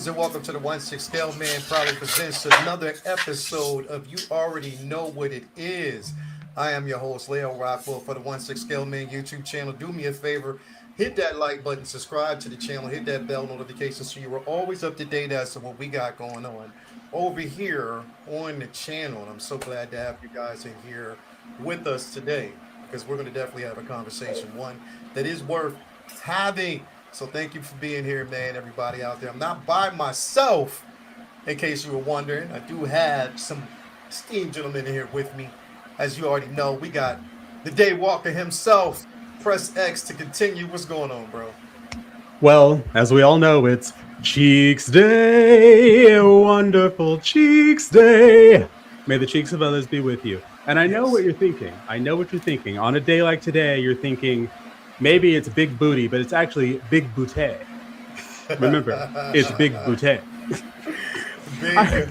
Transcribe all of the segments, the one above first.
Greetings and welcome to the 1/6 Scale Man proudly presents another episode of You Already Know What It Is. I am your host, Leo Rockwell, for the 1/6 Scale Man YouTube channel. Do me a favor, hit that like button, subscribe to the channel, hit that bell notification so you are always up to date as to what we got going on over here on the channel. And I'm so glad to have you guys in here with us today because we're going to definitely have a conversation, one that is worth having. So thank you for being here, man, everybody out there. I'm not by myself, in case you were wondering. I do have some esteemed gentlemen in here with me. As you already know, we got the Day Walker himself. Press X to continue. What's going on, bro? Well, as we all know, it's Cheeks Day, wonderful Cheeks Day. May the cheeks of others be with you. And I know what you're thinking. I know what you're thinking. On a day like today, you're thinking, maybe it's big booty, but it's actually big booty. Remember, it's big booty. Big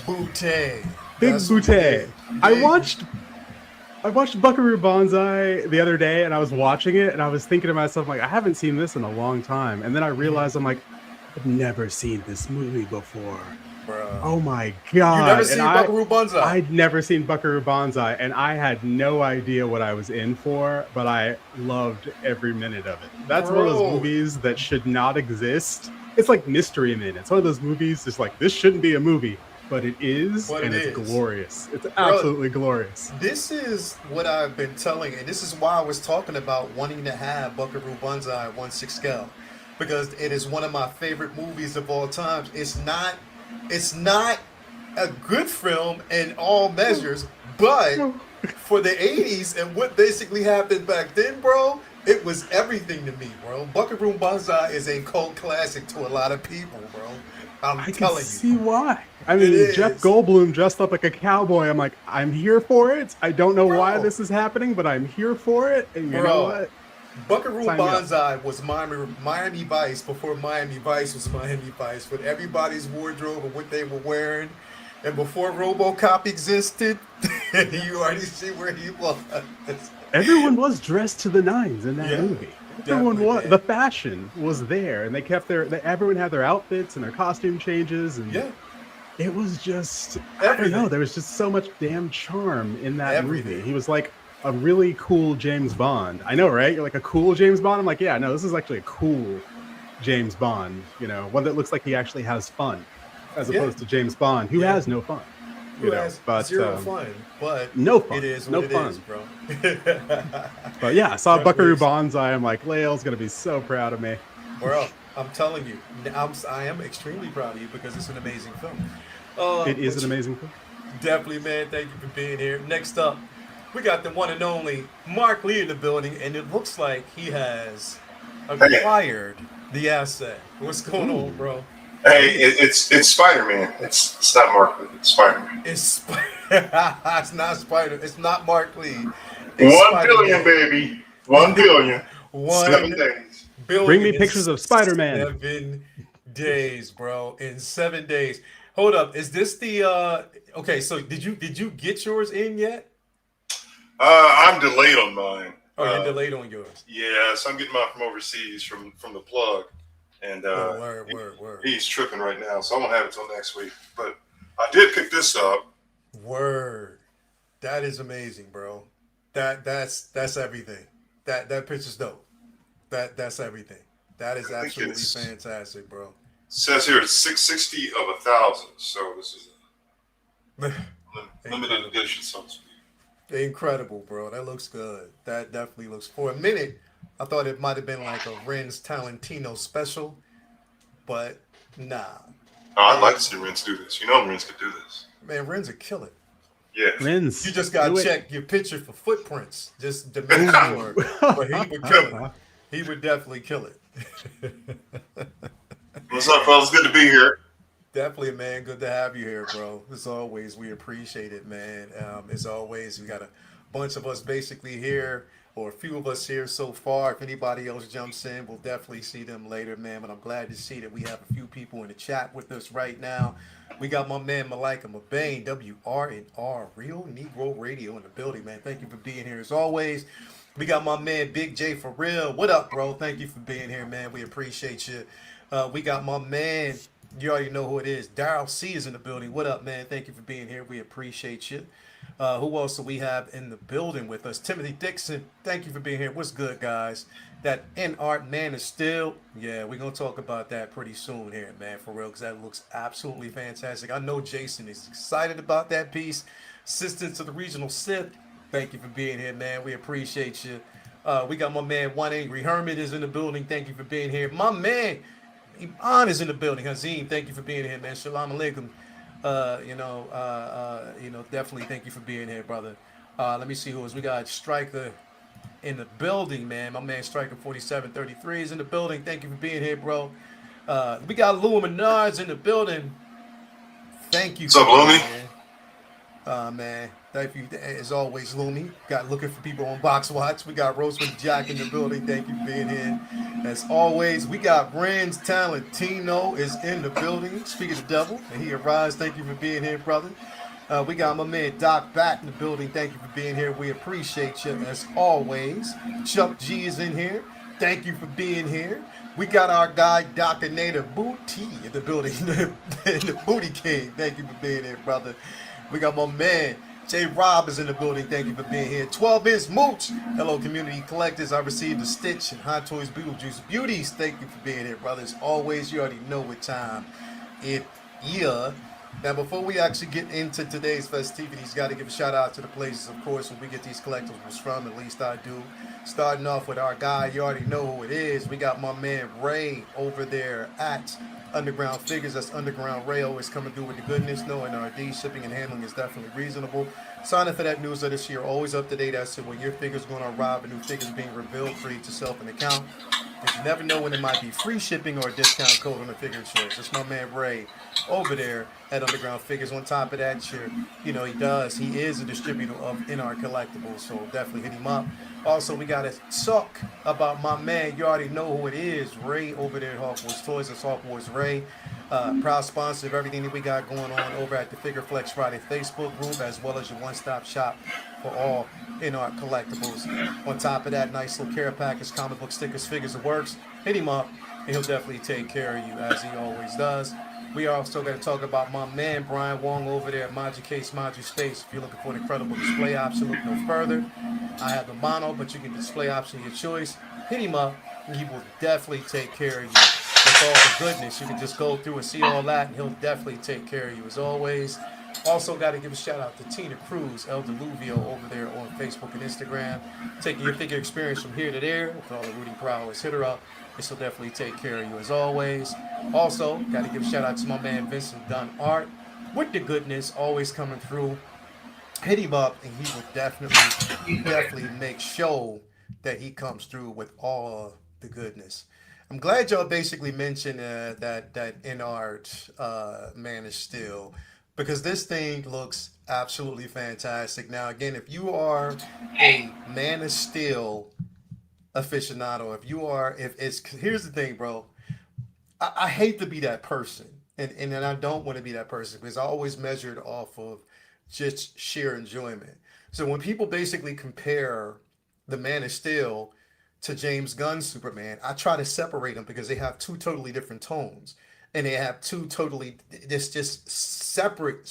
booty. Big booty. I watched Buckaroo Banzai the other day, and I was watching it, and I was thinking to myself, like, I haven't seen this in a long time. And then I realized, I'm like, I've never seen this movie before. Bruh. Oh my God. You never seen Buckaroo Banzai? I'd never seen Buckaroo Banzai, and I had no idea what I was in for, but I loved every minute of it. That's one of those movies that should not exist. It's like Mystery Men. It's one of those movies that's like, this shouldn't be a movie, but it is, and it's glorious. It's absolutely glorious. This is what I've been telling, and this is why I was talking about wanting to have Buckaroo Banzai 1/6 Scale, because it is one of my favorite movies of all time. It's not a good film in all measures, but for the 80s and what basically happened back then, bro, it was everything to me, bro. Buckaroo Banzai is a cult classic to a lot of people, bro. I can see why. I mean, Jeff Goldblum dressed up like a cowboy. I'm like, I'm here for it. I don't know why this is happening, but I'm here for it. And you know what? Buckaroo Banzai was Miami Vice before Miami Vice was Miami Vice, with everybody's wardrobe and what they were wearing. And before RoboCop existed, you already see where he was. Everyone was dressed to the nines in that movie. Everyone was. Man. The fashion was there, and they kept everyone had their outfits and their costume changes, and it was just I don't know. There was just so much damn charm in that movie. He was like a really cool James Bond. I know, right? You're like, a cool James Bond? I'm like, yeah, no, this is actually a cool James Bond, you know, one that looks like he actually has fun, as opposed to James Bond, who has no fun. Who has zero fun, but no fun. It is what it is, bro. But yeah, I saw Buckaroo Banzai. I'm like, Leo's going to be so proud of me. Bro, I'm telling you, I am extremely proud of you because it's an amazing film. It is an amazing film. Definitely, man. Thank you for being here. Next up, we got the one and only Mark Lee in the building, and it looks like he has acquired the asset. What's going on, bro? Hey, it's Spider-Man. It's not Mark Lee. It's Spider-Man. It's not Spider. It's not Mark Lee. It's 1 billion, baby. 1 billion. 7 days. Bring me pictures of Spider-Man. 7 days, bro. In 7 days. Hold up. Is this the okay, so did you get yours in yet? I'm delayed on mine. Oh, you're delayed on yours. Yeah, so I'm getting mine from overseas from the plug. And word. He's tripping right now, so I won't have it till next week. But I did pick this up. Word. That is amazing, bro. That's everything. That picture's dope. That's everything. That is absolutely fantastic, bro. Says here it's 660 of 1,000, so this is a limited edition, so to speak. Incredible, bro. That looks good. That definitely looks. For a minute, I thought it might have been like a Ren's Talentino special, but nah. I'd like to see Ren's do this. You know Ren's could do this. Man, Ren's a killer. Yeah. Ren's. You just got to check your picture for footprints. Just to make sure. But he would kill it. He would definitely kill it. What's up, fellas? Good to be here. Definitely, man. Good to have you here, bro. As always, we appreciate it, man. As always, we got a bunch of us basically here, or a few of us here so far. If anybody else jumps in, we'll definitely see them later, man. But I'm glad to see that we have a few people in the chat with us right now. We got my man Malika Mabane, WRNR, Real Negro Radio in the building, man. Thank you for being here as always. We got my man Big J for real. What up, bro? Thank you for being here, man. We appreciate you. We got my man You already know who it is. Daryl C is in the building. What up, man? Thank you for being here. We appreciate you. Who else do we have in the building with us? Timothy Dixon. Thank you for being here. What's good, guys? That in art man is still. Yeah, we're gonna talk about that pretty soon here, man. For real, because that looks absolutely fantastic. I know Jason is excited about that piece. Assistant to the regional Sith. Thank you for being here, man. We appreciate you. We got my man One Angry Hermit is in the building. Thank you for being here. My man Iman is in the building. Hazim, thank you for being here, man. Shalom alaikum. Definitely thank you for being here, brother. Let me see who is. We got Striker in the building, man. My man Striker 4733 is in the building. Thank you for being here, bro. We got Lou Menards in the building. Thank you. What's up, Lumi? Man, thank you as always, Lumi. Got looking for people on Box Watch. We got Rose with Jack in the building. Thank you for being here. As always, we got Rand's Talentino is in the building. Speak of the devil, and he arrives. Thank you for being here, brother. We got my man Doc back in the building. Thank you for being here. We appreciate you as always. Chuck G is in here. Thank you for being here. We got our guy Dr. Nader Booty in the building. The Booty King. Thank you for being here, brother. We got my man J Rob is in the building. Thank you for being here. 12-inch Mooch. Hello, community collectors. I received a Stitch and Hot Toys Beetlejuice Beauties. Thank you for being here, brothers. Always, you already know what time it is. Now, before we actually get into today's festivities, got to give a shout out to the places, of course, where we get these collectibles from. At least I do. Starting off with our guy, you already know who it is. We got my man Ray over there at Underground Figures. That's Underground Ray, always coming through with the goodness. No NRD, shipping and handling is definitely reasonable. Sign up for that newsletter so you're always up to date as to when your figure's going to arrive, a new figure's being revealed, create yourself an account. Because you never know when it might be free shipping or a discount code on the figure choice. That's my man Ray over there at Underground Figures. On top of that, he is a distributor of In Art Collectibles, so definitely hit him up. Also, we got to talk about my man, you already know who it is, Ray over there at Hawk Wars Toys. That's Hawk Wars Ray. Proud sponsor of everything that we got going on over at the Figure Flex Friday Facebook group, as well as your one-stop shop for all In Art Collectibles. On top of that, nice little care package, comic book stickers, figures, and works. Hit him up, and he'll definitely take care of you, as he always does. We also got to talk about my man Brian Wong over there at Maji Case, Maji Space. If you're looking for an incredible display option, look no further. I have the mono, but you can display option your choice. Hit him up, and he will definitely take care of you with all the goodness. You can just go through and see all that, and he'll definitely take care of you as always. Also got to give a shout out to Tina Cruz, El Deluvio over there on Facebook and Instagram. Taking your figure experience from here to there with all the rooting prowess. Hit her up. This will definitely take care of you as always. Also, got to give a shout out to my man Vincent Dunn Art with the goodness, always coming through. Hit him up, and he will definitely make sure that he comes through with all the goodness. I'm glad y'all basically mentioned that In Art Man is Steel, because this thing looks absolutely fantastic. Now, again, if you are a Man of Steel aficionado, here's the thing, bro. I hate to be that person, and I don't want to be that person, because I always measure it off of just sheer enjoyment. So when people basically compare the Man of Steel to James Gunn's Superman, I try to separate them because they have two totally different tones, and they have two totally just separate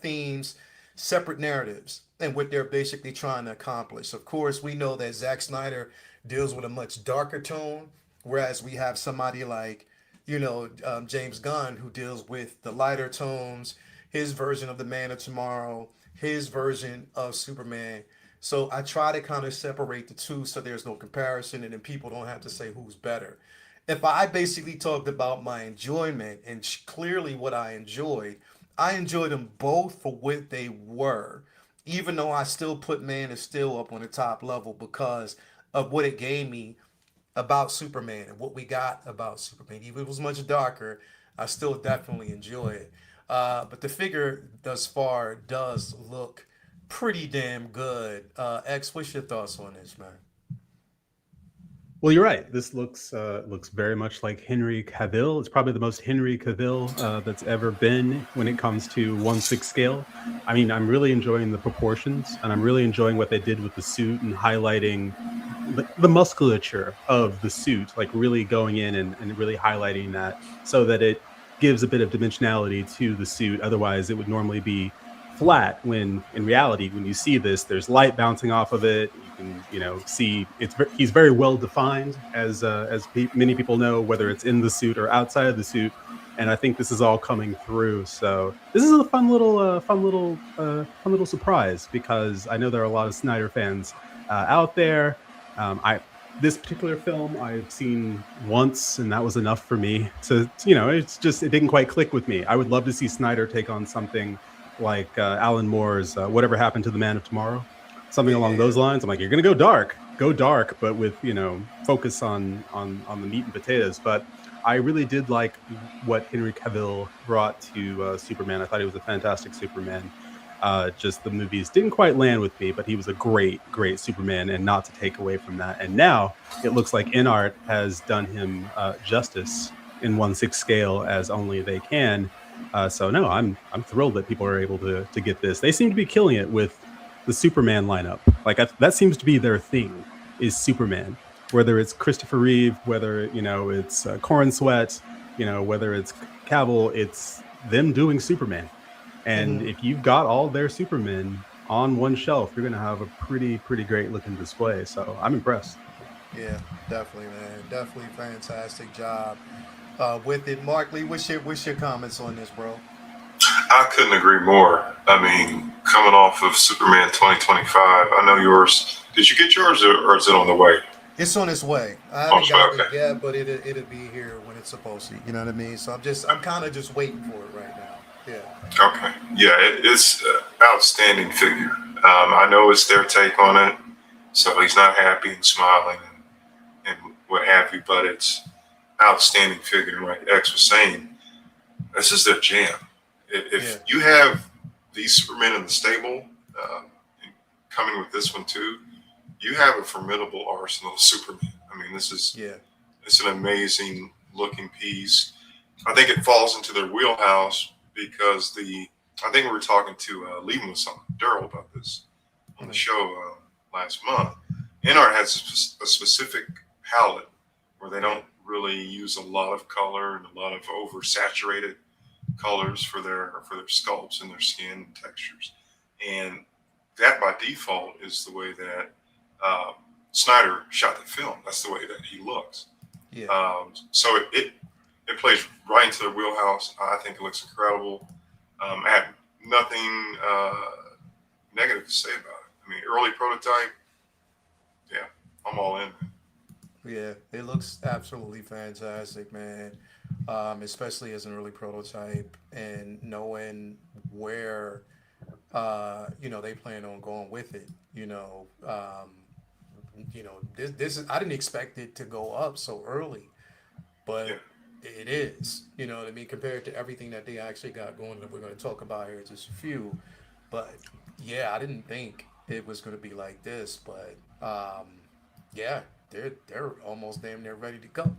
themes, separate narratives, and what they're basically trying to accomplish. Of course, we know that Zack Snyder deals with a much darker tone, whereas we have somebody like, James Gunn, who deals with the lighter tones, his version of the Man of Tomorrow, his version of Superman. So I try to kind of separate the two so there's no comparison, and then people don't have to say who's better. If I basically talked about my enjoyment and clearly what I enjoyed them both for what they were, even though I still put Man of Steel up on the top level because of what it gave me about Superman and what we got about Superman. Even if it was much darker, I still definitely enjoy it. But the figure thus far does look pretty damn good. X, what's your thoughts on this, man? Well, you're right. This looks very much like Henry Cavill. It's probably the most Henry Cavill that's ever been when it comes to 1/6 scale. I mean, I'm really enjoying the proportions, and I'm really enjoying what they did with the suit and highlighting the musculature of the suit, like really going in and really highlighting that so that it gives a bit of dimensionality to the suit. Otherwise, it would normally be flat, when in reality, when you see this, there's light bouncing off of it. You can, see he's very well defined, as many people know, whether it's in the suit or outside of the suit. And I think this is all coming through. So this is a fun little surprise, because I know there are a lot of Snyder fans out there. This particular film I've seen once, and that was enough for me to it didn't quite click with me. I would love to see Snyder take on something like Alan Moore's Whatever Happened to the Man of Tomorrow, something along those lines. I'm like, you're gonna go dark, but with focus on the meat and potatoes. But I really did like what Henry Cavill brought to Superman. I thought he was a fantastic Superman. Just the movies didn't quite land with me, but he was a great Superman, and not to take away from that. And now it looks like InArt has done him justice in 1/6 scale as only they can. So no, I'm thrilled that people are able to get this. They seem to be killing it with the Superman lineup. Like that seems to be their thing, is Superman. Whether it's Christopher Reeve, whether it's Corn Sweat, whether it's Cavill, it's them doing Superman. And if you've got all their Supermen on one shelf, you're gonna have a pretty great looking display. So I'm impressed. Yeah, definitely, man. Definitely fantastic job with it. Mark Lee, what's your comments on this, bro? I couldn't agree more. I mean, coming off of Superman 2025, I know yours. Did you get yours, or is it on the way? It's on its way. I haven't got it yet, but it'll be here when it's supposed to. You know what I mean? So I'm kind of just waiting for it right now. Yeah. Okay. Yeah, it's an outstanding figure. I know it's their take on it, so he's not happy and smiling and what have you, but it's outstanding figure. And like X was saying, this is their jam. If you have these Supermen in the stable, coming with this one too, you have a formidable arsenal of Superman. I mean, it's an amazing looking piece. I think it falls into their wheelhouse because I think we were talking to Lemus on Daryl about this on the show last month. InArt has a specific palette where they don't really use a lot of color and a lot of oversaturated colors for their sculpts and their skin textures, and that by default is the way that Snyder shot the film. That's the way that he looks. Yeah. So it plays right into their wheelhouse. I think it looks incredible. I have nothing negative to say about it. I mean, early prototype, yeah, I'm all in. Yeah, it looks absolutely fantastic, man. Especially as an early prototype, and knowing where they plan on going with it. This is, I didn't expect it to go up so early, but it is. You know what I mean? Compared to everything that they actually got going, that we're going to talk about here, just a few. But yeah, I didn't think it was going to be like this. But yeah, they're almost damn near ready to go.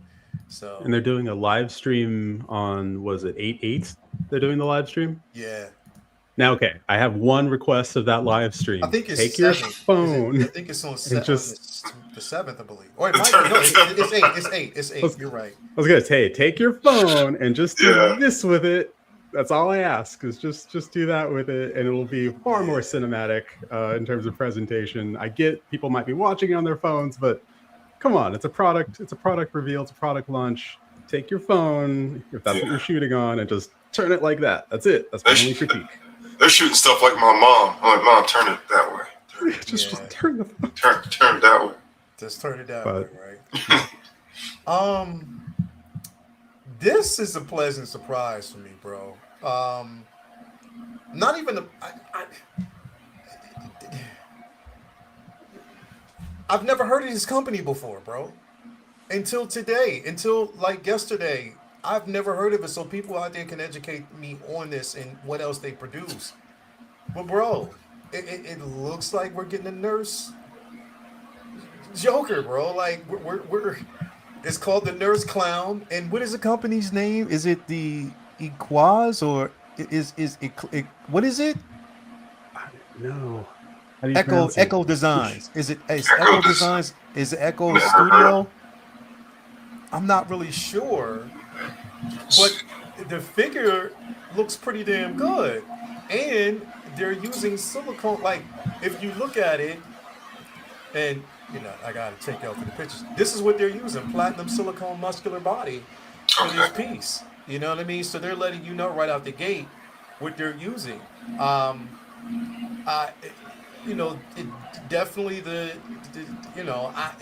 So, and they're doing a live stream on, was it 8/8? They're doing the live stream. Yeah. Now, okay, I have one request of that live stream. I think it's take 7th. Your phone. I think it's on the 7th, I believe. Or it might be. No, it's 8. It's 8. It's 8. You're right. I was gonna say, take your phone and just do this with it. That's all I ask, is just do that with it, and it'll be far more cinematic in terms of presentation. I get people might be watching it on their phones, but come on, it's a product. It's a product reveal. It's a product launch. Take your phone, if that's what you're shooting on, and just turn it like that. That's it. That's my only critique. They're shooting stuff like my mom. I'm like, Mom, turn it that way. Just turn the phone. Turn it that way. Just turn it that way, right? This is a pleasant surprise for me, bro. Not even I've never heard of this company before, bro. Until today, until like yesterday, I've never heard of it. So people out there can educate me on this and what else they produce. But bro, it looks like we're getting a Nurse Joker, bro. Like we're it's called the Nurse Clown. And what is the company's name? Is it the Equaz, or is it what is it? I don't know. Echo Designs. Is it Echo Designs? Is it Echo Studio? I'm not really sure. But the figure looks pretty damn good, and they're using silicone. Like if you look at it, and I gotta take out for the pictures. This is what they're using: platinum silicone muscular body for this Okay. piece. You know what I mean? So they're letting you know right out the gate what they're using. Um, I, definitely the I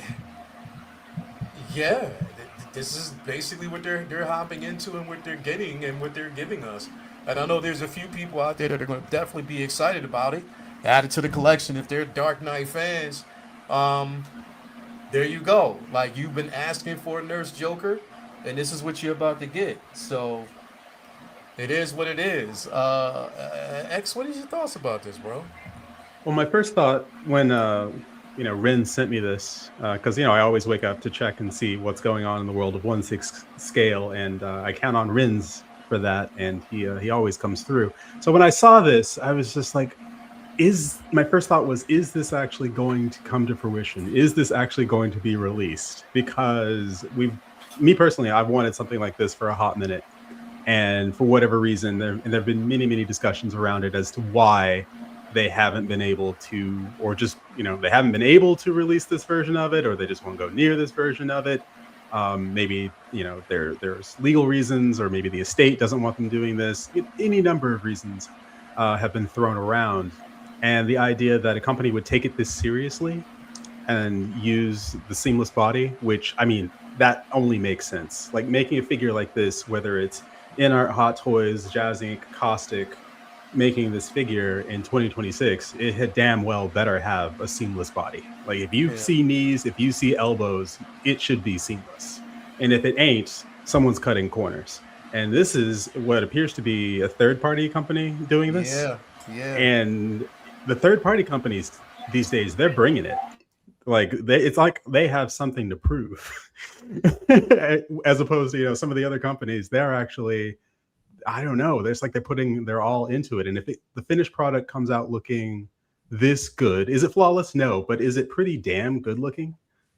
yeah, this is basically what they're hopping into and what they're getting and what they're giving us. And I know there's a few people out there that are going to definitely be excited about it. Add it to the collection if they're Dark Knight fans. Um, there you go. Like you've been asking for a Nurse Joker, and this is what you're about to get. So it is what it is. X, what is your thoughts about this, bro? Well, my first thought when Rin sent me this, because I always wake up to check and see what's going on in the world of 1/6 scale, and I count on Rin's for that, and he always comes through. So when I saw this, I was just like, my first thought was, is this actually going to come to fruition? Is this actually going to be released? Because me personally, I've wanted something like this for a hot minute, and for whatever reason, there have been many discussions around it as to why they haven't been able to, or just they haven't been able to release this version of it, or they just won't go near this version of it. Maybe there's legal reasons, or maybe the estate doesn't want them doing this. Any number of reasons have been thrown around, and the idea that a company would take it this seriously and use the seamless body, which that only makes sense. Like making a figure like this, whether it's In Art, Hot Toys, Jazz Inc., Caustic, making this figure in 2026, it had damn well better have a seamless body. Like if you see knees, if you see elbows, it should be seamless. And if it ain't, someone's cutting corners. And this is what appears to be a third-party company doing this. Yeah. And the third-party companies these days, they're bringing it. Like it's like they have something to prove, as opposed to some of the other companies. They're actually, I don't know. There's like they're all into it. And if the finished product comes out looking this good, is it flawless? No, but is it pretty damn good looking?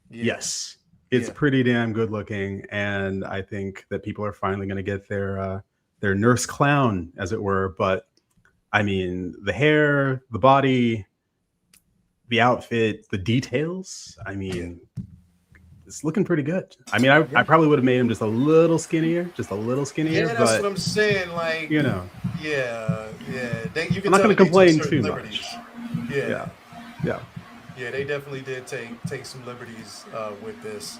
Yeah. Yes, it's pretty damn good looking. And I think that people are finally going to get their nurse clown, as it were. But the hair, the body, the outfit, the details. It's looking pretty good. I probably would have made him just a little skinnier. Yeah, that's but, what I'm saying. Like, Yeah. You can I'm not going to complain too liberties. much. Yeah. Yeah. They definitely did take some liberties with this.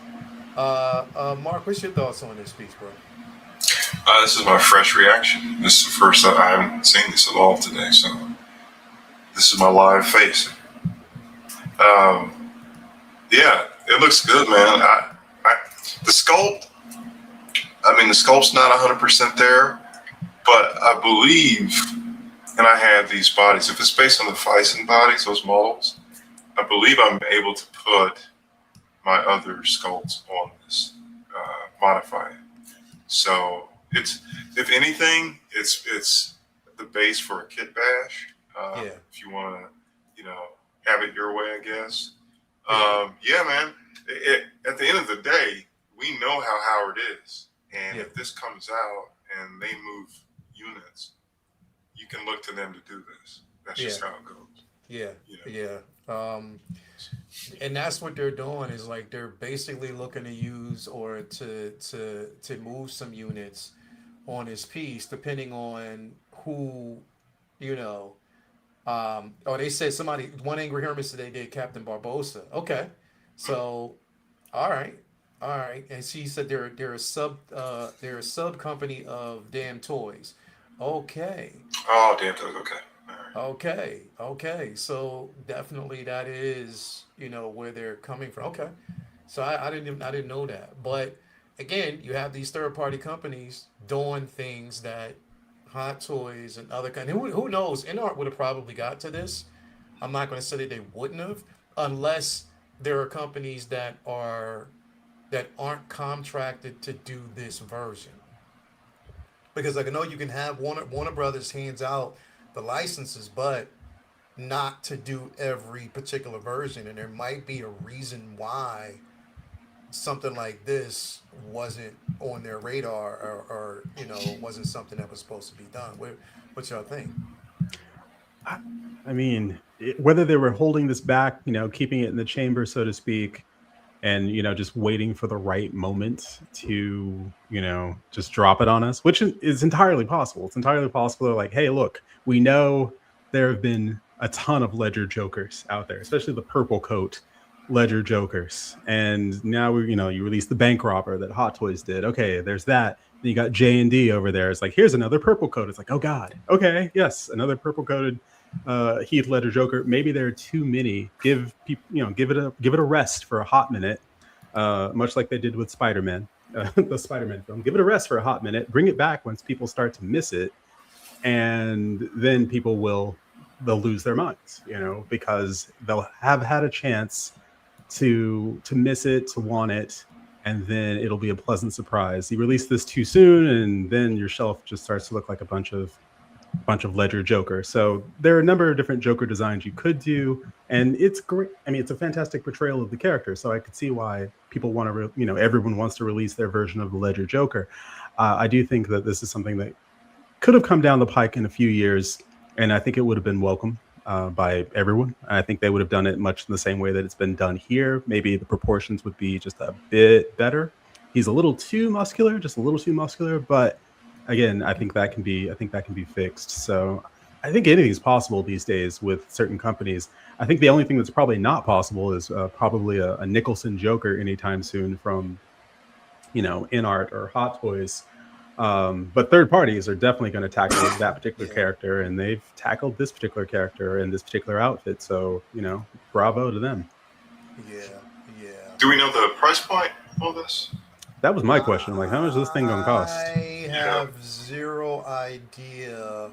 Mark, what's your thoughts on this piece, bro? This is my fresh reaction. This is the first time I haven't seen this at all today, so this is my live face. Yeah, it looks good, man. The sculpt, the sculpt's not 100% there, but I believe, and I have these bodies, if it's based on the Fison bodies, those models, I believe I'm able to put my other sculpts on this, modify it. So it's, if anything, it's the base for a kit bash. If you want to, have it your way, I guess. Yeah, man. At the end of the day, we know how Howard is, and if this comes out and they move units, you can look to them to do this. That's just how it goes. And that's what they're doing, is like they're basically looking to use or to move some units on his piece, depending on who, they said one Angry Hermit said they did Captain Barbosa. Okay, so all right, and she said they're a sub company of Damn Toys. Okay. Oh, Damn Toys. Okay. Okay. So definitely that is where they're coming from. Okay. So I didn't know that, but again, you have these third party companies doing things that Hot Toys and other kind. Who knows? InArt would have probably got to this. I'm not going to say that they wouldn't have, unless there are companies that aren't contracted to do this version. Because like, I know you can have Warner Brothers hands out the licenses, but not to do every particular version, and there might be a reason why something like this wasn't on their radar, or wasn't something that was supposed to be done. What y'all think? I mean, whether they were holding this back, keeping it in the chamber, so to speak, and just waiting for the right moment to just drop it on us, which is entirely possible. It's entirely possible. They're like, hey, look, we know there have been a ton of Ledger Jokers out there, especially the purple coat Ledger Jokers, and now you release the bank robber that Hot Toys did. Okay, there's that. Then you got J&D over there. It's like, here's another purple coat. It's like, oh god, okay, yes, another purple coated Heath Ledger Joker. Maybe there are too many. Give people, give it a rest for a hot minute, much like they did with Spider-Man, the Spider-Man film. Give it a rest for a hot minute. Bring it back once people start to miss it, and then they'll lose their minds, because they'll have had a chance to miss it, to want it, and then it'll be a pleasant surprise. You release this too soon, and then your shelf just starts to look like a bunch of Ledger Joker. So there are a number of different Joker designs you could do, and it's great. I mean, it's a fantastic portrayal of the character. So I could see why people want to, everyone wants to release their version of the Ledger Joker. I do think that this is something that could have come down the pike in a few years, and I think it would have been welcome by everyone. I think they would have done it much in the same way that it's been done here. Maybe the proportions would be just a bit better. He's a little too muscular, but again, I think that can be fixed. So I think anything's possible these days with certain companies. I think the only thing that's probably not possible is probably a Nicholson Joker anytime soon from, InArt or Hot Toys. But third parties are definitely going to tackle that particular character, and they've tackled this particular character in this particular outfit. So, bravo to them. Yeah. Do we know the price point of this? That was my question. Like, how much is this thing going to cost? I have zero idea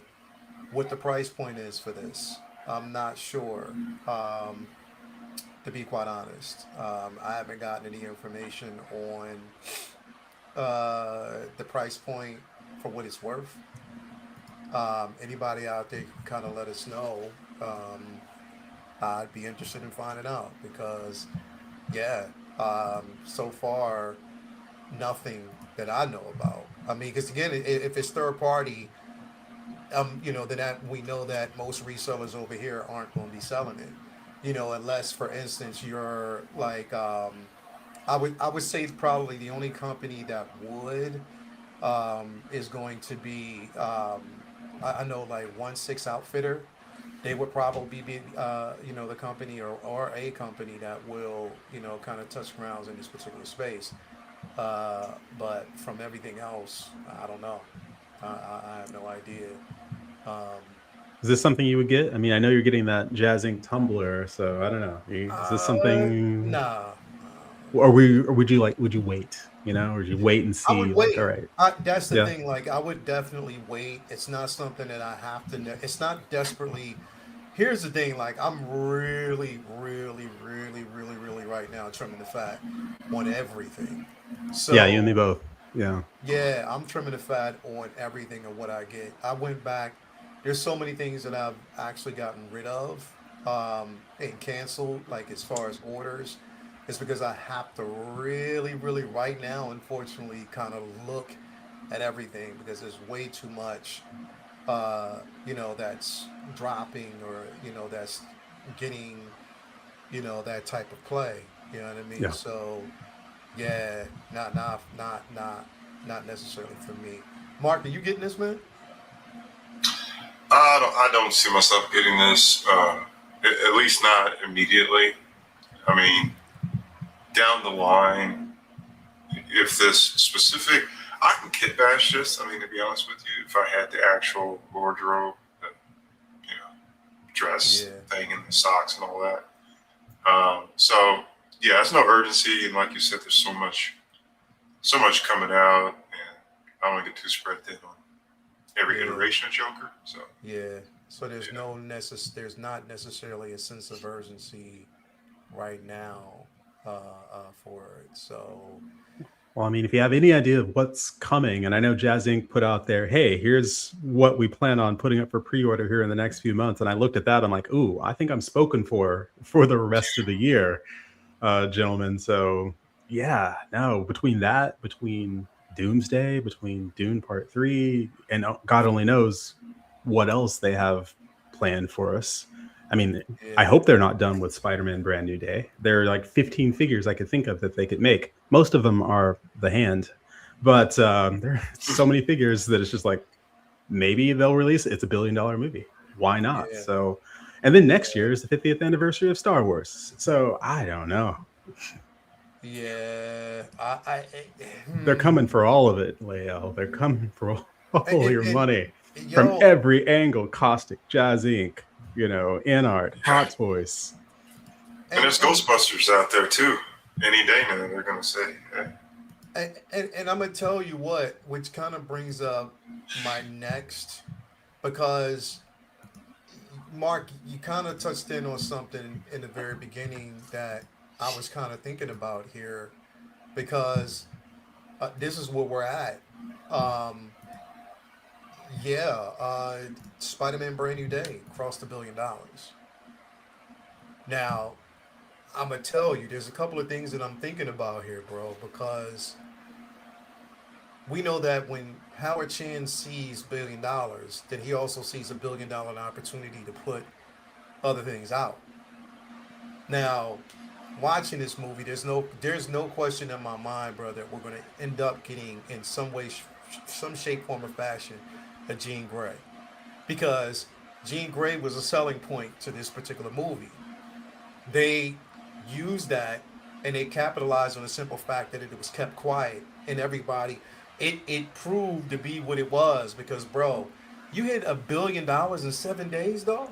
what the price point is for this. I'm not sure, to be quite honest. I haven't gotten any information on the price point for what it's worth. Anybody out there can kind of let us know. I'd be interested in finding out because, so far, nothing that I know about. I mean, because again, if it's third party, then we know that most resellers over here aren't going to be selling it. Unless, for instance, you're like, I would say probably the only company that would is going to be I know like 1/6 Outfitter. They would probably be the company or a company that will kind of touch grounds in this particular space. But from everything else, I don't know. I have no idea. Is this something you would get? I mean, I know you're getting that Jazz Ink tumbler, so I don't know. Is this something? Nah. Or would you wait? Or would you wait and see? I would wait. Like, all right. That's the thing. Like, I would definitely wait. It's not something that I have to. It's not desperately. Here's the thing. Like, I'm really, really, really, really, really right now trimming the fat on everything. So yeah, you and me both. Yeah. Yeah, I'm trimming the fat on everything and what I get. I went back. There's so many things that I've actually gotten rid of and canceled, like as far as orders. It's because I have to really, really right now, unfortunately, kind of look at everything because there's way too much, that's dropping or, that's getting, that type of play. You know what I mean? Yeah. So, yeah, not necessarily for me. Mark, are you getting this, man? I don't see myself getting this, at least not immediately. I mean, down the line, if this specific, I can kit bash this. I mean, to be honest with you, if I had the actual wardrobe, the, dress thing and the socks and all that. So yeah, there's no urgency, and like you said, there's so much coming out, and I don't want to get too spread thin on every iteration of Joker. So so there's there's not necessarily a sense of urgency right now for it. So, well, I mean, if you have any idea of what's coming, and I know Jazz Inc. put out there, hey, here's what we plan on putting up for pre-order here in the next few months, and I looked at that, I'm like, ooh, I think I'm spoken for the rest of the year, gentlemen. So yeah, no, between Doomsday, between Dune Part 3, and God only knows what else they have planned for us. I mean, I Yeah. hope they're not done with Spider-Man Brand New Day. There are like 15 figures I could think of that they could make. Most of them are the hand, but there are so many figures that it's just like, maybe they'll release it. It's $1 billion movie. Why not? Yeah. So, and then next year is the 50th anniversary of Star Wars. So I don't know. Yeah. They're coming for all of it, Leo. They're coming for all your And money from yo, every angle. Caustic, Jazz Inc., InArt, Hot Toys. And there's and Ghostbusters out there too. Any day now, they're gonna say, hey. and I'm gonna tell you what, which kind of brings up my next, because Mark, you kind of touched in on something in the very beginning that I was kind of thinking about here, because this is where we're at. Um, yeah, Spider-Man Brand New Day crossed $1 billion. Now, I'm gonna tell you, there's a couple of things that I'm thinking about here, bro, because we know that when Howard Chan sees $1 billion, then he also sees $1 billion opportunity to put other things out. Now, watching this movie, there's no question in my mind, bro, that we're gonna end up getting in some way, some shape, form, or fashion, a Jean Grey, because Jean Grey was a selling point to this particular movie. They used that, and they capitalized on the simple fact that it was kept quiet, and everybody, it proved to be what it was, because bro, you hit $1 billion in 7 days, though.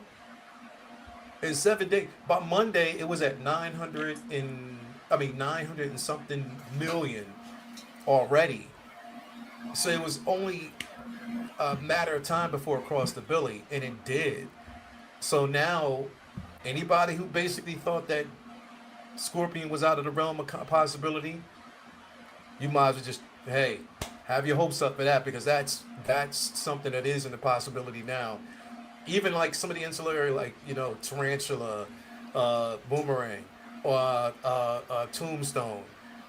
In 7 days, by Monday it was at 900 and something million already. So it was only a matter of time before it crossed the billy, and it did. So now, anybody who basically thought that Scorpion was out of the realm of possibility, you might as well just, hey, have your hopes up for that, because that's something that is in the possibility now. Even like some of the ancillary, like Tarantula, Boomerang, or Tombstone,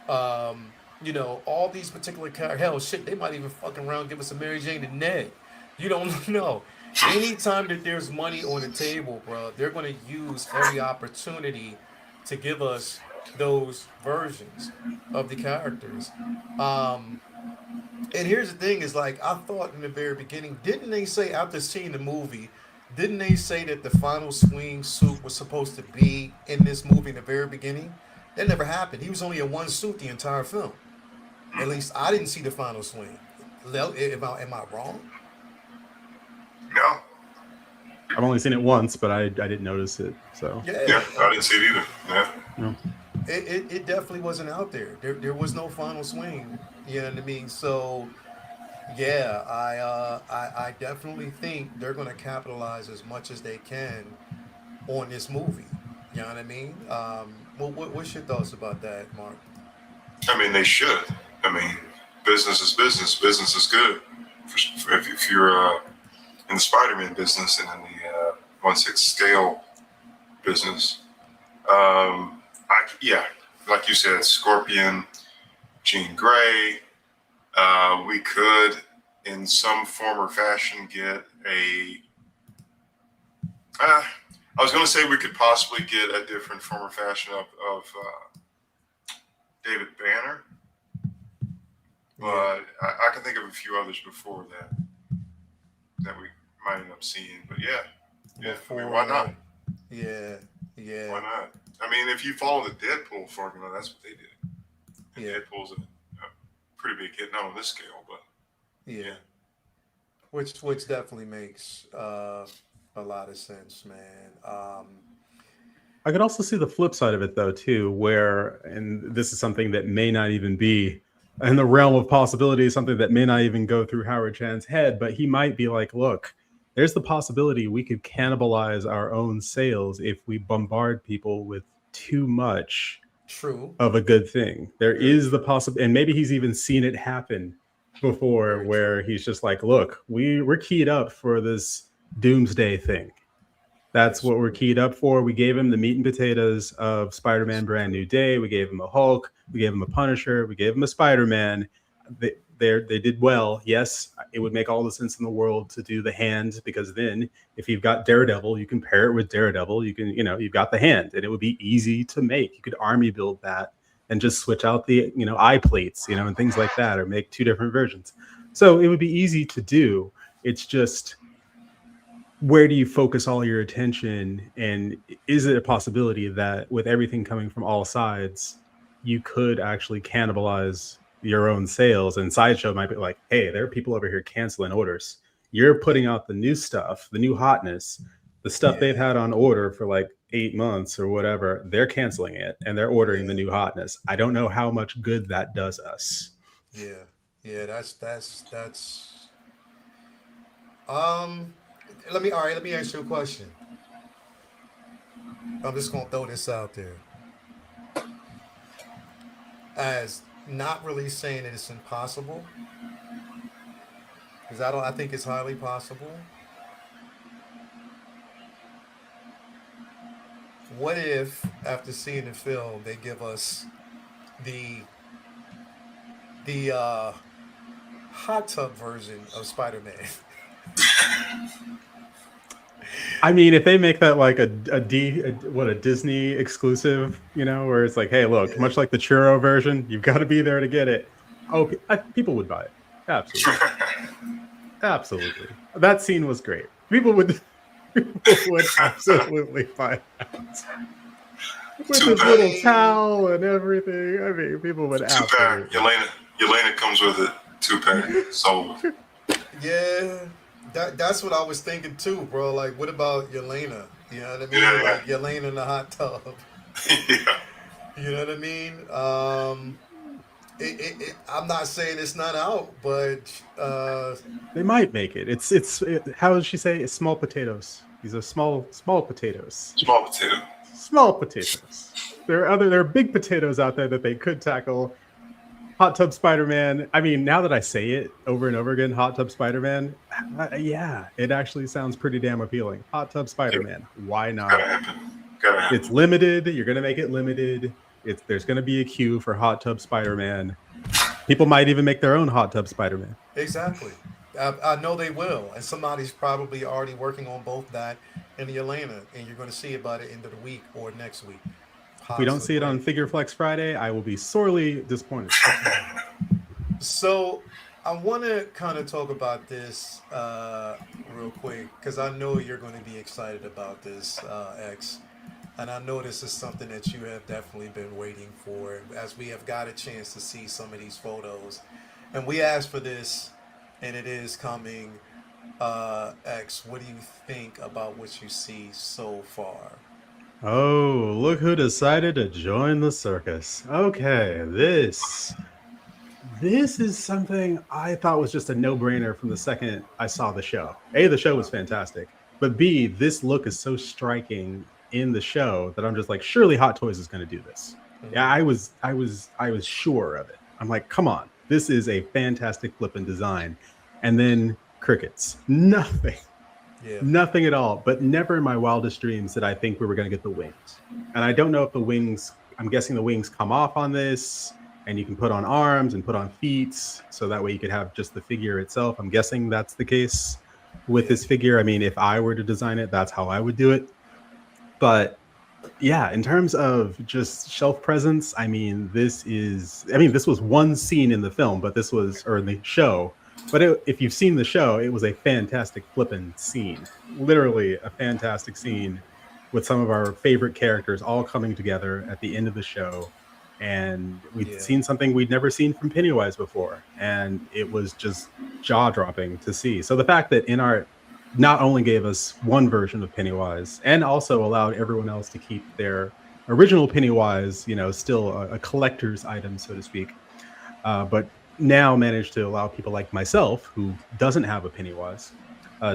all these particular characters. Hell, shit, they might even fucking around and give us a Mary Jane and Ned. You don't know. Anytime that there's money on the table, bro, they're going to use every opportunity to give us those versions of the characters. Um, and here's the thing: is like, I thought in the very beginning, didn't they say, after seeing the movie, didn't they say that the final swing suit was supposed to be in this movie in the very beginning? That never happened. He was only in one suit the entire film. At least I didn't see the final swing. Am I wrong? No. I've only seen it once, but I didn't notice it. So Yeah, I didn't see it either. Yeah. no. It definitely wasn't out there. There was no final swing. You know what I mean? So yeah, I definitely think they're going to capitalize as much as they can on this movie. You know what I mean? What's your thoughts about that, Mark? I mean, they should. I mean, business is business. Business is good. If you're in the Spider-Man business and in the 1/6 scale business, yeah, like you said, Scorpion, Jean Grey. We could, in some form or fashion, get a. I was going to say we could possibly get a different form or fashion of David Banner, but I can think of a few others before that we might end up seeing. But yeah, I mean, why not? Yeah. Why not? I mean, if you follow the Deadpool formula, that's what they did. And Deadpool's a pretty big hit, not on this scale, but yeah. Which definitely makes a lot of sense, man. I could also see the flip side of it, though, too, where, and this is something that may not even be in the realm of possibility, something that may not even go through Howard Chan's head, but he might be like, look, there's the possibility we could cannibalize our own sales if we bombard people with too much of a good thing. There is the possibility, and maybe he's even seen it happen before, where he's just like, look, we're keyed up for this doomsday thing. That's what we're keyed up for. We gave him the meat and potatoes of Spider-Man Brand New Day. We gave him a Hulk. We gave him a Punisher. We gave him a Spider-Man. They did well. Yes, it would make all the sense in the world to do the hand, because then if you've got Daredevil, you can pair it with Daredevil. You can, you've got the hand, and it would be easy to make. You could army build that and just switch out the, eye plates, and things like that, or make two different versions. So it would be easy to do. It's just, where do you focus all your attention? And is it a possibility that with everything coming from all sides, you could actually cannibalize your own sales? And Sideshow might be like, hey, there are people over here canceling orders. You're putting out the new stuff, the new hotness, the stuff they've had on order for like 8 months or whatever. They're canceling it and they're ordering the new hotness. I don't know how much good that does us. Yeah, that's let me ask you a question. I'm just gonna throw this out there as not really saying that it's impossible, because I think it's highly possible. What if after seeing the film they give us the hot tub version of Spider-Man? I mean, if they make that like a Disney exclusive, where it's like, hey, look, much like the churro version, you've got to be there to get it. Oh, people would buy it. Absolutely. Absolutely. That scene was great. People would absolutely buy that. With his little towel and everything. I mean, people would absolutely. Yelena comes with it. 2-pack. Sold. Yeah. That's what I was thinking too, bro. Like, what about Yelena? You know what I mean? Like Yelena in the hot tub. Yeah. You know what I mean? I'm not saying it's not out, but they might make it. It's how does she say? It's small potatoes. These are small potatoes. Small potato. Small potatoes. There are big potatoes out there that they could tackle. Hot Tub Spider-Man. I mean, now that I say it over and over again, Hot Tub Spider-Man, yeah, it actually sounds pretty damn appealing. Hot Tub Spider-Man. Why not? Gotta happen. It's limited. You're going to make it limited. There's going to be a queue for Hot Tub Spider-Man. People might even make their own Hot Tub Spider-Man. Exactly. I know they will. And somebody's probably already working on both that and the Atlanta. And you're going to see it by the end of the week or next week. If we don't see it on Figure Flex Friday, I will be sorely disappointed. So I want to kind of talk about this real quick, because I know you're going to be excited about this, X. And I know this is something that you have definitely been waiting for, as we have got a chance to see some of these photos. And we asked for this, and it is coming. X, what do you think about what you see so far? Oh, look who decided to join the circus. Okay, this is something I thought was just a no-brainer from the second I saw the show. A, the show was fantastic, but B, this look is so striking in the show that I'm just like, surely Hot Toys is going to do this. Yeah, I was sure of it. I'm like, come on, this is a fantastic flipping design. And then crickets, nothing. Yeah. Nothing at all, but never in my wildest dreams did I think we were going to get the wings. And I don't know if the wings, I'm guessing the wings come off on this, and you can put on arms and put on feet, so that way you could have just the figure itself. I'm guessing that's the case with this figure. I mean, if I were to design it, that's how I would do it. But yeah, in terms of just shelf presence, this was one scene in the film, but or in the show. But if you've seen the show, it was a fantastic flippin' scene. Literally a fantastic scene with some of our favorite characters all coming together at the end of the show. And we'd seen something we'd never seen from Pennywise before. And it was just jaw-dropping to see. So the fact that InArt not only gave us one version of Pennywise, and also allowed everyone else to keep their original Pennywise, still a collector's item, so to speak, but now managed to allow people like myself, who doesn't have a Pennywise,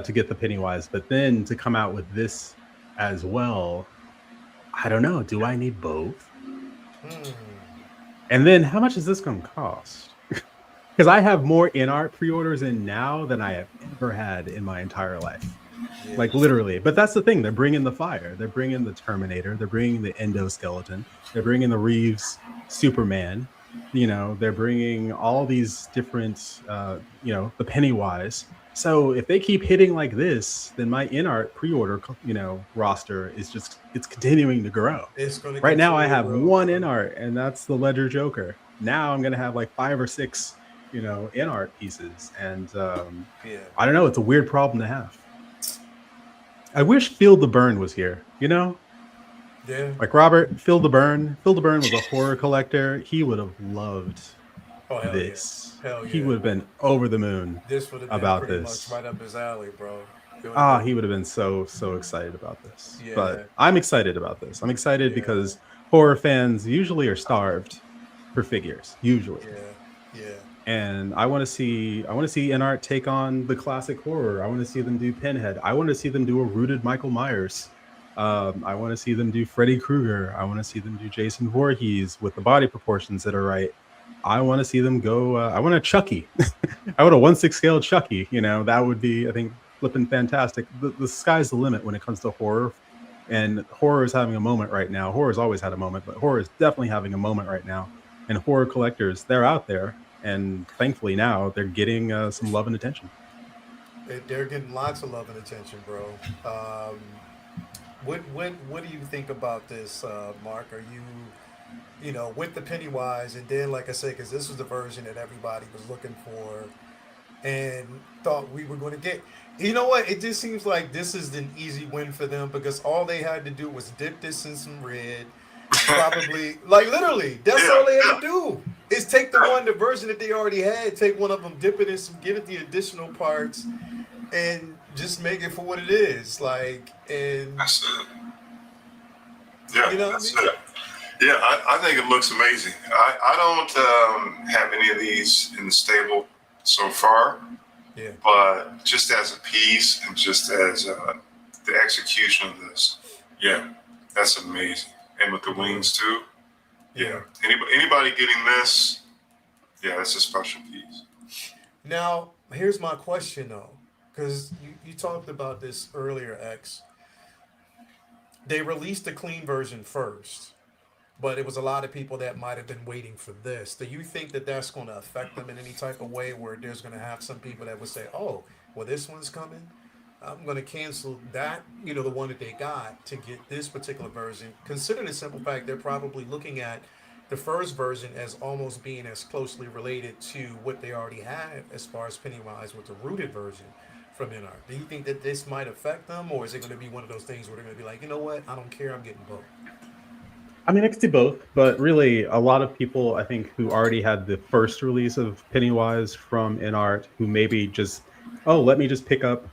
to get the Pennywise, but then to come out with this as well. I don't know. Do I need both? And then how much is this going to cost? Because I have more InArt pre-orders in now than I have ever had in my entire life. Yeah. like literally. But that's the thing. They're bringing the fire. They're bringing the Terminator. They're bringing the endoskeleton. They're bringing the Reeves Superman. They're bringing all these different, the Pennywise. So if they keep hitting like this, then my InArt pre-order, roster is just it's continuing to grow. It's going to Right now, I continue to have grow, one bro. InArt, and that's the Ledger Joker. Now I'm gonna have like 5 or 6, InArt pieces, and Yeah. I don't know. It's a weird problem to have. I wish Feel the Burn was here. Yeah. Like Robert, Feel the Burn. Feel the Burn was a horror collector. He would have loved Oh, hell yeah. this. Hell He yeah. would have been over the moon This would have been about pretty much this. right up his alley, bro. It would have He been, would have been so excited about this. yeah. But I'm excited about this. I'm excited Yeah. because horror fans usually are starved for figures. Usually. Yeah. Yeah. And I want to see InArt take on the classic horror. I want to see them do Pinhead. I want to see them do a rooted Michael Myers. I want to see them do Freddy Krueger. I want to see them do Jason Voorhees with the body proportions that are right. I want to see them go. I want a Chucky. I want a 1/6 scale Chucky. That would be, I think, flipping fantastic. The sky's the limit when it comes to horror, and horror is having a moment right now. Horror's always had a moment, but horror is definitely having a moment right now. And horror collectors, they're out there, and thankfully now they're getting some love and attention. They're getting lots of love and attention, bro. Um, what do you think about this, Mark? Are you with the Pennywise, and then like I said, because this was the version that everybody was looking for and thought we were going to get. You know what? It just seems like this is an easy win for them because all they had to do was dip this in some red. Probably, like literally, that's Yeah, all they had yeah. to do is take the version that they already had, take one of them, dip it in some, give it the additional parts, and just make it for what it is. Like, and That's it. Yeah, you know what I that's mean? it. Yeah, I think it looks amazing. I don't have any of these in the stable so far, Yeah, but just as a piece and just as the execution of this, yeah, that's amazing. And with the wings too, yeah. yeah. Anybody getting this, yeah, it's a special piece. Now, here's my question though, because you talked about this earlier, X. They released the clean version first, but it was a lot of people that might have been waiting for this. Do you think that that's going to affect them in any type of way where there's going to have some people that would say, oh, well, this one's coming? I'm going to cancel that, the one that they got to get this particular version. Consider the simple fact they're probably looking at the first version as almost being as closely related to what they already had as far as Pennywise with the rooted version from NR. Do you think that this might affect them, or is it going to be one of those things where they're going to be like, you know what, I don't care, I'm getting both? I mean, I could see both, but really, a lot of people I think who already had the first release of Pennywise from InArt, who maybe just, oh, let me just pick up,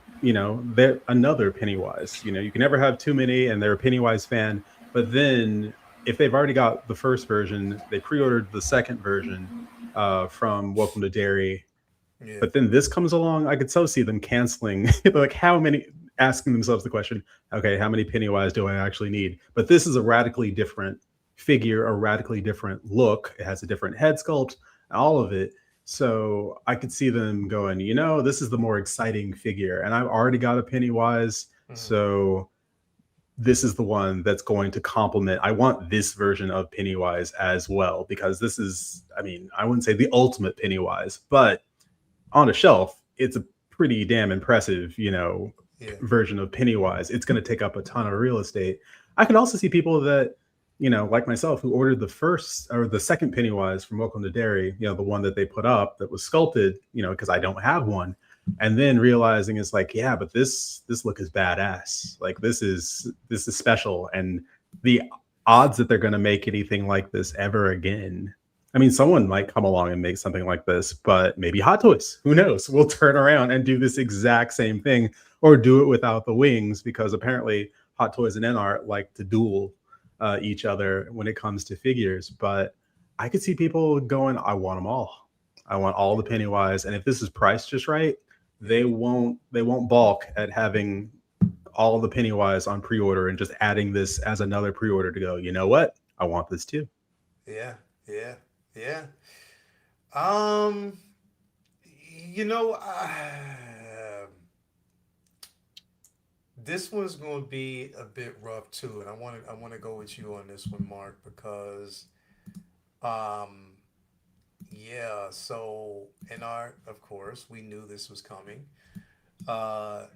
another Pennywise. You can never have too many, and they're a Pennywise fan. But then, if they've already got the first version, they pre-ordered the second version from Welcome to Derry. Yeah. But then this comes along, I could so see them canceling, like how many, asking themselves the question, okay, how many Pennywise do I actually need? But this is a radically different figure, a radically different look. It has a different head sculpt, all of it. So I could see them going, this is the more exciting figure. And I've already got a Pennywise. Mhm. So this is the one that's going to complement. I want this version of Pennywise as well, because this is, I mean, I wouldn't say the ultimate Pennywise, but on a shelf, it's a pretty damn impressive, Yeah. version of Pennywise. It's going to take up a ton of real estate. I can also see people that, like myself, who ordered the first or the second Pennywise from Welcome to Derry, the one that they put up that was sculpted, because I don't have one. And then realizing it's like, yeah, but this look is badass. Like this is special. And the odds that they're going to make anything like this ever again, I mean, someone might come along and make something like this, but maybe Hot Toys, who knows, will turn around and do this exact same thing or do it without the wings, because apparently Hot Toys and NR like to duel each other when it comes to figures. But I could see people going, I want them all. I want all the Pennywise. And if this is priced just right, they won't balk at having all the Pennywise on pre-order and just adding this as another pre-order to go, you know what? I want this too. Yeah. Yeah. Yeah. Um, you know, This one's going to be a bit rough too, and I want to go with you on this one, Mark, because um yeah. So in art, of course, we knew this was coming.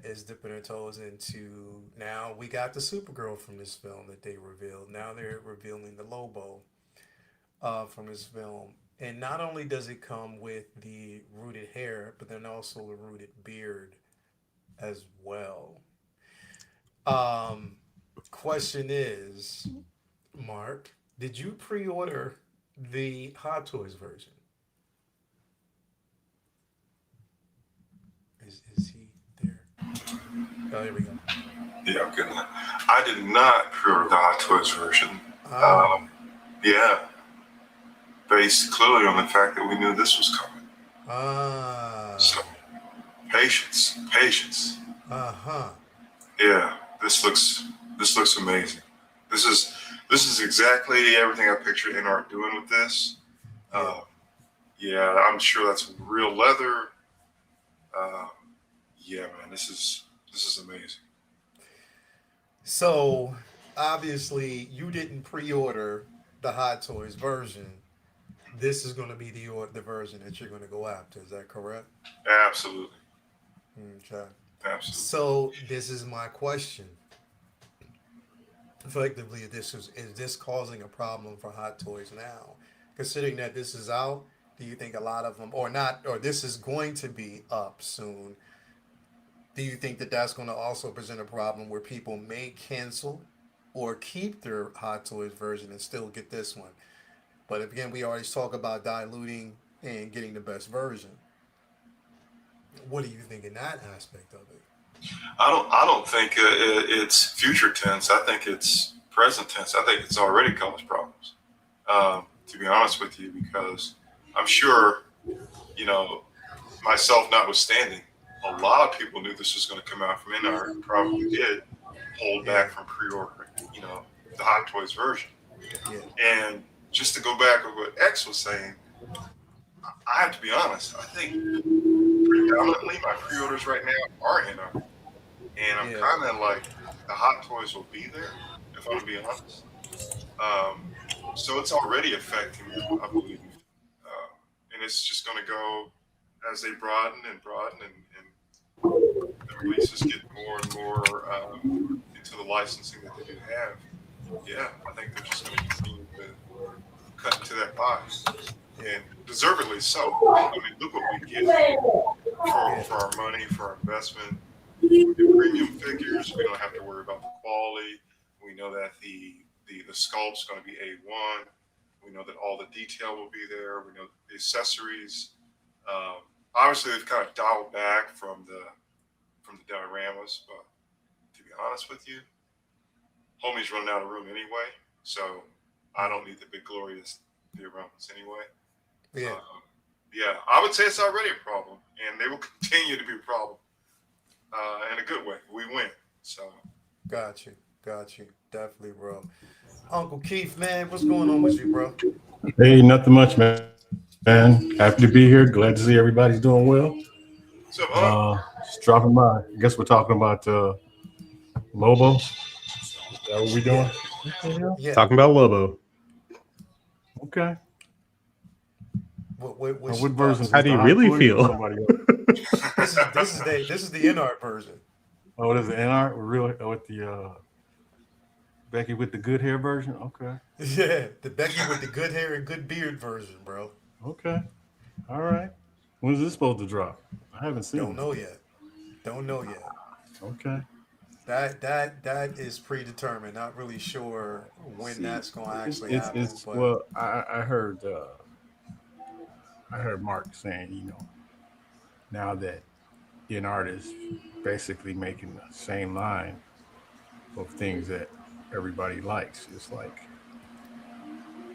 Is dipping their toes into, now we got the Supergirl from this film that they revealed. Now they're revealing the Lobo from this film. And not only does it come with the rooted hair, but then also the rooted beard as well. Um, Question is, Mark, did you pre-order the Hot Toys version? Is he there? Oh, there we go. Yeah, I'm getting that. I did not pre-order the Hot Toys version. Ah, Yeah, based clearly on the fact that we knew this was coming. ah, So patience, patience. uh-huh. Yeah, this looks amazing. This is this is exactly everything I pictured InArt doing with this. Yeah. Uh, yeah, I'm sure that's real leather. Uh, yeah, man, this is amazing. So obviously you didn't pre-order the Hot Toys version. This is going to be the version that you're going to go after. Is that correct? Absolutely, Okay. absolutely. So this is my question. Effectively, is this causing a problem for Hot Toys now? Considering that this is out, do you think a lot of them, or not, or this is going to be up soon? Do you think that that's going to also present a problem where people may cancel or keep their Hot Toys version and still get this one? But again, we always talk about diluting and getting the best version. What do you think in that aspect of it? I don't think it's future tense. I think it's present tense. I think it's already caused problems. To be honest with you, because I'm sure, you know, myself notwithstanding, a lot of people knew this was going to come out from InArt and probably did hold Yeah, back from pre-ordering, the Hot Toys version. yeah, And just to go back to what X was saying, I have to be honest. I think predominantly my pre-orders right now are InArt, and I'm yeah, kind of like the Hot Toys will be there if I'm to be honest. Um, so it's already affecting me, I believe, and it's just going to go as they broaden and broaden, and the releases get more and more into the licensing that they do have. Yeah, I think they're just going to continue to cut into that pie, yeah, and deservedly so. I mean, look what we get for yeah, for our money, for our investment. We get premium figures. We don't have to worry about the quality. We know that the sculpt's going to be A1. We know that all the detail will be there. We know the accessories. Um, Obviously, they've kind of dialed back from the dioramas, but to be honest with you, homie's running out of room anyway, so I yeah, don't need the big glorious dioramas anyway. yeah. Um, yeah, I would say it's already a problem, and they will continue to be a problem in a good way. We win, so Got you, got you. Definitely, bro. Uncle Keith, man, what's going on with you, bro? Hey, nothing much, man. Happy to be here. Glad to see everybody's doing well. what's up, Unc? Just dropping by. I guess we're talking about Lobo. Is that what we doing? Yeah, Okay. Yeah. yeah. Talking about Lobo. Okay. What's What your versions? thoughts? How Is do the you Hot really Toys or feel? somebody else? This is the in art version. Oh, it is the NR really with the Becky with the good hair version. Okay. Yeah, the Becky with the good hair and good beard version, bro. Okay. All right. When's this supposed to drop? I haven't Don't seen know yet. Don't know yet. it. Okay. That is predetermined. Not really sure when See, that's gonna it's actually it's, happen, it's but well, I heard Mark saying, now that InArt is basically making the same line of things that everybody likes. It's like,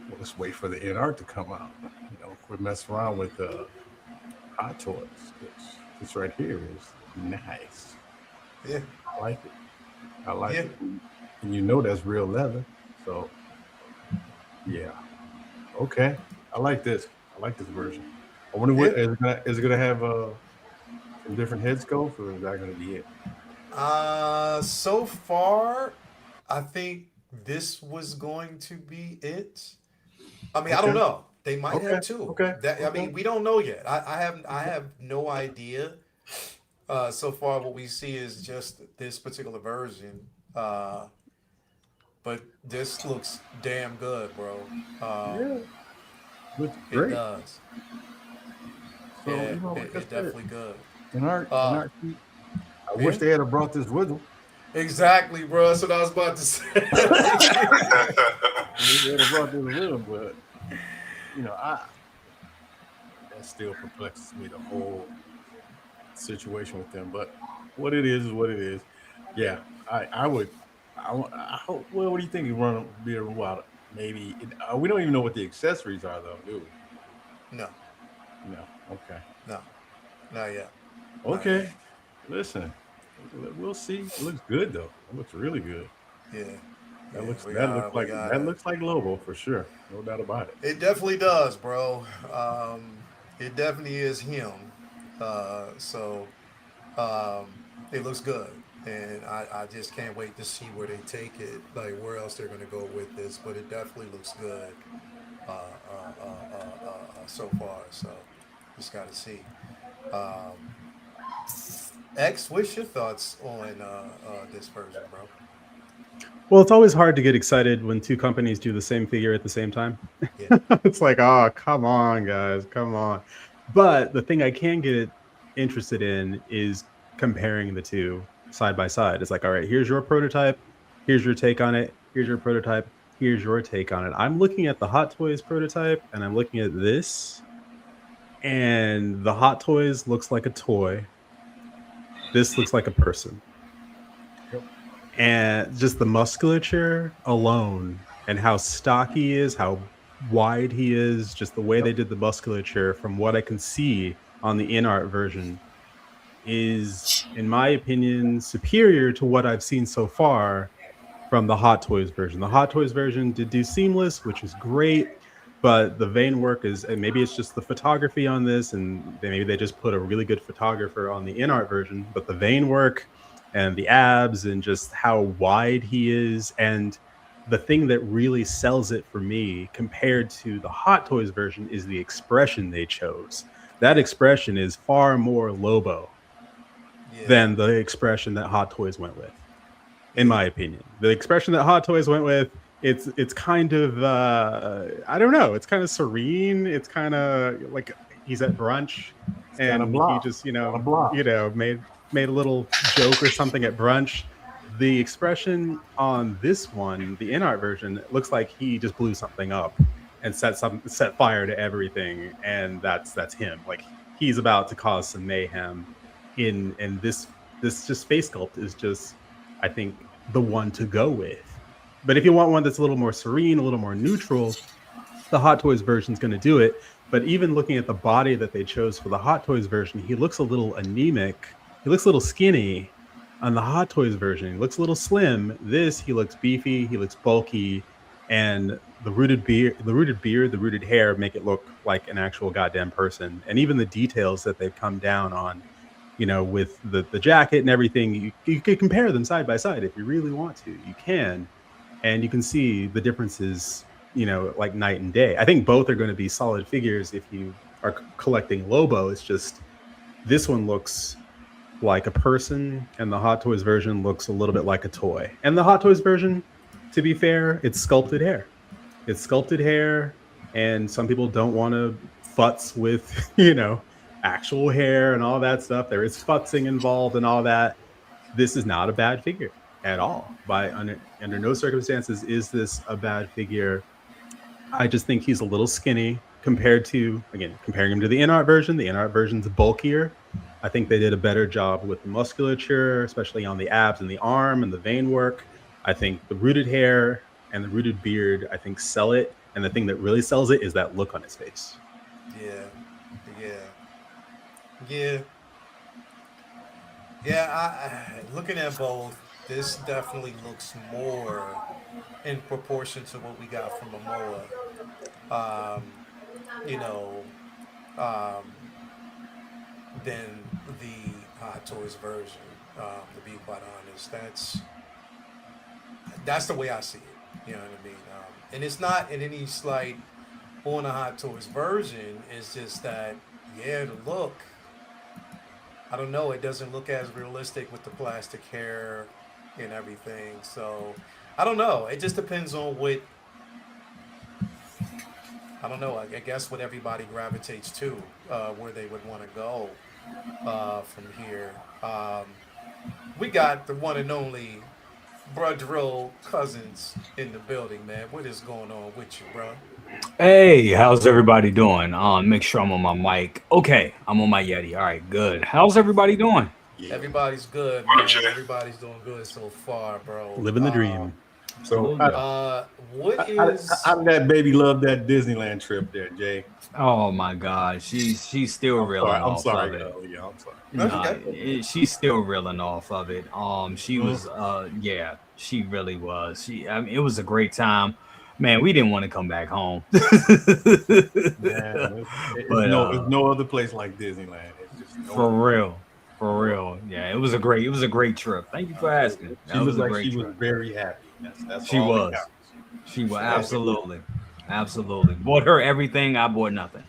well, let's wait for the InArt to come out. Quit messing around with Hot Toys. This right here is nice. yeah, I like it. I like yeah, it. And that's real leather. So yeah, okay. I like this. I like this version. I wonder yeah. what is it gonna have some different head sculpts, or is that gonna be it? So far, I think this was going to be it. I mean, I don't Okay. know. They might have Okay. two. Okay. That I Okay. mean, we don't know yet. I Okay. have no idea. So far, what we see is just this particular version. Uh, but this looks damn good, bro. Yeah. Looks It great. does. So Yeah, like I it said, definitely good. in Uh, our sheet, I wish yeah, they had have brought this with them. exactly, bro. That's what I was about to say. I wish they had have brought this with them, but I that still perplexes me the whole situation with them. But what it is what it is. Yeah, I would. I hope. Well, what do you think? You run be a while? Maybe we don't even know what the accessories are, though, do we? No, No. Okay. no, not yet, not yet. Okay. Listen, we'll see. It looks good though. It looks really good. Yeah, That yeah. looks that looks We like got that to looks like Lobo for sure. No doubt about it. It definitely does, bro. It definitely is him. So um, it looks good, and I just can't wait to see where they take it. Like where else they're gonna go with this, but it definitely looks good so far. So just got to see. Um, X, what's your thoughts on this version, bro? Well, it's always hard to get excited when two companies do the same figure at the same time. Yeah, It's like, oh, come on, guys, come on. But the thing I can get interested in is comparing the two side by side. It's like, all right, here's your prototype, here's your take on it, here's your prototype, here's your take on it. I'm looking at the Hot Toys prototype and I'm looking at this, and the Hot Toys looks like a toy. This looks like a person. Yep. And just the musculature alone and how stocky he is, how wide he is, just the way Yep. they did the musculature from what I can see on the in art version is, in my opinion, superior to what I've seen so far from the Hot Toys version. The Hot Toys version did do seamless, which is great, but the vein work is, and maybe it's just the photography on this, and maybe they just put a really good photographer on the in art version, but the vein work and the abs and just how wide he is, and the thing that really sells it for me compared to the Hot Toys version is the expression they chose. That yeah, expression is far more Lobo yeah, than the expression that Hot Toys went with, in yeah, my opinion. The expression that Hot Toys went with, it's kind of I don't know, it's kind of serene. It's kind of like he's at brunch It's kind of and he blah. just, Kind of blah. made a little joke or something at brunch. The expression on this one, the in art version, it looks like he just blew something up and set fire to everything, and that's him. Like he's about to cause some mayhem in this just face sculpt is just, I think, the one to go with. But if you want one that's a little more serene, a little more neutral, the Hot Toys version is going to do it. But even looking at the body that they chose for the Hot Toys version, he looks a little anemic. He looks a little skinny on the Hot Toys version. He looks a little slim. This, he looks beefy. He looks bulky, and the rooted hair make it look like an actual goddamn person. And even the details that they've come down on, with the jacket and everything, you could compare them side by side if you really want to. You can, and you can see the differences, like night and day. I think both are going to be solid figures if you are collecting Lobo. It's just this one looks like a person, and the Hot Toys version looks a little bit like a toy. And the Hot Toys version, to be fair, it's sculpted hair. It's sculpted hair, and some people don't want to futz with, actual hair and all that stuff. There is futzing involved and all that. This is not a bad figure at all. Under no circumstances is this a bad figure. I just think he's a little skinny compared to, again, comparing him to the in art version. The in art version's bulkier. I think they did a better job with the musculature, especially on the abs and the arm and the vein work. I think the rooted hair and the rooted beard, I think, sell it. And the thing that really sells it is that look on his face. yeah, yeah, yeah. Yeah, looking at both, this definitely looks more in proportion to what we got from Momoa. Um, you know, um, than the Hot Toys version. To be quite honest, that's the way I see it. You know what I mean? And it's not in any slight on a Hot Toys version. It's just that, yeah, the look, I don't know, it doesn't look as realistic with the plastic hair and everything. So I don't know. It just depends on what, I don't know. I guess what everybody gravitates to, where they would want to go from here. We got the one and only Brodrill Cousins in the building, man. What is going on with you, bro? Hey, how's everybody doing? Make sure I'm on my mic. Okay, I'm on my Yeti. All right, good. How's everybody doing? Yeah. Everybody's good, What up, man. Jay? Everybody's doing good so far, bro. Living the dream. So, Absolutely. What how is? did that baby love that Disneyland trip there, Jay? Oh my God, she's still reeling I'm off sorry. of it. Yeah, I'm sorry. That's Nah, okay. she's still reeling off of it. She Mhm. was, yeah, she really was. I mean, it was a great time. Man, we didn't want to come back home. Man, But it's no other place like Disneyland. It's just no for other. real, for real, yeah, it was a great trip. Thank you for asking. She That was looked a like great she was trip. very happy. That's She all that was. counts. She was Sure. absolutely, absolutely. Bought her everything. I bought nothing.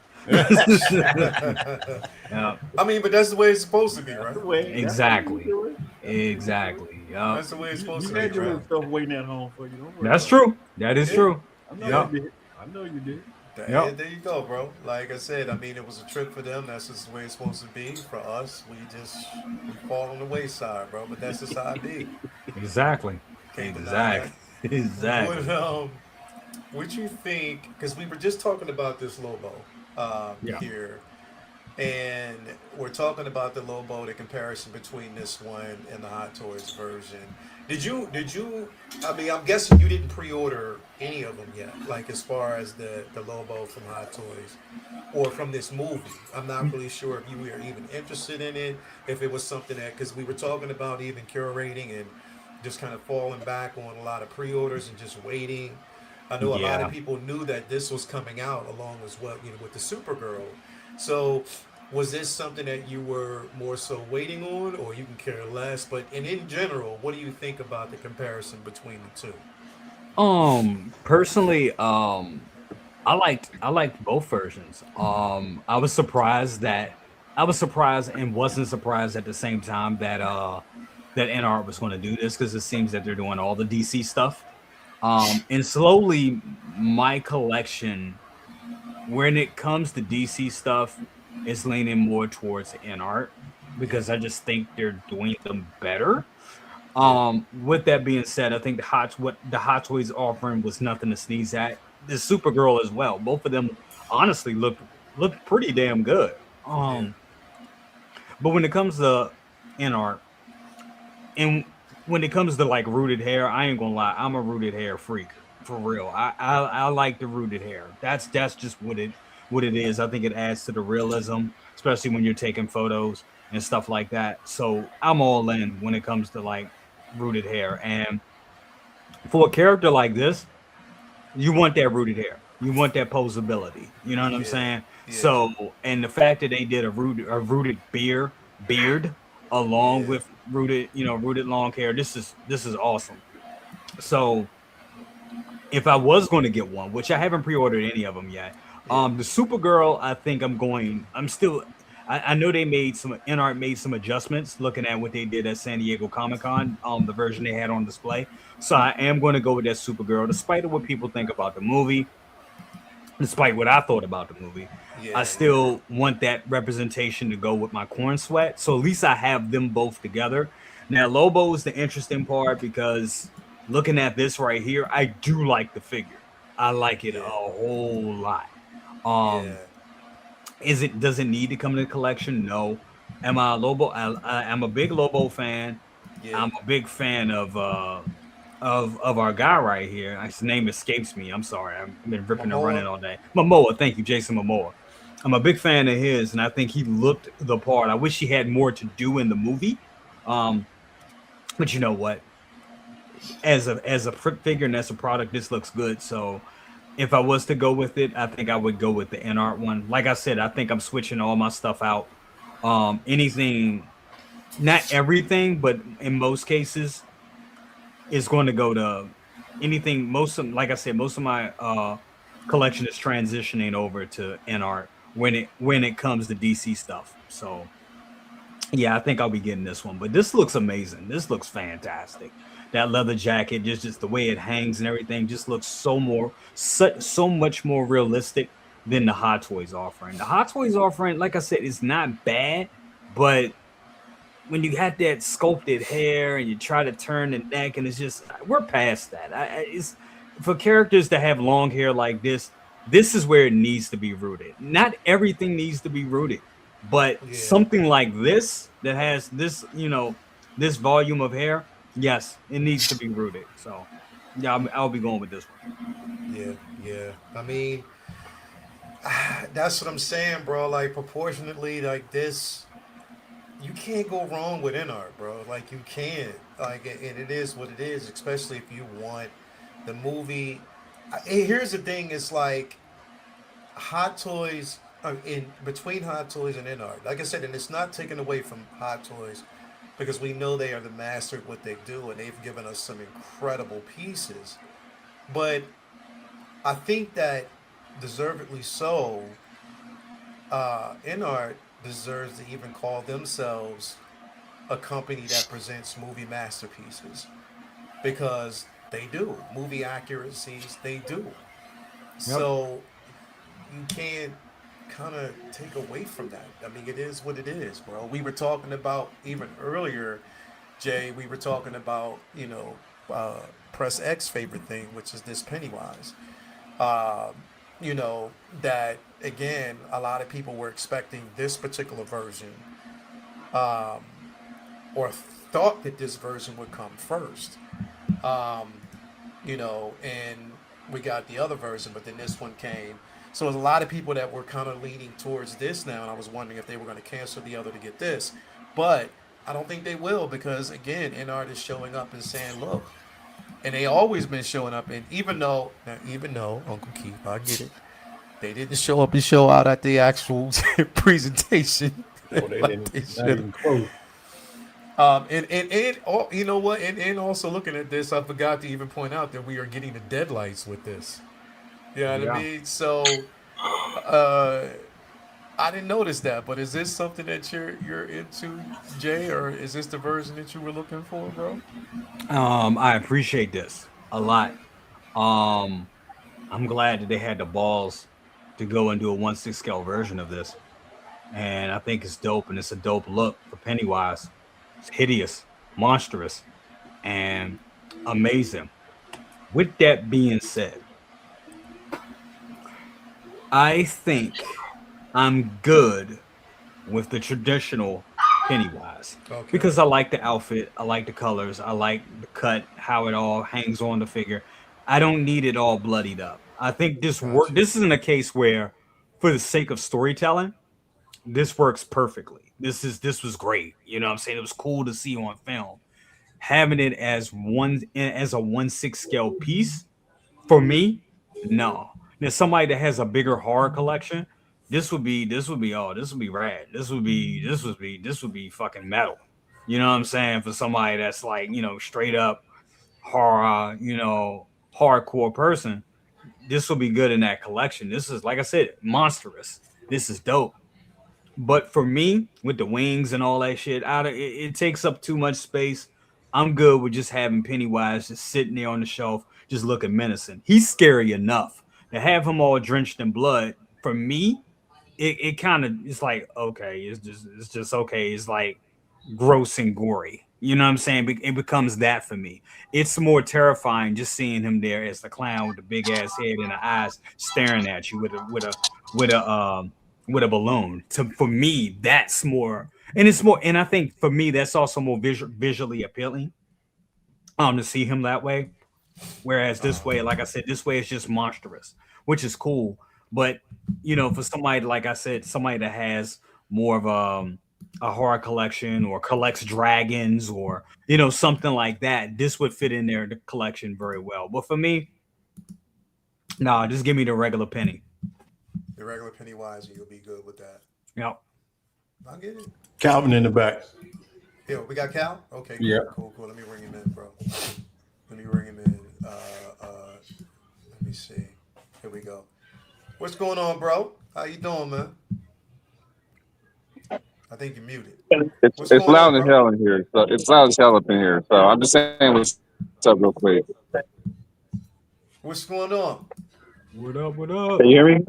Yeah, I mean, but that's the way it's supposed to be, That's right? the way. That's the way you exactly, do it. That's the way you do it. exactly. Yeah, That's the way it's supposed You to be, had your bro. little stuff waiting at home for you. Don't worry that's about it. true. That is Yeah, true. I know yeah. Yep, you did. I know you did. yep. There you go, bro. Like I said, I mean, it was a trip for them. That's just the way it's supposed to be. For us, we fall on the wayside, bro. But that's just how it be. Exactly, Can't deny that. exactly, What exactly. what you think? Because we were just talking about this Lobo Yeah. here, and we're talking about the Lobo, the comparison between this one and the Hot Toys version. Did you? I mean, I'm guessing you didn't pre-order any of them yet. Like as far as the Lobo from Hot Toys, or from this movie. I'm not really sure if you were even interested in it. If it was something that, because we were talking about even curating and just kind of falling back on a lot of pre-orders and just waiting. I know a lot of Yeah. people knew that this was coming out along as well, with the Supergirl. So, was this something that you were more so waiting on, or you can care less? But in general, what do you think about the comparison between the two? Personally, I liked both versions. I was surprised and wasn't surprised at the same time that that NR was going to do this because it seems that they're doing all the DC stuff. And slowly my collection, when it comes to DC stuff, is leaning more towards NR Yeah, because I just think they're doing them better. yeah, With that being said, I think what the Hot Toys offering was nothing to sneeze at. The Supergirl as well. Both of them honestly looked pretty damn good. yeah, But when it comes to in art and when it comes to like rooted hair, I ain't gonna lie, I'm a rooted hair freak for real. I like the rooted hair. That's just what it is. I think it adds to the realism, especially when you're taking photos and stuff like that. So I'm all in when it comes to like rooted hair. And for a character like this, you want that rooted hair. You want that posability. You know what I'm yeah, saying? yeah, So, and the fact that they did a rooted beard along yeah, with rooted long hair, this is awesome. So, if I was going to get one, which I haven't pre-ordered any of them yet, yeah, the Supergirl, I think I'm still. I know they made some NART made some adjustments looking at what they did at San Diego Comic Con, the version they had on display. So I am going to go with that Supergirl, despite of what people think about the movie, despite what I thought about the movie. I yeah, yeah, still want that representation to go with my corn sweat. So at least I have them both together. Now Lobo is the interesting part because looking at this right here, I do like the figure. I like it a yeah, whole lot. Um, yeah, does it need to come in the collection? No. Am I a Lobo? I'm a big Lobo fan. yeah. I'm a big fan of our guy right here. His name escapes me. I'm sorry. I've been ripping and Momoa. running all day. Momoa, thank you, Jason Momoa. I'm a big fan of his, and I think he looked the part. I wish he had more to do in the movie. Um, but you know what? As a figure and as a product, this looks good. So if I was to go with it, I think I would go with the N art one. Like I said, I think I'm switching all my stuff out. Anything. not everything, but in most cases, it's going to go to anything. Most of, like I said, most of my collection is transitioning over to NR when it comes to DC stuff. So yeah, I think I'll be getting this one. But this looks amazing. This looks fantastic. That leather jacket, just the way it hangs and everything, just looks so much more realistic than the Hot Toys offering. The Hot Toys offering, like I said, is not bad, but when you had that sculpted hair and you try to turn the neck, and it's just we're past that. It's for characters that have long hair like this. This is where it needs to be rooted. Not everything needs to be rooted, but Yeah. something like this that has this, this volume of hair. Yes, it needs to be rooted. So, yeah, I'll be going with this one. Yeah. Yeah. I mean, that's what I'm saying, bro. Like proportionately, like this, you can't go wrong with art, bro. Like you can't. Like, and it is what it is. Especially if you want the movie. Here's the thing: it's like Hot Toys. In between Hot Toys and art. Like I said, and it's not taken away from Hot Toys because we know they are the master at what they do, and they've given us some incredible pieces. But I think that deservedly so, InArt deserves to even call themselves a company that presents movie masterpieces because they do movie accuracies. They do. Yep. So you can't kind of take away from that. I mean, it is what it is, bro. We were talking about even earlier, Jay. We were talking about Press X favorite thing, which is this Pennywise. Um, that again, a lot of people were expecting this particular version, um, or thought that this version would come first. Um, and we got the other version, but then this one came. So there's a lot of people that were kind of leaning towards this now, and I was wondering if they were going to cancel the other to get this, but I don't think they will because again, NR is showing up and saying, "Look," and they always been showing up, and even though Uncle Keith, I get it, they didn't show up and show out at the actual presentation Oh, they like didn't, they not should. even close. And you know what? And also looking at this, I forgot to even point out that we are getting the deadlights with this. You know what I Yeah. mean? So uh, I didn't notice that, but is this something that you're into, Jay, or is this the version that you were looking for, bro? I appreciate this a lot. Um, I'm glad that they had the balls to go and do a 1/6 scale version of this. And I think it's dope, and it's a dope look for Pennywise. It's hideous, monstrous, and amazing. With that being said, I think I'm good with the traditional Pennywise Okay, because I like the outfit, I like the colors, I like the cut, how it all hangs on the figure. I don't need it all bloodied up. I think this work. got you. This isn't a case where, for the sake of storytelling, this works perfectly. This was great. You know what I'm saying? It was cool to see on film. Having it as a 1/6 scale piece for me, no. Now somebody that has a bigger horror collection, this would be rad. This would be fucking metal. You know what I'm saying? For somebody that's like, straight up horror, hardcore person, this will be good in that collection. This is, like I said, monstrous. This is dope. But for me, with the wings and all that shit, it takes up too much space. I'm good with just having Pennywise just sitting there on the shelf, just looking menacing. He's scary enough. To have him all drenched in blood, for me, it kind of it's like okay, it's just okay. It's like gross and gory. You know what I'm saying? It becomes that for me. It's more terrifying just seeing him there as the clown with the big ass head and the eyes staring at you with a with a balloon. For me, that's more, and it's more, and I think for me that's also more visually appealing. To see him that way. Whereas this way, like I said, this way is just monstrous, which is cool. But for somebody like I said, somebody that has more of a horror collection or collects dragons or something like that, this would fit in there the collection very well. But for me, no, just give me the regular penny. The regular Pennywise, and you'll be good with that. Yep. I get it. Calvin in the back. Yeah, we got Cal. Okay, cool, Yeah. cool. Let me bring him in, bro. Let me bring him in. Let me see. Here we go. What's going on, bro? How you doing, man? I think you're muted. What's It's going on, loud as bro? hell in here. So it's loud as hell up in here. So I'm just saying what's up real quick. What's going on? What up? What up? Can you hear me?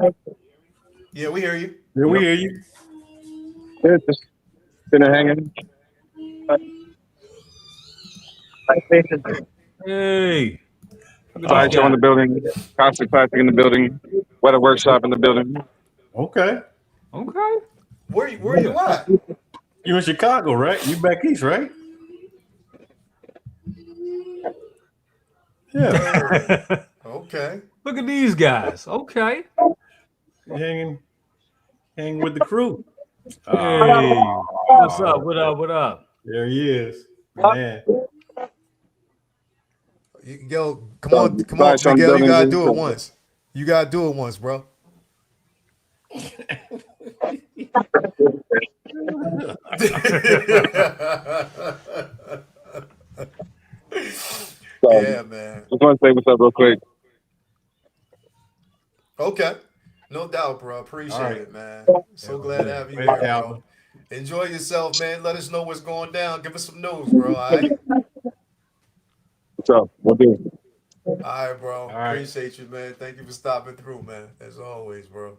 Yeah, we hear you. Yeah, we Yep. hear you. Yeah, just been hanging. Hey, look at these Sideshow in guys. the building. Constant Classic in the building. Weather Workshop in the building. Okay. Okay. Where you at? You in Chicago, right? You back east, right? Yeah. Okay. Look at these guys. Okay. Hanging with the crew. Hey, what's up? What up? What up? There he is. Man. Yo, come on, Sideshow in the Miguel. You gotta building. do it once. You gotta do it once, bro. So, Yeah, man. just want to say what's up real quick. Okay. No doubt, bro. Appreciate All right. it, man. So glad to have you Hey, here, bro. Calvin. Enjoy yourself, man. Let us know what's going down. Give us some news, bro. All right. What's up? What do? All right, bro. All right. Appreciate you, man. Thank you for stopping through, man. As always, bro.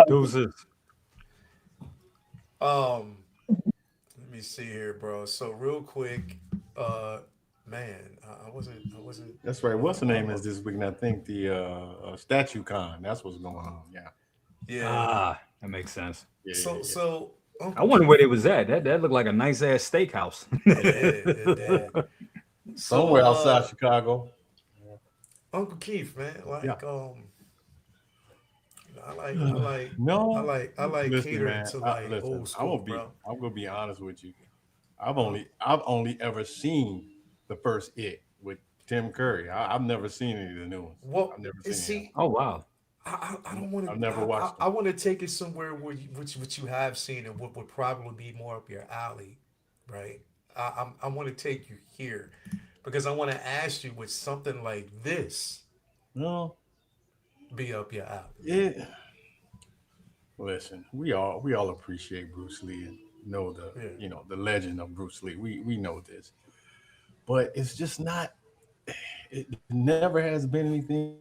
Deuces. Let me see here, bro. So real quick, man, I wasn't. That's right. What's the name is this week? And I think the Statue Con. That's what's going on. Yeah. Yeah. Ah, that makes sense. Yeah. So. I wonder where they was at. That looked like a nice ass steakhouse. It did. Somewhere outside Chicago. Uncle Keith, man. Like, Yeah. I like No. Listen, catering man, to like old school, bro. I'm gonna be honest with you. I've only ever seen the first It with Tim Curry. I've never seen any of the new ones. Well, I've never seen see, Oh wow. I don't want to. I've never watched I want to take it somewhere where what you have seen and what would probably be more up your alley, right? I want to take you here because I want to ask you would something like this No. be up your alley? Yeah. Listen, we all appreciate Bruce Lee and know the legend of Bruce Lee. We know this, but it's just not. It never has been anything.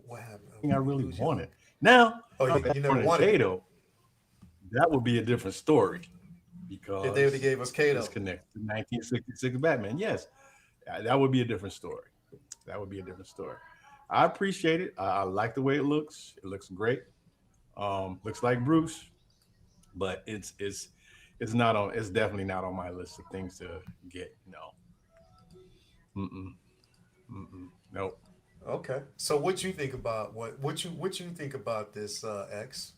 What happened? I really wanted. Now, Oh, you never wanted it. Kato, that would be a different story because If they would have gave us Kato. it's connected to 1966 Batman. Yes, that would be a different story. That would be a different story. I appreciate it. I like the way it looks. It looks great. Looks like Bruce, but it's not on. It's definitely not on my list of things to get. No. Nope. Okay. So what you think about what you think about this X?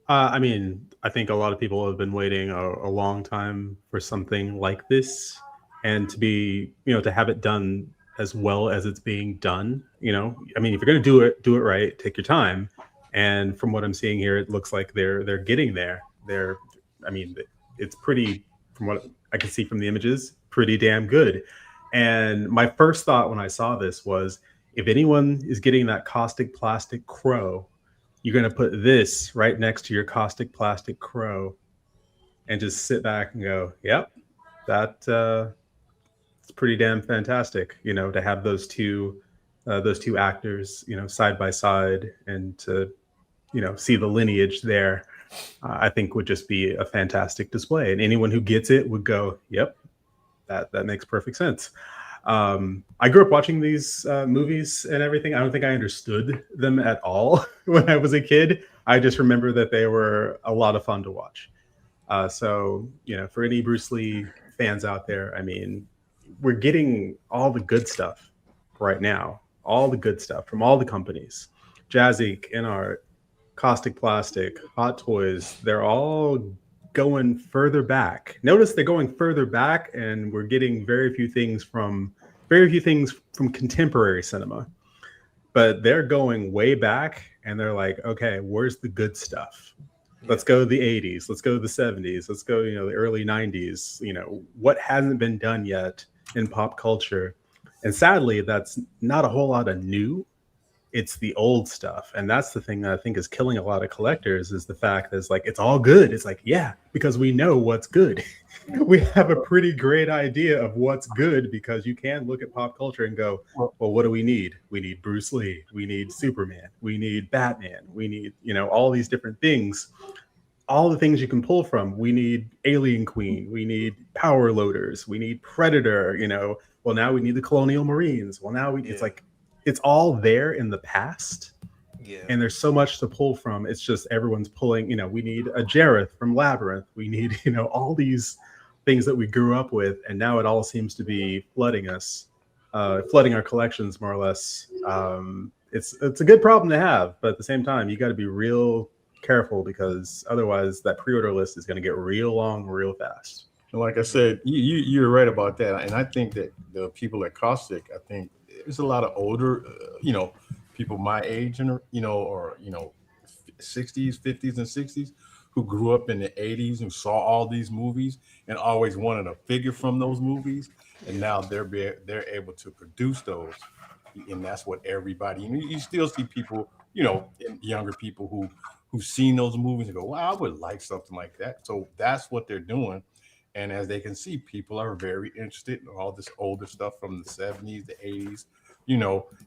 I mean, I think a lot of people have been waiting a long time for something like this, and to be, to have it done as well as it's being done. I mean, if you're going to do it right. Take your time. And from what I'm seeing here, it looks like they're getting there. I mean, it's pretty, from what I can see from the images, pretty damn good. And my first thought when I saw this was, if anyone is getting that caustic plastic crow, you're going to put this right next to your caustic plastic crow and just sit back and go, yep, it's pretty damn fantastic, to have those two actors, side by side, and to, see the lineage there, I think would just be a fantastic display. And anyone who gets it would go, yep, that makes perfect sense. I grew up watching these movies and everything. I don't think I understood them at all when I was a kid. I just remember that they were a lot of fun to watch. So, for any Bruce Lee fans out there, I mean, we're getting all the good stuff right now. All the good stuff from all the companies. Jazzy, InArt, Caustic Plastic, Hot Toys, they're all going further back. Notice they're going further back, and we're getting very few things from contemporary cinema. but they're going way back, and they're like, okay, where's the good stuff? Let's go to the 80s. Let's go to the 70s. Let's go, the early 90s. What hasn't been done yet in pop culture? And sadly, that's not a whole lot of new. It's the old stuff. And that's the thing that I think is killing a lot of collectors, is the fact that it's like, it's all good. It's like, yeah, because we know what's good. We have a pretty great idea of what's good, because you can look at pop culture and go, well, what do we need? We need Bruce Lee. We need Superman. We need Batman. We need, all these different things. All the things you can pull from. We need Alien Queen. We need Power Loaders. We need Predator. Well, now we need the Colonial Marines. Well, now it's like, it's all there in the past. Yeah. And there's so much to pull from. It's just everyone's pulling, we need a Jareth from Labyrinth. We need, all these things that we grew up with. And now it all seems to be flooding us, flooding our collections more or less. It's a good problem to have, but at the same time, you got to be real careful, because otherwise that pre-order list is going to get real long real fast. And like I said, you're right about that. And I think that the people at Caustic, I think there's a lot of older, people my age, and or 60s, 50s, and 60s, who grew up in the 80s, who saw all these movies and always wanted a figure from those movies, and now they're able to produce those, and that's what everybody. You still see people, younger people who've seen those movies and go, "Wow, I would like something like that." So that's what they're doing. And as they can see, people are very interested in all this older stuff from the 70s, the 80s,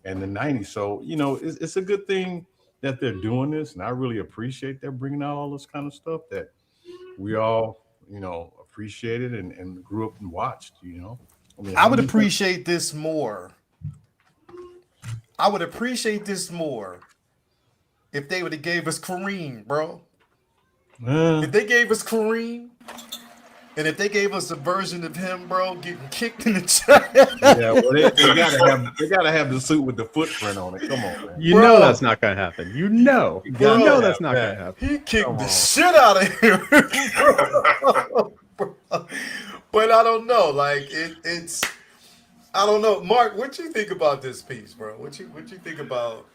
and the 90s. So, it's a good thing that they're doing this. And I really appreciate they're bringing out all this kind of stuff that we all, appreciated and grew up and watched, I would appreciate this more. I would appreciate this more if they would have gave us Kareem, bro. If they gave us Kareem, and if they gave us a version of him, bro, getting kicked in the chest. Yeah, well, they gotta have the suit with the footprint on it. Come on, man. You know that's not gonna happen. You know that's not gonna happen. He kicked the shit out of him. But I don't know. Like it's I don't know. Mark, what you think about this piece, bro? What you think about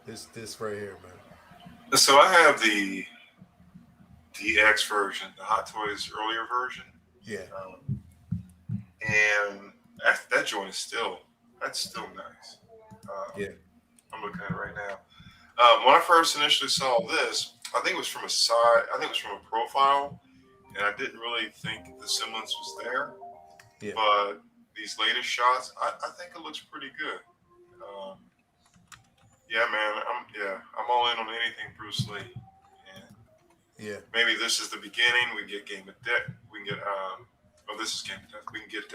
this right here, man? So I have the DX version, the Hot Toys earlier version. Yeah. And that joint is still nice. Yeah. I'm looking at it right now. When I first initially saw this, I think it was from a profile, and I didn't really think the semblance was there. Yeah. But these latest shots, I think it looks pretty good. Yeah, man. I'm all in on anything Bruce Lee. Yeah. Maybe this is the beginning. We get Game of Death. We can get this is Game of Death. We can get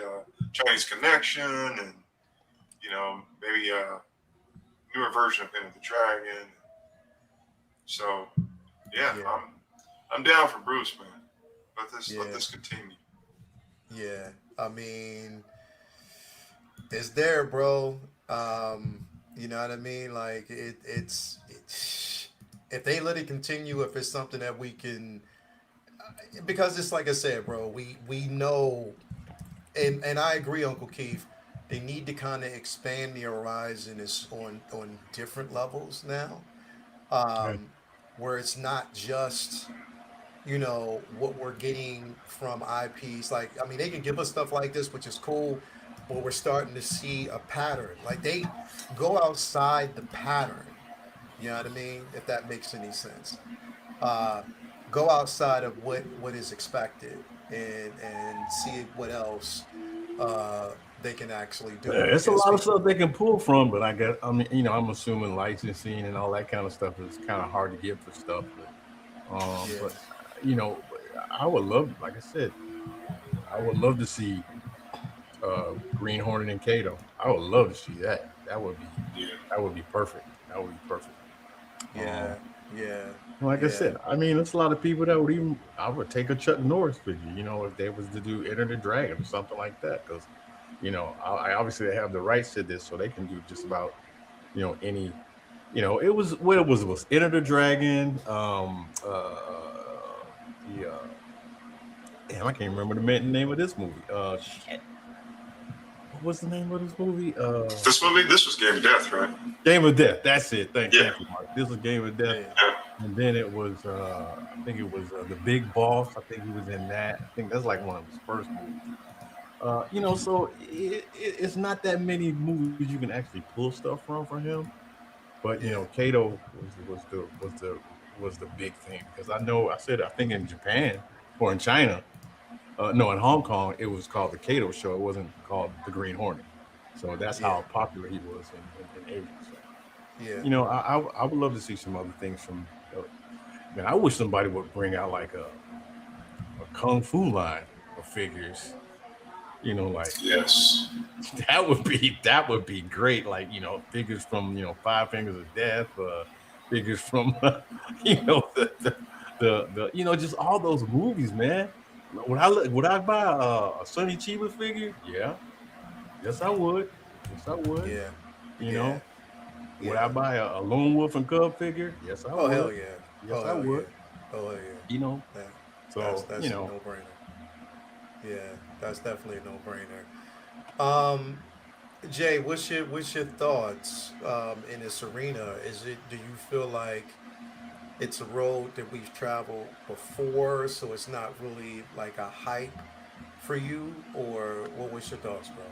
Chinese Connection, and maybe a newer version of Enter the Dragon. So yeah. I'm down for Bruce, man. Let this continue. Yeah. I mean, it's there, bro. You know what I mean? Like it's if they let it continue, if it's something that we can, because it's like I said, bro, we know, and I agree, Uncle Keith, they need to kind of expand the horizon on different levels now, where it's not just, what we're getting from IPs. Like, I mean, they can give us stuff like this, which is cool, but we're starting to see a pattern. Like, they go outside the pattern. You know what I mean? If that makes any sense. Go outside of what is expected and see what else they can actually do. Yeah, it's a lot of stuff they can pull from, but I'm assuming licensing and all that kind of stuff is kind of hard to get for stuff. But I would love, like I said, I would love to see Green Hornet and Kato. I would love to see that. That would be perfect. That would be perfect. Yeah. Like I said, I mean, it's a lot of people that I would take a Chuck Norris figure, if they was to do Enter the Dragon or something like that. Because, I obviously they have the rights to this, so they can do just about, any, it was Enter the Dragon. Damn, I can't remember the name of this movie. what was the name of this movie? This was Game of Death, right? Game of Death. That's it. Thank Yeah. you, Mark. This was Game of Death. Yeah. And then it was, I think it was The Big Boss. I think he was in that. I think that's like one of his first movies. You know, so it's not that many movies you can actually pull stuff from for him. But you know, Kato was the big thing, because I think in Japan or in China, no, in Hong Kong, it was called the Kato Show. It wasn't called the Green Hornet. So that's how popular he was in Asia. So, Yeah. you know, I would love to see some other things from. Man, I wish somebody would bring out like a kung fu line of figures. You know, like Yes. that would be great. Like, you know, figures from, you know, Five Fingers of Death, figures from you know, the you know, just all those movies, man. Would I buy a Sonny Chiba figure? Yeah. Yes, I would. Yes, I would. Yeah. You know, would I buy a Lone Wolf and Cub figure? Yes, I would. Oh hell yeah. Yes, I would. Yeah. Oh hell yeah. You know, That's you know, a no-brainer. Yeah, that's definitely a no-brainer. Jay, what's your thoughts in this arena? Do you feel like it's a road that we've traveled before, so it's not really like a hype for you, or what was your thoughts, bro?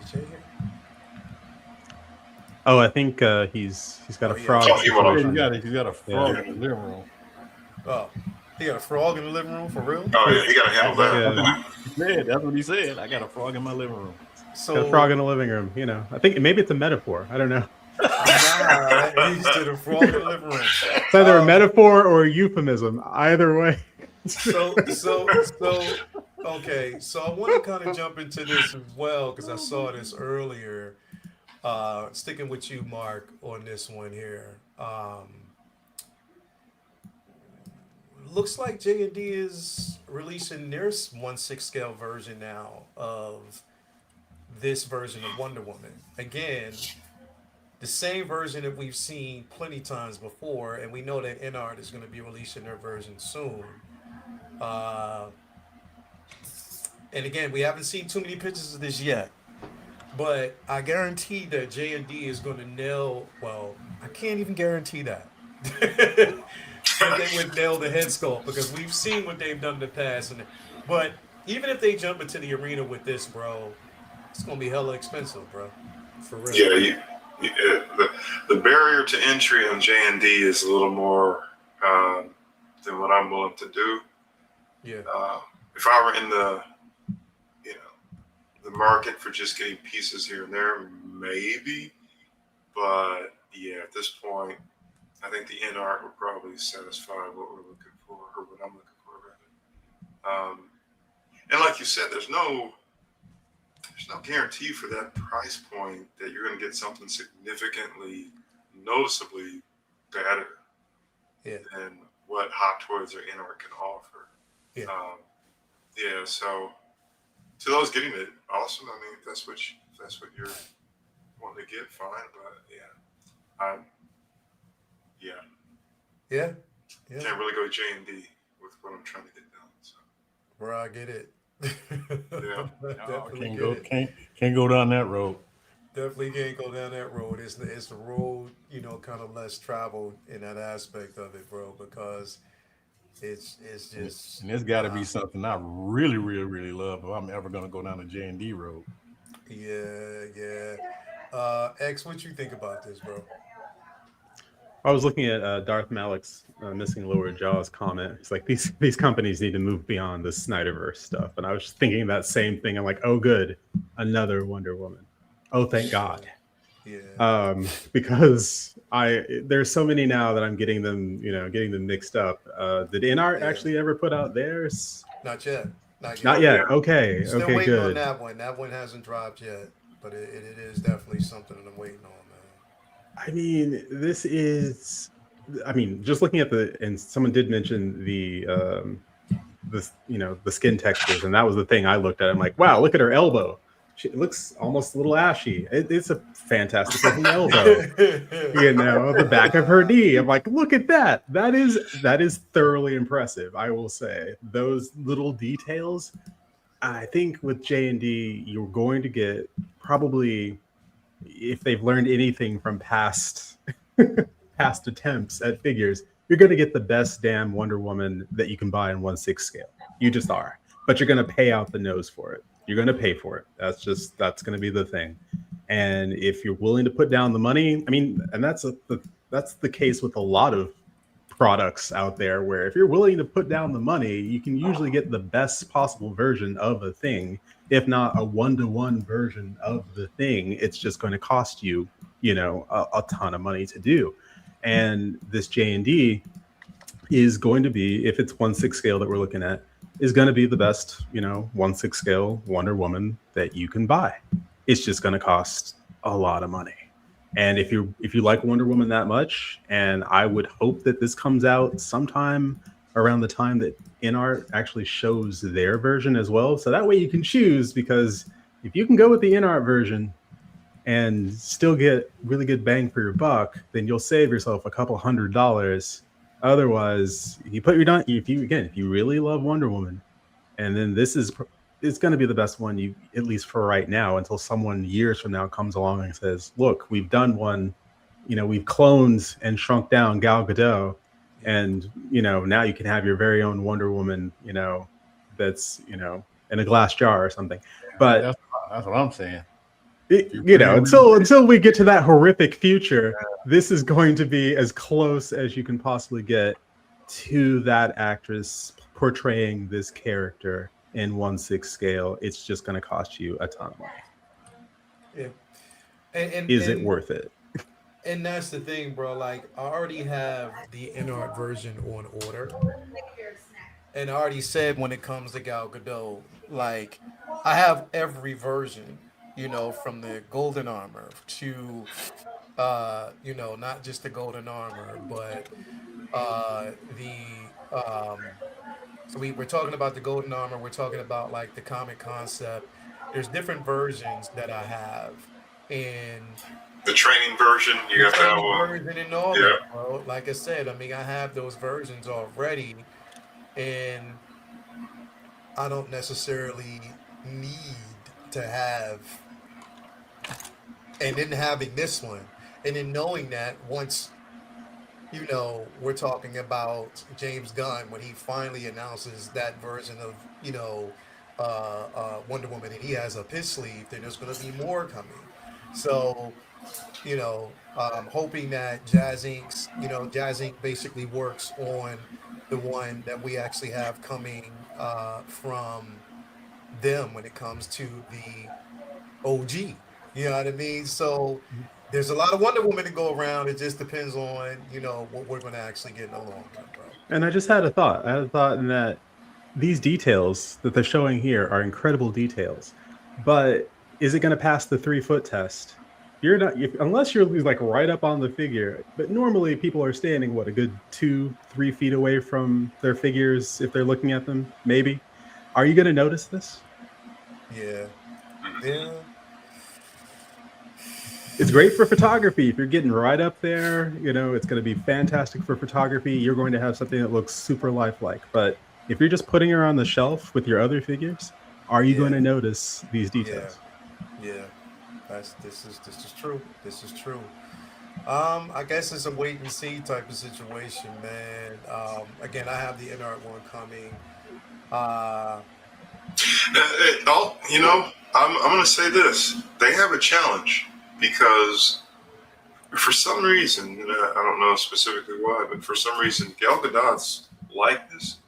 Is Jay here? Oh, I think he's got a frog. Oh, he went he's got a frog in the living room. Oh, he got a frog in the living room for real? Oh yeah, he got to handle that. Yeah, that's what he said. I got a frog in my living room. So Got a frog in the living room. You know, I think maybe it's a metaphor. I don't know. nah, he's to the frog in the living room. It's either a metaphor or a euphemism. Either way. So okay. So I want to kind of jump into this as well, because I saw this earlier. Sticking with you, Mark, on this one here. Looks like J&D is releasing their 1/6 scale version now of this version of Wonder Woman. Again, the same version that we've seen plenty times before, and we know that InArt is going to be releasing their version soon. And again, we haven't seen too many pictures of this yet, but I guarantee that J&D is going to nail. Well, I can't even guarantee that. That they would nail the head sculpt, because we've seen what they've done in the past. But even if they jump into the arena with this, bro, it's gonna be hella expensive, bro. For real. Yeah, the barrier to entry on J&D is a little more than what I'm willing to do. Yeah. If I were in the market for just getting pieces here and there, maybe. But yeah, at this point, I think the InArt would probably satisfy what we're looking for, or what I'm looking for, rather. And like you said, there's no guarantee for that price point that you're going to get something significantly, noticeably better than what Hot Toys or InArt can offer. Yeah. So to those getting it, awesome. I mean, if that's what you're wanting to get, fine. But Yeah. Can't really go J&D with what I'm trying to get done. So. Bro, I get it. Yeah. Can't go down that road. Definitely can't go down that road. It's the road, kind of less traveled in that aspect of it, bro, because it's just. And it's got to be something I really, really, really love if I'm ever gonna go down the J&D road. Yeah. X, what you think about this, bro? I was looking at Darth Malik's missing lower jaws comment. It's like these companies need to move beyond the Snyderverse stuff, and I was just thinking that same thing. I'm like, oh, good, another Wonder Woman. Oh, thank God. Yeah. Because there's so many now that I'm getting them mixed up. Did InArt actually ever put out theirs? Not yet. Not yet. Okay. Still okay. waiting Good. on that one. That one hasn't dropped yet, but it is definitely something that I'm waiting on, man. I mean, just looking at and someone did mention the skin textures, and that was the thing I looked at. I'm like, wow, look at her elbow. It looks almost a little ashy. It's a fantastic looking elbow. The back of her knee. I'm like, look at that. That is thoroughly impressive. I will say those little details. I think with J&D, you're going to get probably, if they've learned anything from past past attempts at figures, you're going to get the best damn Wonder Woman that you can buy in 1/6 scale. You just are. But you're going to pay out the nose for it. You're going to pay for it. That's going to be the thing. And if you're willing to put down the money, I mean, and that's the case with a lot of products out there, where if you're willing to put down the money, you can usually get the best possible version of a thing, if not a 1-to-1 version of the thing. It's just going to cost you, a ton of money to do. And this J&D is going to be, if it's 1/6 scale that we're looking at, is going to be the best, 1/6 scale Wonder Woman that you can buy. It's just going to cost a lot of money. And if you like Wonder Woman that much, and I would hope that this comes out sometime around the time that InArt actually shows their version as well, so that way you can choose. Because if you can go with the InArt version and still get really good bang for your buck, then you'll save yourself a couple $100. Otherwise, if you really love Wonder Woman, and then it's going to be the best one, you, at least for right now, until someone years from now comes along and says, look, we've done one, we've cloned and shrunk down Gal Gadot, and now you can have your very own Wonder Woman, that's in a glass jar or something. But that's what I'm saying. Until we get to that horrific future, this is going to be as close as you can possibly get to that actress portraying this character in 1/6 scale. It's just going to cost you a ton of money. Yeah. And is it worth it? And that's the thing, bro. Like, I already have the InArt version on order. And I already said, when it comes to Gal Gadot, like, I have every version, from the golden armor to, not just the golden armor, but so we're talking about the golden armor. We're talking about, like, the comic concept. There's different versions that I have. And the training version, you got that one. Version and all that, bro. Like I said, I mean, I have those versions already. And I don't necessarily need to have, and then having this one, and then knowing that once, we're talking about James Gunn, when he finally announces that version of, Wonder Woman, and he has up his sleeve, then there's going to be more coming. So, I'm hoping that Jazz Inc. basically works on the one that we actually have coming from them when it comes to the OG. You know what I mean? So there's a lot of Wonder Woman to go around. It just depends on, what we're going to actually get in the long term, bro. And I just had a thought. In that these details that they're showing here are incredible details. But is it going to pass the 3-foot test? You're not, unless you're like right up on the figure. But normally people are standing, a good 2-3 feet away from their figures if they're looking at them, maybe. Are you going to notice this? Yeah. It's great for photography. If you're getting right up there, it's going to be fantastic for photography. You're going to have something that looks super lifelike. But if you're just putting her on the shelf with your other figures, are you going to notice these details? Yeah. This is true. This is true. I guess it's a wait and see type of situation, man. Again, I have the InArt one coming. I'm going to say this. They have a challenge because for some reason, I don't know specifically why, but for some reason, Gal Gadot's likeness,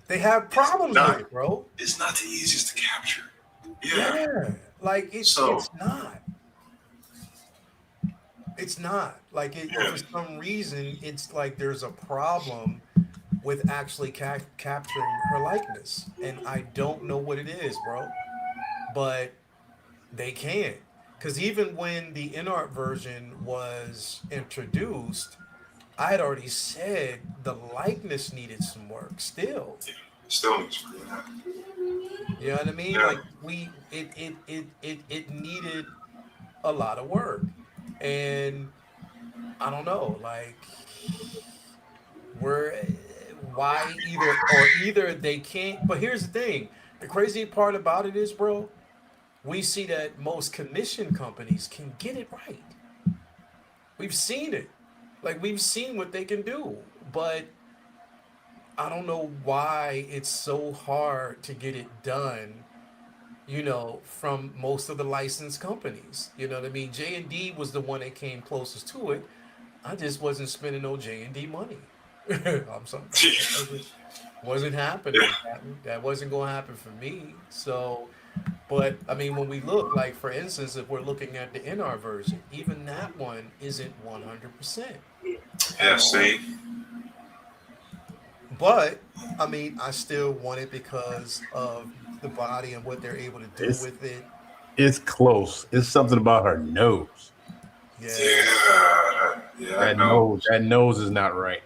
they have problems with it, bro. It's not the easiest to capture. Yeah. Like, it's not. It's not. Like, for some reason, it's like there's a problem with actually capturing her likeness. And I don't know what it is, bro. But they can't. Because even when the InArt version was introduced, I had already said the likeness needed some work still. Still needs work. You know what I mean? Yeah. Like it needed a lot of work, and I don't know, like we're why either they can't. But here's the thing: the crazy part about it is, bro, we see that most commission companies can get it right. We've seen it. Like we've seen what they can do. But I don't know why it's so hard to get it done, from most of the licensed companies. You know what I mean? J&D was the one that came closest to it. I just wasn't spending no J&D money. I'm sorry. That wasn't Yeah. happening. That wasn't going to happen for me. So, but I mean, when we look, like for instance, if we're looking at the NR version, even that one isn't 100% at Yeah. all. See. But I mean, I still want it because of the body and what they're able to do It's with it. it's close. It's something about her nose. Yeah, Yeah. Yeah. I know. That nose is not right.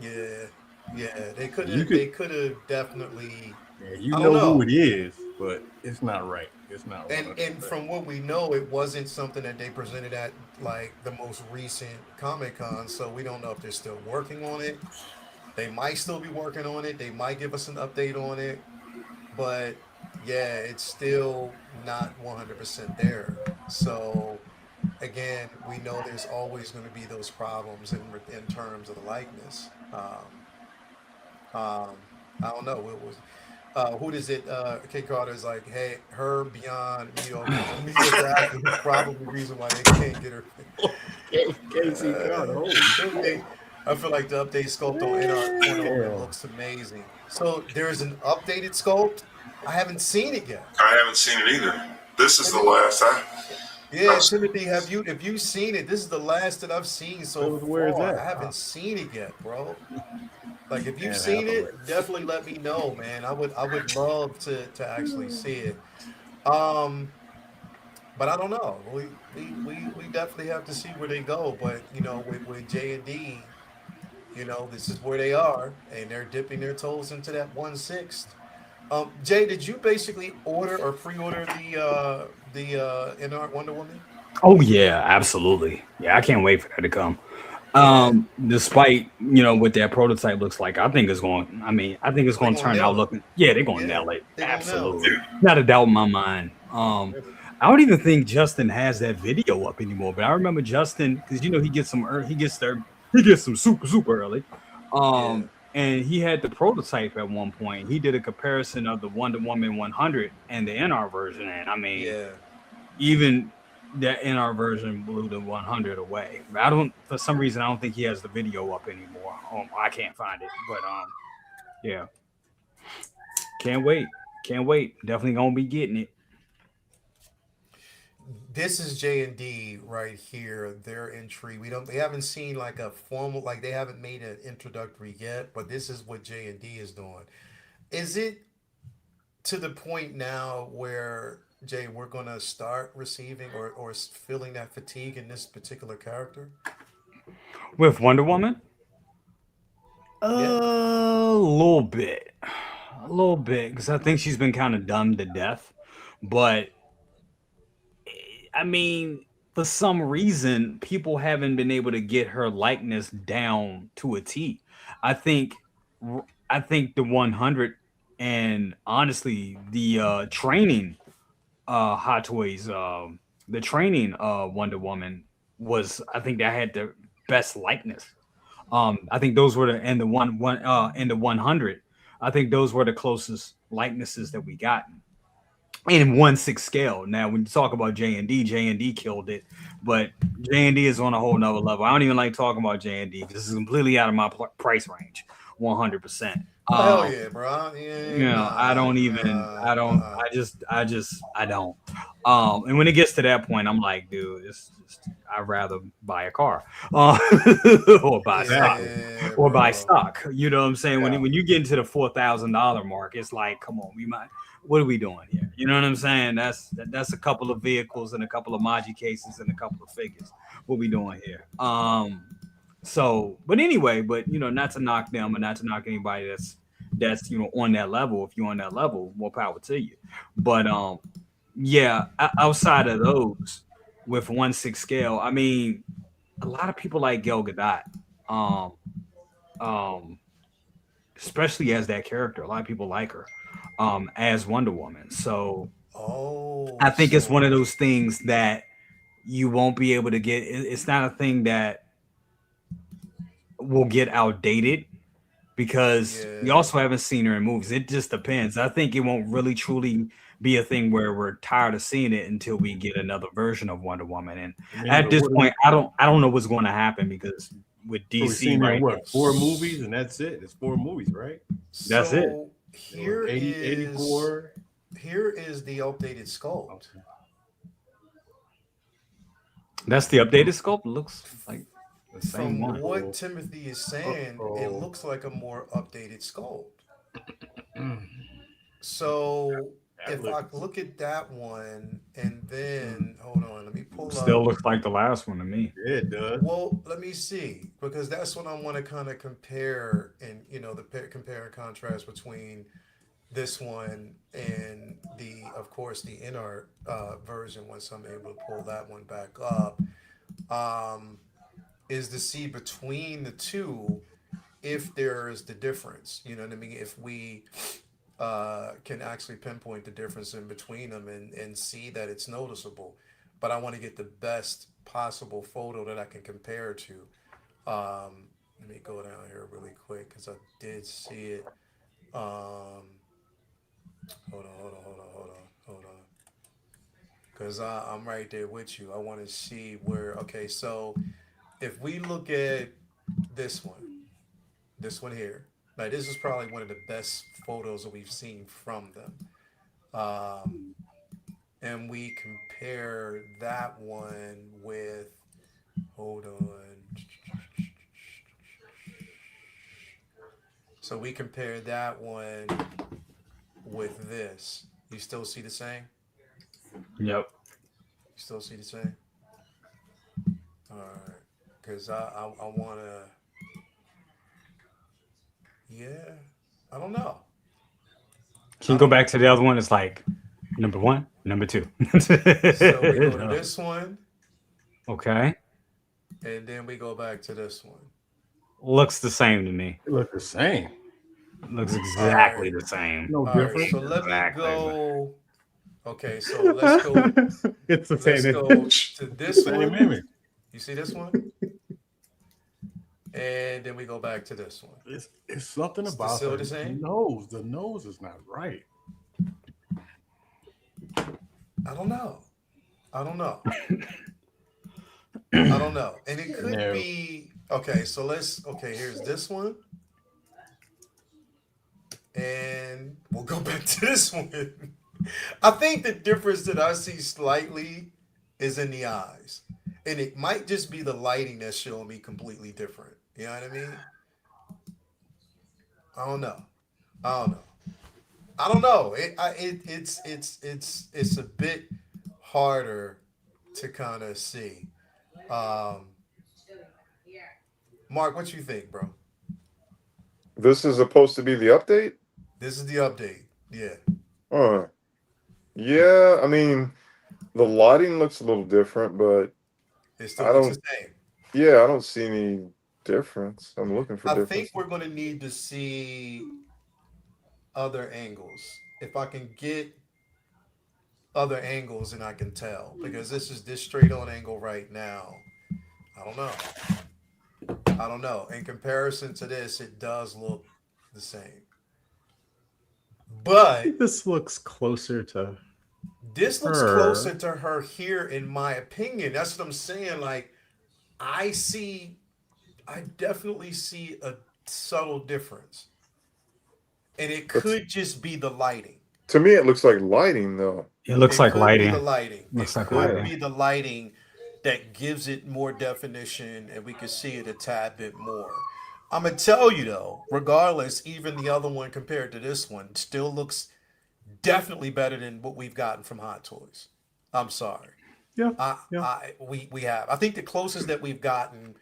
yeah, yeah. They could You have. could, They could have definitely. yeah, you I don't know who know. it is, but it's not right. It's not one And hundred and percent. from what we know, it wasn't something that they presented at like the most recent Comic Con. So we don't know if they're still working on it. They might still be working on it. They might give us an update on it. But yeah, it's still not 100% there. So again, we know there's always going to be those problems in terms of the likeness. I don't know. It was who does it? Kid Carter is like, hey, her beyond mediocre acting is probably the reason why they can't get her. Casey Carter, holy They, I feel like the updated sculpt on NR Wonder Woman damn. looks amazing. So there's an updated sculpt. I haven't seen it yet. I haven't seen it either. This is the Timothy, last yeah, I've seen. Timothy, have you seen it? This is the last that I've seen so Where is far. I that? haven't seen it yet, bro. Like if you've And seen Hathaway. it, definitely let me know, man. I would love to actually see it. Um, but I don't know. We definitely have to see where they go. But with J&D, this is where they are, and they're dipping their toes into that 1/6. Jay, did you basically order or pre-order the In-Art Wonder Woman? Oh yeah, absolutely. Yeah, I can't wait for that to come. Yeah, Despite what that prototype looks like, I think it's going. I mean, I think it's they going to gonna turn out nail it. looking. Yeah, they're going to Yeah, nail it. they gonna nail it. Absolutely, not a doubt in my mind. I don't even think Justin has that video up anymore. But I remember Justin because he gets he gets there, he gets some super early. Yeah, And he had the prototype at one point. He did a comparison of the Wonder Woman 100 and the NR version, and I mean, yeah. even that NR version blew the 100 away. But I don't, for some reason, I don't think he has the video up anymore. I can't find it, but yeah, can't wait, can't wait. Definitely gonna be getting it. This is J&D right here. Their entry. They haven't seen like a formal, like they haven't made an introductory yet, but this is what J&D is doing. Is it to the point now where Jay, we're gonna start receiving or feeling that fatigue in this particular character? With Wonder Woman, Yeah. little bit, a little bit, because I think she's been kind of done to death. But I mean, for some reason, people haven't been able to get her likeness down to a T. I think, I think the 100 and honestly the training Hot Toys, the training Wonder Woman was, I think that had the best likeness. I think those were the and the one and the 100. I think those were the closest likenesses that we got in 1/6 scale. Now, when you talk about J&D killed it, but J&D is on a whole nother level. I don't even like talking about J&D because this is completely out of my price range, 100%. Oh hell yeah, bro. Yeah, I nah, don't even, nah, I don't. And when it gets to that point, I'm like, dude, it's just, I'd rather buy a car, uh, or buy stock, Exactly. yeah, or buy bro. stock. You know what I'm saying? Yeah. When you get into the $4,000 mark, it's like, come on, we might. What are we doing here? You know what I'm saying? That's a couple of vehicles and a couple of Maji cases and a couple of figures. What we doing here? But anyway, but not to knock them or not to knock anybody that's on that level. If you're on that level, more power to you. But yeah, outside of those, with 1/6 scale, I mean, a lot of people like Gal Gadot, um, um, especially as that character. A lot of people like her, as Wonder Woman. So Oh, I think it's one so of those things that you won't be able to get. It's not a thing that will get outdated because we yeah. also haven't seen her in movies. It just depends. I think it won't really truly be a thing where we're tired of seeing it until we get another version of Wonder Woman. And I mean, at but this what point, I don't know what's going to happen because with we've DC seen in right now, what, 4 movies, and that's it. It's 4 movies, right? that's it. So There was 80, 84. here is the updated sculpt. Okay. That's the updated sculpt. Looks like the same From one. what Timothy is saying, it Uh-oh. looks like a more updated sculpt. Mm, So that if I looks. look at that one and Mm, then hold on, let me pull Still up. looks like the last one to me. yeah, it does. Well, let me see because that's what I want to kind of compare and the compare and contrast between this one and of course the inner version once I'm able to pull that one back up um, is to see between the two if there's the difference. You know what I mean? If we can actually pinpoint the difference in between them and see that it's noticeable. But I want to get the best possible photo that I can compare to. Let me go down here really quick because I did see it. Um, hold on. Because I'm right there with you. I want to see where. Okay, so if we look at this one here, like this is probably one of the best photos that we've seen from them. Um, and we compare that one with, hold on. So we compare that one with this. You still see the same? Yep. You still see the same? All right. Because I want to, yeah, I don't know. Can I you go don't know. back to the other one? It's like number one, number two. So we go to this one, Okay. and then we go back to this one. Looks the same to me. It looks the same. Looks All exactly right. the same. No All right. different. So let me Exactly. go. Okay. So let's go. It's the Let's same go image. to this Same one. image. You see this one? And then we go back to this one. It's something It's about still her the same? nose. The nose is not right. I don't know. I don't know. I don't know. And it And could there, be okay, so here's this one. And we'll go back to this one. I think the difference that I see slightly is in the eyes. And it might just be the lighting that's showing me completely different. You know what I mean? I don't know. I don't know. I don't know. It's a bit harder to kind of see. Um, Mark, what you think, bro? This is supposed to be the update? This is the update. Yeah, Uh, yeah, I mean, the lighting looks a little different, but it still I looks the don't, same. yeah, I don't see any difference. I'm looking for I think difference. we're going to need to see other angles. If I can get other angles, and I can tell because this straight on angle right now. I don't know. I don't know. In comparison to this, it does look the same. I But think this looks closer to this looks closer her. to her here, in my opinion. That's what I'm saying. Like, I see, I definitely see a subtle difference. And it But could just be the lighting. to me, it looks like lighting, though. It looks It like could be the lighting. lighting. Looks It like could Yeah. lighting. be the lighting that gives it more definition and we can see it a tad bit more. I'm going to tell you though, regardless, even the other one compared to this one still looks definitely better than what we've gotten from Hot Toys. I'm sorry. Yeah, I, yeah. we have. I think the closest that we've gotten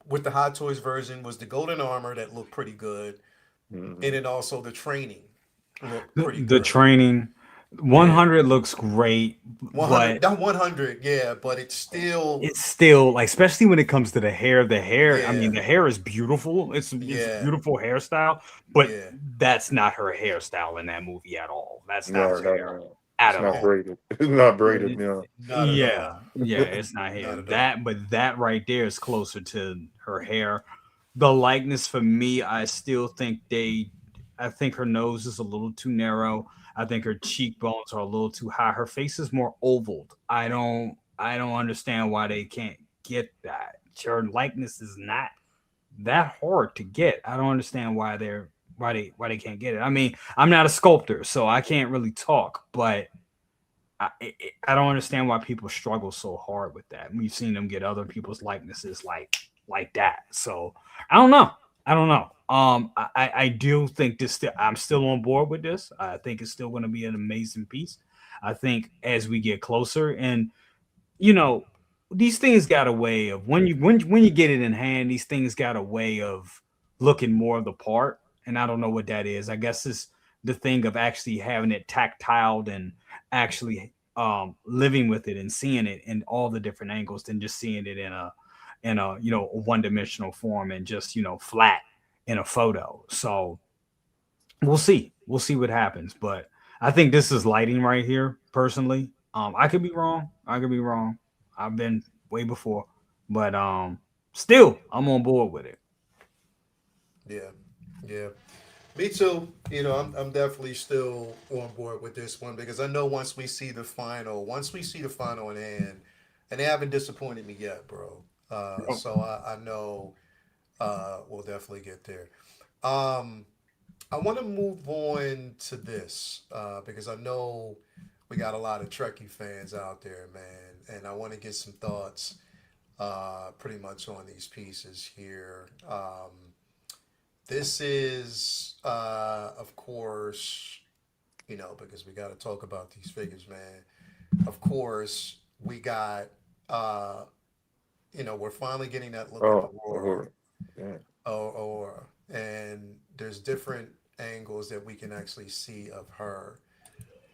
with the Hot Toys version was the Golden Armor that looked pretty good. and then also the training looked The, pretty the good. training, Yeah, 100 looks great, 100, but not 100, yeah, but it's still, it's still like, especially when it comes to the hair. The hair, I mean, yeah, the hair is beautiful. It's a yeah, beautiful hairstyle, but yeah, that's not her hairstyle in that movie at all. That's not No, her no, hair no. at It's not all. braided. It's not braided. It- No. not at all, yeah, yeah, it's not not hair. at all. That right there is closer to her hair. The likeness for me, I still think I think her nose is a little too narrow. I think her cheekbones are a little too high. Her face is more ovaled. I don't understand why they can't get that. Her likeness is not that hard to get. I don't understand why they can't get it. I mean, I'm not a sculptor, so I can't really talk, but I don't understand why people struggle so hard with that. We've seen them get other people's likenesses like that. So I don't know. I don't know. I do think this. I'm still on board with this. I think it's still going to be an amazing piece. I think as we get closer, and you know, these things got a way of when you get it in hand, these things got a way of looking more of the part. And I don't know what that is. I guess it's the thing of actually having it tactile and actually living with it and seeing it in all the different angles than just seeing it in a one-dimensional form and just flat in a photo. So we'll see what happens, but I think this is lighting right here personally. I could be wrong, I've been way before, but still I'm on board with it. Yeah, yeah. Me too. I'm definitely still on board with this one because I know once we see the final in hand, and they haven't disappointed me yet, bro. So I know we'll definitely get there. Um, I want to move on to this because I know we got a lot of Trekkie fans out there, man, and I want to get some thoughts pretty much on these pieces here. This is, of course, because we got to talk about these figures, man. Of course, we got, uh, we're finally getting that look of Oh, Aurora, Lord. Yeah. Aurora, and there's different angles that we can actually see of her.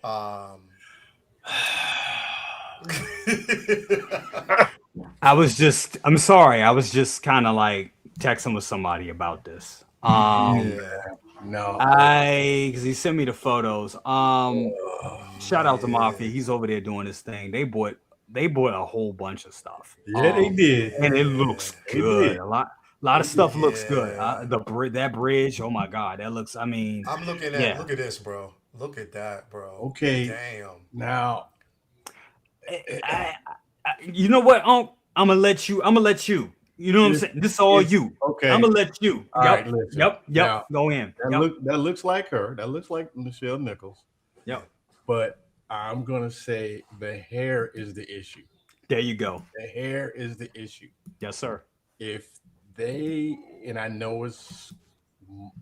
Um, I'm sorry, I was just kind of like texting with somebody about this. yeah, No. Because he sent me the photos. Shout out to Mafia. yeah, He's over there doing his thing. They bought a whole bunch of stuff. Yeah, they did. And it yeah, looks They good. did. A lot They of stuff did. looks good. yeah. That bridge. Oh my god, that looks. I mean, I'm looking at. yeah. Look at this, bro. Look at that, bro. Okay. Damn. Now, I, eh, I, you know what? I'm gonna let you. I'm gonna let you. You know what I'm it's saying? This is all it's you. I'm okay. gonna let you. All right, Yep. listen. Yep. Yep. Now Go in. Yep. that looks like her. That looks like Michelle Nichols. Yeah. Yep. But I'm gonna say the hair is the issue. There you go. The hair is the issue. Yes, sir. If they and I know it's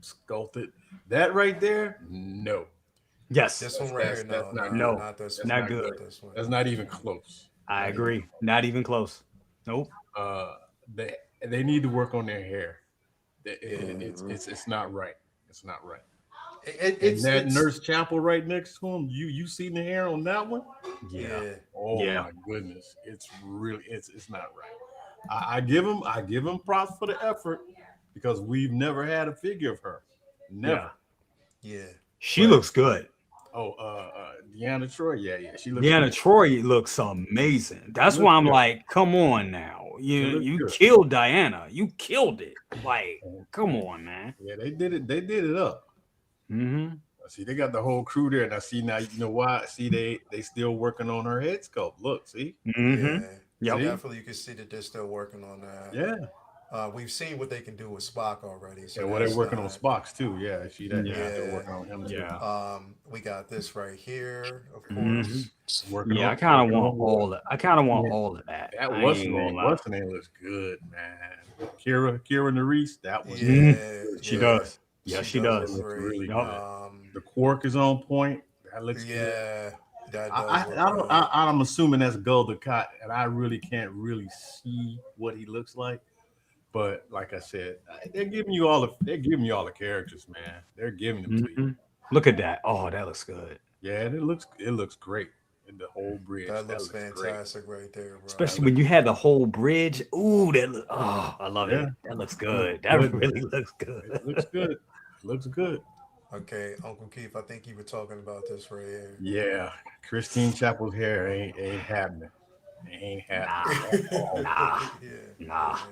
sculpted, that right there, no. Yes. This one right here, That's no, not no, good. No. not this That's one. Not not good. Not good. this one. That's not even close. I Not even. agree. Not even close. Nope. Uh, they need to work on their hair. Yeah. It's not right. It's not right. And It's that it's Nurse Chapel right next to him, you seen the hair on that one? Yeah. yeah. Oh Yeah. my goodness, it's really it's not right. I give him props for the effort because we've never had a figure of her, Yeah. never. Yeah. She But looks good. Deanna Troy, yeah, she looks Deanna good. Troy looks amazing. She That's looks why I'm good. like, come on now. She looks You good. killed Diana. You killed it. Like, come And, on, man. yeah, they did it. They did it up. Mm-hmm. See, they got the whole crew there, and I see now. You know why? See, they still working on her head sculpt. Look, see, Mm-hmm. Yeah. Yep. see, Definitely, you can see that they're still working on that. yeah. We've seen what they can do with Spock already, so And well, they're that's working on not. Spock's too. Yeah, see that? They're still Yeah. working on him too. Yeah. We got this right here, of Mm-hmm. course. Yeah, I kind of want Wood. all that. I kind of want Yeah, all of that. that I what's ain't her gonna name? lie. What's her name looks good, man. Kira Nerys, that was Mhm. Yeah. She Yeah. does. Yeah, She she does it look does. looks great. really Yup. good. The quark is on point. That looks good. Yeah. That I, does I, look I don't. good. I'm assuming that's Gul Dukat, and I really can't really see what he looks like. But like I said, they're giving you all the characters, man. They're giving them to you. Mhm. Look at that. Oh, that looks good. Yeah, and it looks great. And the whole bridge That looks great. fantastic right there, bro. Especially when you had the whole bridge. Ooh, I love it. That looks good. That Good. really looks good. It looks good. It looks good. Okay, Uncle Keith, I think you were talking about this right here. Yeah, Christine Chapel's hair ain't happening. It ain't happening. Nah. Yeah, Nah. yeah.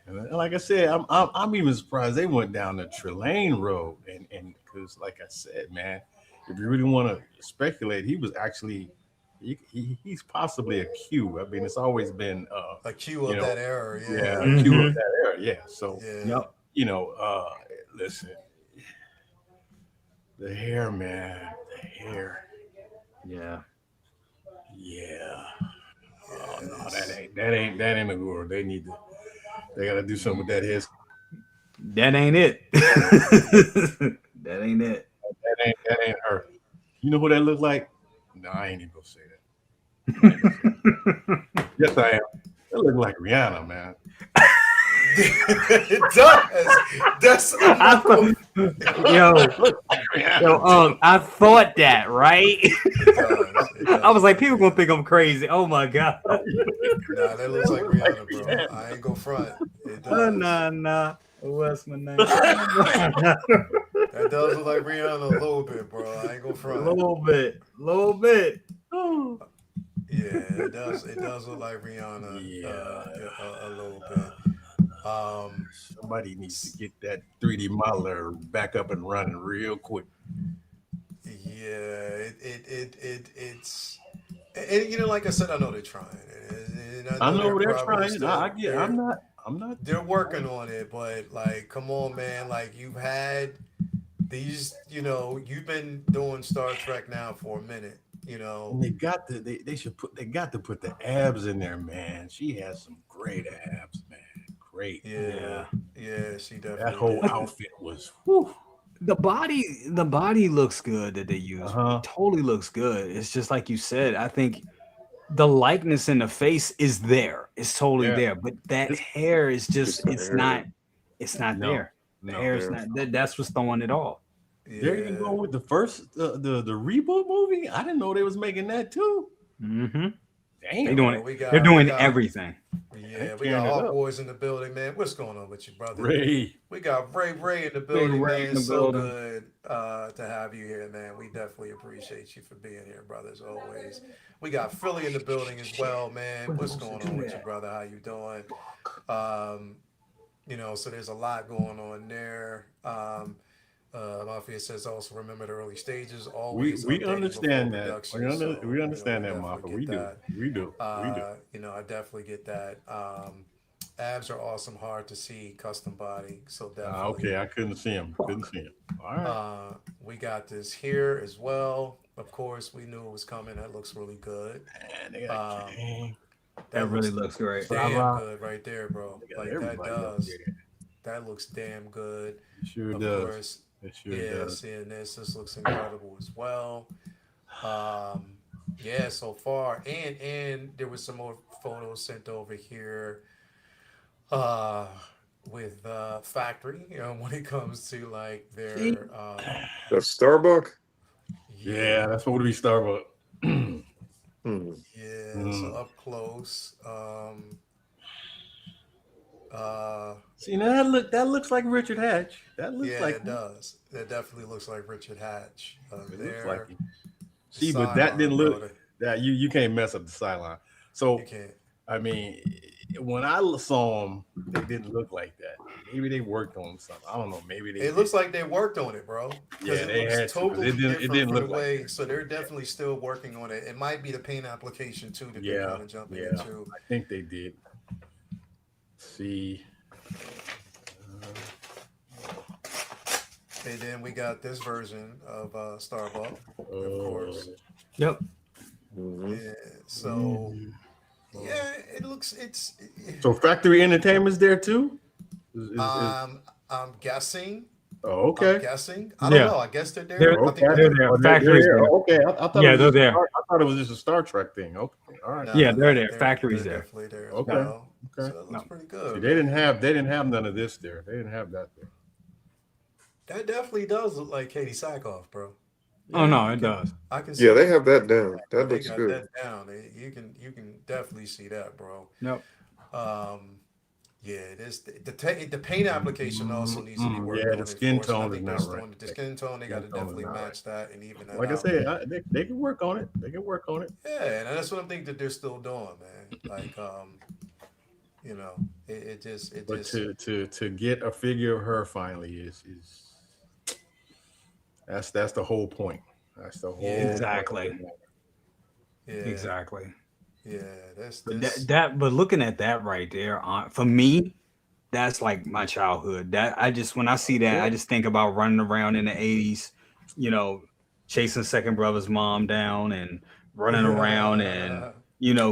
And like I said, I'm even surprised they went down the Trelane road, and because like I said, man, if you really want to speculate, he was actually he's possibly a Q. I mean, it's always been A cue of that era, yeah, yeah. a Q of that era, yeah. So Yeah. Yep. listen, the hair, man, the hair, Yeah. yeah. Oh no, that ain't a gore. They gotta do something with that hair. That ain't it. That ain't it. That ain't her. You know what that look like? No, I ain't even gonna say that. Yes, I am. That look like Rihanna, man. It does. That's I thought that, right? I was like, people gonna think I'm crazy. Oh my god. Nah, that looks like Rihanna, bro. I ain't go front. It does. Nah. What's my name? That does look like Rihanna a little bit, bro. I ain't go front. A little bit. Yeah, it does. It does look like Rihanna. A little bit. Somebody needs to get that 3D modeler back up and running real quick. Yeah, it's. And like I said, I know they're trying. And I know they're probably trying. still- I get. I'm not. They're working on it, but like, come on, man. Like, you've had these. You've been doing Star Trek now for a minute. And they got they got to put the abs in there, man. She has some great abs, man. Great. Yeah, she definitely. That whole did. outfit was. The body looks good that they use. It totally looks good. It's just like you said. I think the likeness in the face is there. It's totally there. But that hair is just it's not there. The hair is not. That's what's throwing it off. They're even going with the first the reboot movie. I didn't know they was making that too. Mm-hmm. Damn, they're doing it. They're doing everything. Yeah, we got Hawk Boys in the building, man. What's going on with you, brother? Ray. We got Ray in the building, Ray man. in the So building. good to have you here, man. We definitely appreciate you for being here, brother, as always. We got Philly in the building as well, man. What's going on with you, brother? How you doing? So there's a lot going on there. Mafia says also remember the early stages. Always We updating understand before that. production, so, We understand that, definitely Mafia. get We do. that. We do. I definitely get that. Abs are awesome, hard to see, custom body. So definitely. Okay, I couldn't see him. All right. We got this here as well. Of course, we knew it was coming. That looks really good. Man, they got That really looks great. Damn good right there, bro. Like that everybody up does. there. That looks damn good. It sure Of does. course. It sure Yeah, does. seeing this looks incredible as well. Yeah, so far, and there was some more photos sent over here with Factory. When it comes to like their The Starbuck. Yeah, that's what would be Starbucks. yeah, so up close. See, now that looks like Richard Hatch. That looks like it does. That definitely looks like Richard Hatch. It There. looks like him. See, but that didn't look that you can't mess up the sideline. So You can't. I mean, when I saw them, they didn't look like that. Maybe they worked on something. I don't know. Maybe they. It looks like they worked on it, bro. Yeah, they had to, 'cause it didn't look like way. that. So they're definitely still working on it. It might be the paint application too that they're kind of jumping into. I think they did. See. And then we got this version of Starbuck, of course. Yep. Yeah. So yeah, it looks. So Factory Entertainment's there too. I'm guessing. Oh, okay. I'm guessing. I don't know. I guess they're there. They're- I think they're there. Factory's there. Okay, I thought. Yeah, they're there. I thought it was just a Star Trek thing. Okay, all right. Yeah, they're there. Factory's there. Definitely there as Okay. well. Okay. So that looks pretty good. See, they didn't have none of this there. They didn't have that there. That definitely does look like Katie Sackhoff, bro. Oh no, I it can, does. I can see Yeah, they that. have that down. Bro, That they looks got good. that down. You can definitely see that, bro. Nope. Um, yeah, the paint application also needs to be worked Yeah, the on, of skin course. And I tone is think they're not right. still the skin tone. They got Skin to tone is definitely not right. match that and even that Like I out. said, they can work on it. They can work on it. Yeah, and that's what I think that they're still doing, man. Like, you know, it But just to get a figure of her finally is that's the whole point. That's the whole Yeah. Exactly. point. yeah, Exactly. yeah. That's But this. but looking at that right there, for me, that's like my childhood. That I just when I see that, I just think about running around in the 80s, you know, chasing second brother's mom down and running around and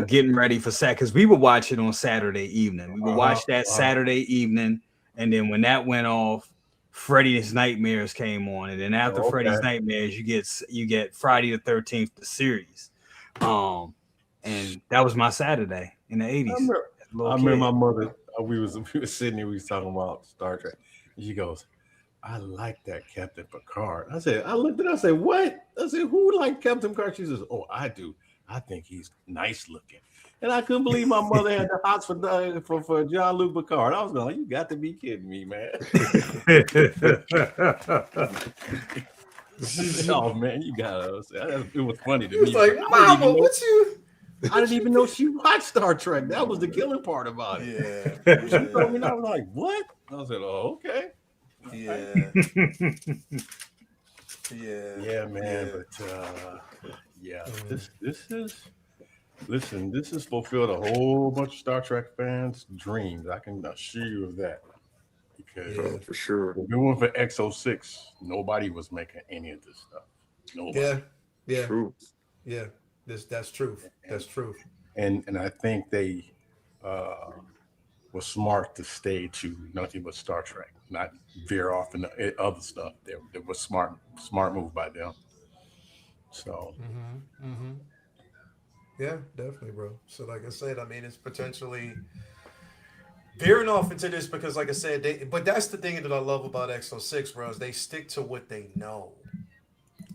getting ready for because we would watch it on Saturday evening. We would watch that Saturday evening, and then when that went off, Freddy's Nightmares came on, and then after Freddy's Nightmares, you get Friday the 13th, the series. And that was my Saturday in the 80s. I remember my mother. We was sitting there. We was talking about Star Trek. And she goes, "I like that Captain Picard." I looked at her. I said, "What?" I said, "Who like Captain Picard?" She says, "Oh, I do. I think he's nice looking." And I couldn't believe my mother had the hots for Jean-Luc Picard. I was going, "You got to be kidding me, man!" Oh man, you got us. It was funny to He was me. like, "Mama, what you?" I didn't even know she watched Star Trek. That was the killing part about it. Yeah, She told me, and I was like, "What?" I said, "Oh, okay." yeah, yeah, Yeah, man. But this has fulfilled a whole bunch of Star Trek fans' dreams. I can assure you of that. Because for sure. if we went for X06, nobody was making any of this stuff. Nobody. Yeah, True. yeah. That's truth. That's truth. And I think they was smart to stay to nothing but Star Trek, not veer off into other stuff. It was smart move by them. So Yeah, definitely, bro. So, like I said, I mean, it's potentially veering off into this because, like I said, but that's the thing that I love about X06, bro, is they stick to what they know.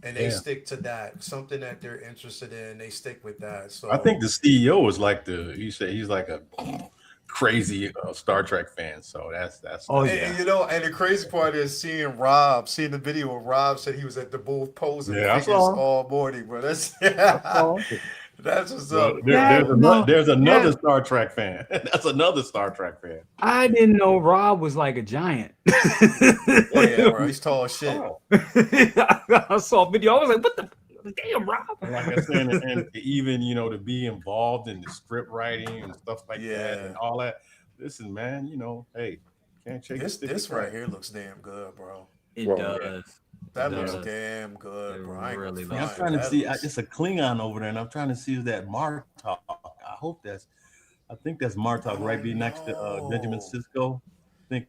And they stick to that, something that they're interested in. They stick with that. So I think the CEO is like he's like a crazy Star Trek fan. So that's and the crazy part is seeing the video of Rob said he was at the booth posing figures all morning, bro. That's that's what's up. There's another Star Trek fan. That's another Star Trek fan. I didn't know Rob was like a giant. Yeah, bro, he's tall as shit. I saw a video. I was like, "What the damn, Rob?" Like I said, and even to be involved in the script writing and stuff like that and all that. Listen, man, hey, can't check this right here looks damn good, bro. It does. That looks damn good, bro. I'm trying to see. It's a Klingon over there, and I'm trying to see if that Martok. I think that's Martok right be next to Benjamin Sisko. I think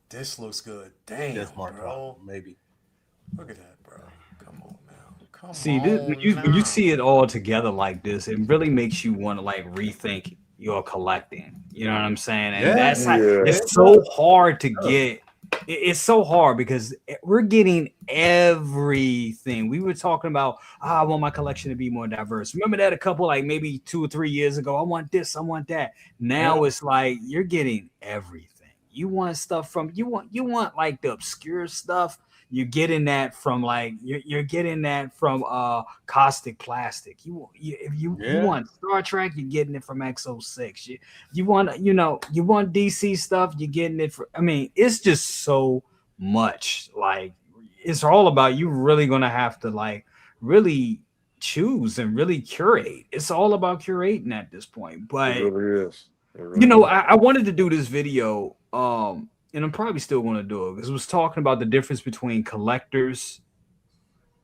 this looks good. Damn, that's Martok, bro. Maybe. Look at that, bro. Come on now. See, when you see it all together like this, it really makes you want to like rethink your collecting. You know what I'm saying? And it's so hard to get. It's so hard because we're getting everything. We were talking about, I want my collection to be more diverse. Remember that a couple, like maybe 2 or 3 years ago? I want this, I want that. Now it's like you're getting everything. You want stuff from you want like the obscure stuff. You're getting that from you're getting that from Caustic Plastic. If you want Star Trek, you're getting it from X06. You want DC stuff, you're getting it from. I mean, it's just so much. Like it's all about you. Really gonna have to like really choose and really curate. It's all about curating at this point. But it really is. I wanted to do this video. And I'm probably still going to do it because it was talking about the difference between collectors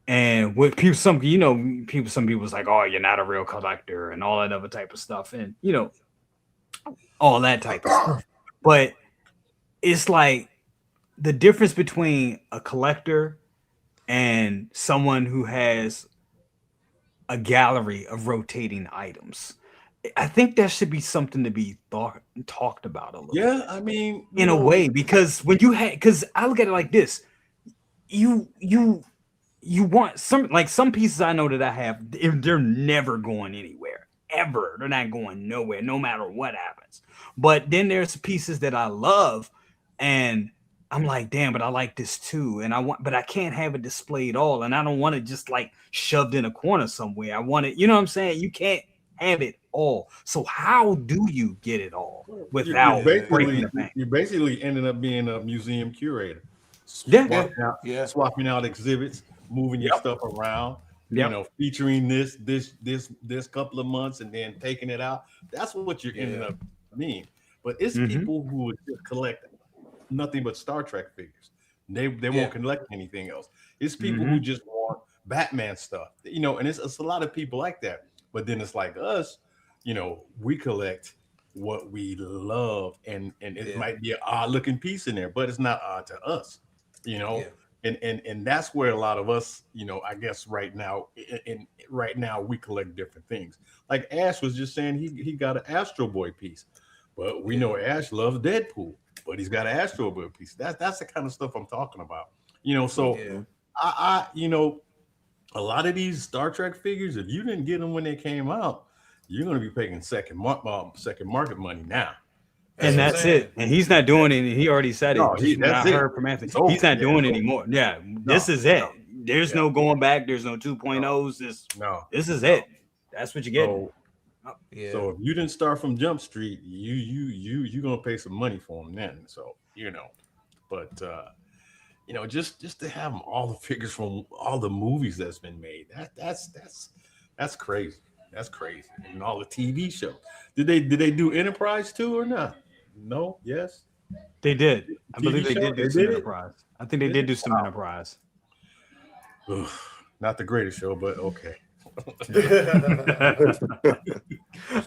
and what people. Some people was like, "Oh, you're not a real collector," and all that other type of stuff, and all that type of stuff. But it's like the difference between a collector and someone who has a gallery of rotating items. I think that should be something to be talked about a little Yeah, bit I mean, in a way, because when you had, because I look at it like this, you you you want some pieces I know that I have, they're never going anywhere ever. They're not going nowhere, no matter what happens. But then there's pieces that I love, and I'm like, damn, but I like this too, and but I can't have it displayed all, and I don't want it just like shoved in a corner somewhere. I want it, you know what I'm saying? You can't have it all. So how do you get it all you're without breaking basically the bank? you're basically ending up being a museum curator, Yeah. Yeah, yeah, swapping out exhibits, moving your Yep. stuff around, Yep. featuring this couple of months and then taking it out. That's what you're ending yeah, up mean. But it's Hmm. people who would just collect nothing but Star Trek figures. They yeah, won't collect anything else. It's people who Hmm. just want Batman stuff, and it's a lot of people like that. But then it's like us, we collect what we love, and it yeah, might be an odd looking piece in there, but it's not odd to us, you yeah, know. And that's where a lot of us, I guess right now, right now we collect different things. Like Ash was just saying, he got an Astro Boy piece, but we yeah, know Ash loves Deadpool, but he's got an Astro Boy piece. That's the kind of stuff I'm talking about. So yeah, a lot of these Star Trek figures, if you didn't get them when they came out, you're going to be paying second market money now. that's And what I'm And that's saying. it. And he's not doing it. He already said it. no, Just from what that's I it. heard from Anthony, It's over. he's not Yeah, doing it's it over. anymore. Yeah, No, this is no, it. There's yeah, no going back. There's no 2.0s. no, This is no. it. That's what you're getting. So Oh, Yeah, so if you didn't start from Jump Street, you're gonna pay some money for them then. So but just to have all the figures from all the movies that's been made, that's crazy. That's crazy. And all the TV shows. Did they do Enterprise too or not? No. Yes. they did. I believe TV they show. did do They some did it. enterprise. I think they Did did it? do some enterprise. Ugh, not the greatest show, but okay.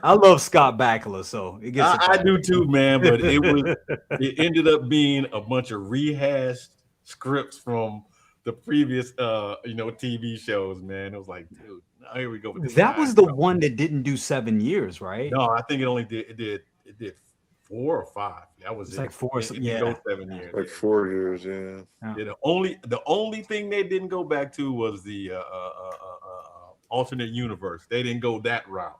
I love Scott Bakula, so it gets a I pass. do too, man. But it ended up being a bunch of rehashed scripts from the previous TV shows, man. It was like, dude, now here we go with this That time. was the one that didn't do 7 years, right? No, I think it did 4 or 5. That was It's it. like four. It didn't go 7 years. like 4 years. Yeah. Yeah. Yeah, the only thing they didn't go back to was the alternate universe. They didn't go that route.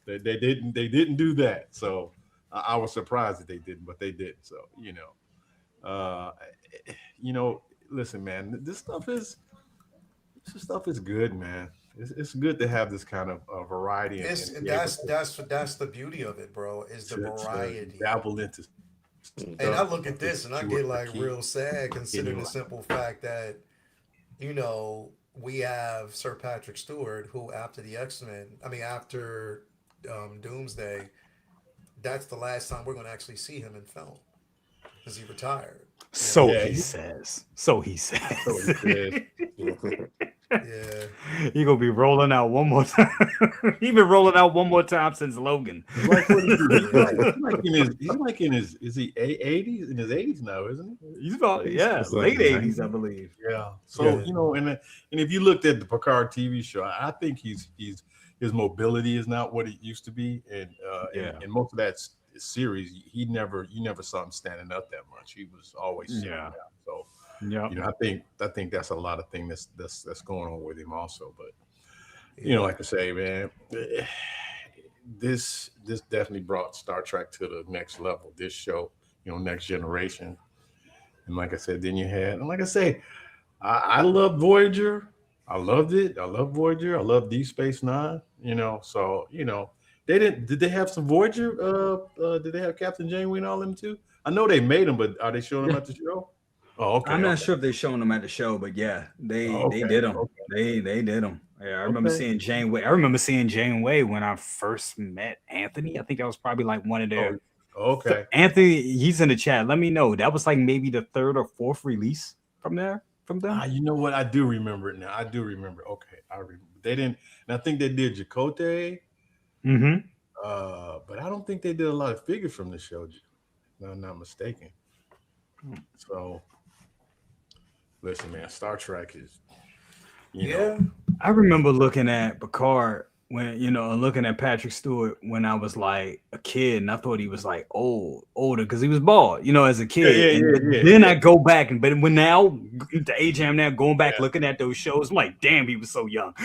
They didn't do that. So I was surprised that they didn't, but they did. So uh, you know, listen, man, this stuff is good, man. It's good to have this kind of variety it's and be able that's the beauty of it, bro. Is the to variety. dabble into And I stuff look at and this and I see get what like keep real sad in considering your the life. simple fact that, we have Sir Patrick Stewart, who after the X-Men, I mean after Doomsday, that's the last time we're gonna actually see him in film. Because he retired, you So know? Yeah, he says. So he so says. he said. Yeah. He gonna be rolling out one more time. He been rolling out one more time since Logan. Like what is he? Yeah. He's like in his is he 80s in his 80s now, isn't He's about, He's yeah, just like late 80s, I 90. believe. he? Yeah. So Yeah. and if you looked at the Picard TV show, I think he's his mobility is not what it used to be, and Yeah. and most of that series, you never saw him standing up that much. He was always sitting Yeah. down. So Yep. I think that's a lot of things that's going on with him also. But Yeah. like I say, man, this definitely brought Star Trek to the next level. This show, Next Generation, and like I said, then you had, and like I say, I love Voyager. I loved it. I love Voyager. I love Deep Space Nine. So they didn't. Did they have some Voyager? Did they have Captain Janeway and all them too? I know they made them, but are they showing them Yeah. at the show? Oh, okay, I'm not okay, sure if they're showing them at the show, but yeah, they okay, did them. okay, They did them. Yeah, I remember okay. seeing Janeway. I remember seeing Janeway when I first met Anthony. I think that was probably like one of their. Oh, okay. Anthony, he's in the chat. Let me know. That was like maybe the third or fourth release from there from them. You know what? I do remember it now. I do remember. Okay, I remember. They didn't, and I think they did Jacote, Mm-hmm. but I don't think they did a lot of figures from the show. If I'm not mistaken. So, listen, man, Star Trek is, Yeah. I remember looking at Picard when looking at Patrick Stewart when I was like a kid, and I thought he was like older because he was bald, as a kid. Then I go back but when now the age I'm now going back looking at those shows, I'm like, damn, he was so young.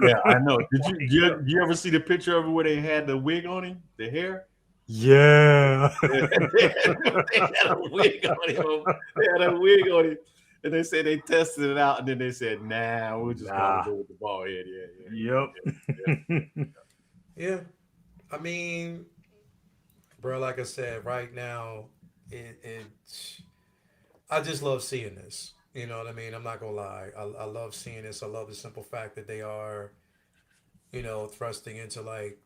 Yeah, I know. Did you ever see the picture of it where they had the wig on him, the hair? Yeah. They had a wig on him. They had a wig on him. And they said they tested it out, and then they said, "Nah, we're just gonna go with the bald head." Yep. Yeah. I mean, bro, like I said, right now, I just love seeing this. You know what I mean? I'm not gonna lie. I love seeing this. I love the simple fact that they are, thrusting into like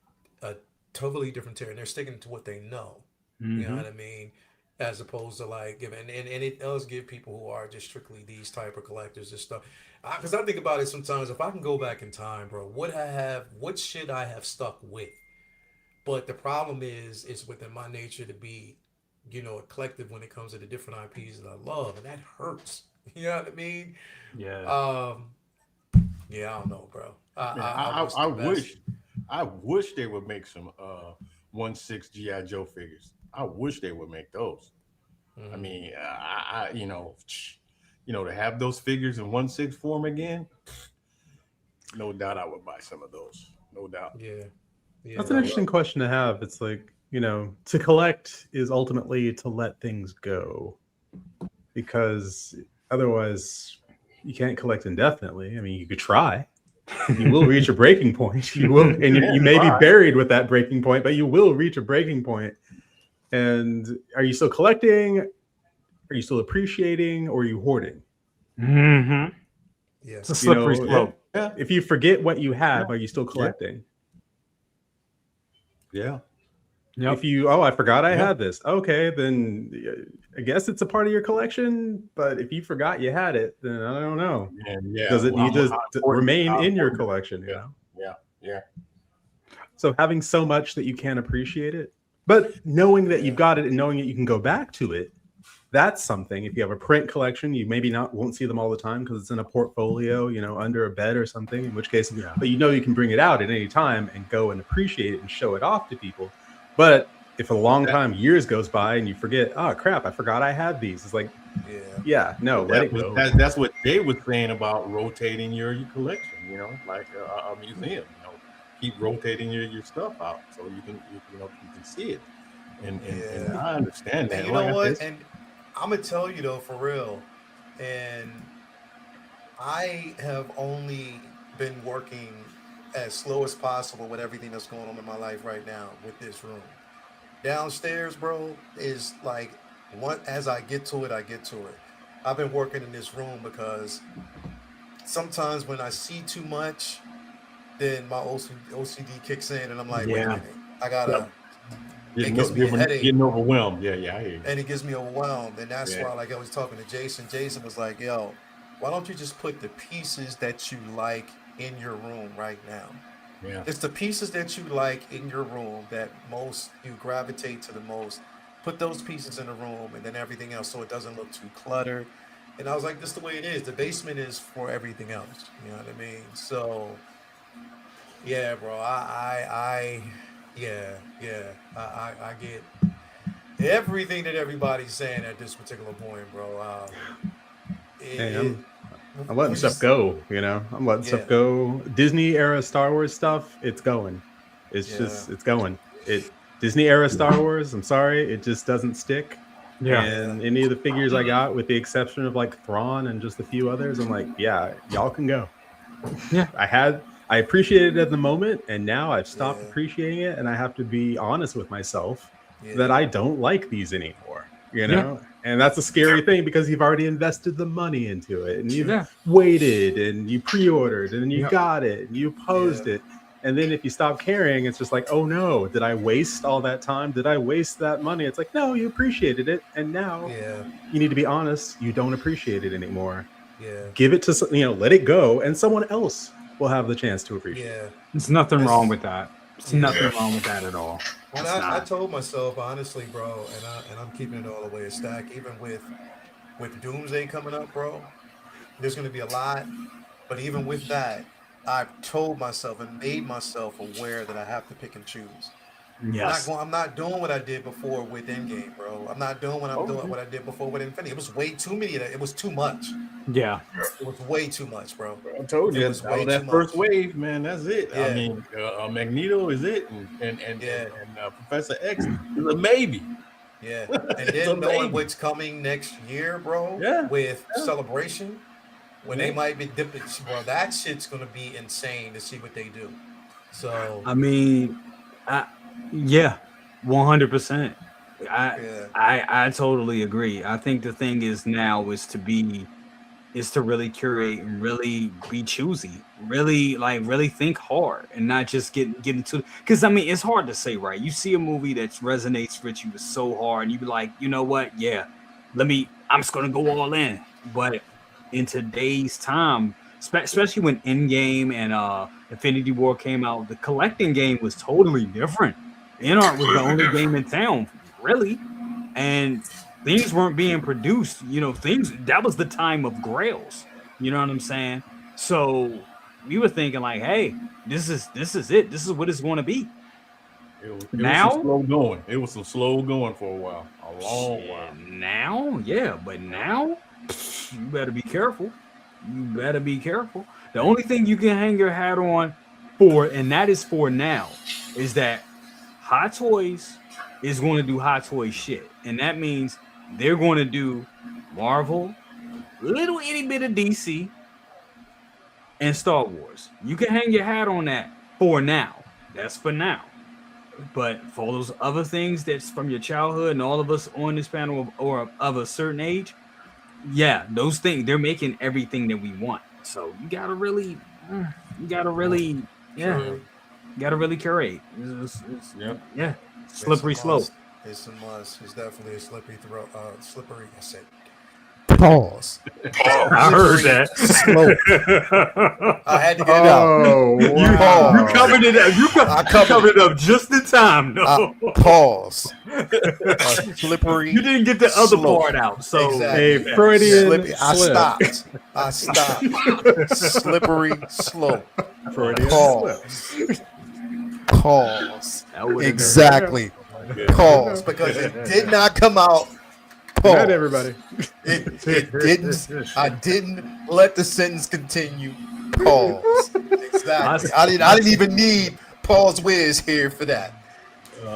a totally different territory. They're sticking to what they know. You know what I mean? As opposed to like giving, and it does give people who are just strictly these type of collectors and stuff. Because I think about it sometimes. If I can go back in time, bro, what should I have stuck with? But the problem is, it's within my nature to be, a collective when it comes to the different IPs that I love, and that hurts. You know what I mean? Yeah. Yeah, I don't know, bro. Man, I wish they would make some 1/6 GI Joe figures. I wish they would make those. I mean, to have those figures in 1/6 form again, no doubt I would buy some of those. No doubt. Yeah. That's an interesting question to have. It's like, to collect is ultimately to let things go, because otherwise you can't collect indefinitely. I mean, you could try. You will reach a breaking point. You will, and you may be buried with that breaking point, but you will reach a breaking point. And are you still collecting? Are you still appreciating? Or are you hoarding? Yeah. It's a slippery slope. Yeah. If you forget what you have, are you still collecting? Yeah. Yep. If I forgot I had this. Okay, then I guess it's a part of your collection. But if you forgot you had it, then I don't know. Does it need to remain in your collection? Yeah. So having so much that you can't appreciate it, but knowing that you've got it and knowing that you can go back to it, that's something. If you have a print collection, you maybe won't see them all the time because it's in a portfolio, under a bed or something, in which case, but you can bring it out at any time and go and appreciate it and show it off to people. But if a long time, years goes by and you forget, oh crap, I forgot I had these. It's like, let it go. That's what Jay was saying about rotating your collection, like a museum, keep rotating your stuff out so you can see it. And I understand that. And you know what? And I'm gonna tell you though, for real, and I have only been working as slow as possible with everything that's going on in my life right now with this room. Downstairs, bro, is like as I get to it, I get to it. I've been working in this room because sometimes when I see too much, then my OCD kicks in, and I'm like, wait a minute, I gotta. It gives me a headache. Getting overwhelmed. Yeah, I hear you. And it gives me overwhelmed, and that's why, like I was talking to Jason. Jason was like, "Yo, why don't you just put the pieces that you like in your room right now? Yeah, it's the pieces that you like in your room that most you gravitate to the most. Put those pieces in the room, and then everything else, so it doesn't look too cluttered." And I was like, "This is the way it is. The basement is for everything else." You know what I mean? So, yeah, bro. I get everything that everybody's saying at this particular point, bro. I'm letting stuff go. I'm letting stuff go. Disney era Star Wars stuff, it's going. It's going. Disney era Star Wars, I'm sorry, it just doesn't stick. And any of the figures I got, with the exception of like Thrawn and just a few others, I'm like, y'all can go. I appreciated it at the moment, and now I've stopped appreciating it, and I have to be honest with myself that I don't like these anymore. And that's a scary thing, because you've already invested the money into it, and you've waited, and you pre-ordered, and you got it, and you posed it. And then if you stop caring, it's just like, oh no, did I waste all that time? Did I waste that money? It's like, no, you appreciated it, and now you need to be honest, you don't appreciate it anymore. Give it to, let it go, and someone else will have the chance to appreciate it. There's nothing wrong with that. There's nothing wrong with that at all. And I told myself, honestly, bro, and I'm keeping it all the way a stack, even with Doomsday coming up, bro, there's going to be a lot. But even with that, I've told myself and made myself aware that I have to pick and choose. Yes. I'm not doing what I did before with Endgame, bro. I'm not doing Okay. what I did before with Infinity. It was way too many of that. It was too much. Yeah. It was way too much, bro. I told It you, was out way of too that first much. wave, man, that's it. I Yeah. mean, Magneto is it, and Yeah. Professor X is a maybe. Yeah. And It's a then knowing maybe. what's coming next year, bro, Yeah. with Yeah. Celebration, when they Yeah. might be dipping, bro, that shit's gonna be insane to see what they do. So I mean, yeah, 100%. yeah. I totally agree. I think the thing is now is to really curate and really be choosy, really think hard and not just get into, because I mean it's hard to say, right? You see a movie that resonates with you so hard and you be like, you know what, yeah, I'm just gonna go all in. But in today's time, especially when Endgame and Infinity War came out, the collecting game was totally different. Art was the only game in town, really, and things weren't being produced. Things that was the time of grails. You know what I'm saying? So we were thinking like, hey, this is it. This is what it's going to be. It was some Now, slow going. It was some slow going for a while, a long while. Now, yeah, but now you better be careful. You better be careful. The only thing you can hang your hat on for, and that is for now, is that Hot Toys is going to do Hot Toy shit. And that means they're going to do Marvel, little itty bit of DC, and Star Wars. You can hang your hat on that for now. That's for now. But for those other things that's from your childhood and all of us on this panel or of a certain age, yeah, those things, they're making everything that we want. So you gotta really, yeah, True. you gotta really curate. Yep. Yeah, slippery slope. It's a must. It's definitely a slippery throat. Slippery. I said. Pause. I heard that. Slope. I had to get it out. Oh, You covered it up. You covered it up just in time. No. Pause. Slippery. You didn't get the other slope. part out. So Exactly. a Freudian Slip. I slip. stopped. Slippery slope. Freudian Pause. Pause. that would've Exactly. Pause. Because it did not come out. Good night, everybody. It didn't. I didn't let the sentence continue. Pause. Exactly. I didn't even need pause whiz here for that.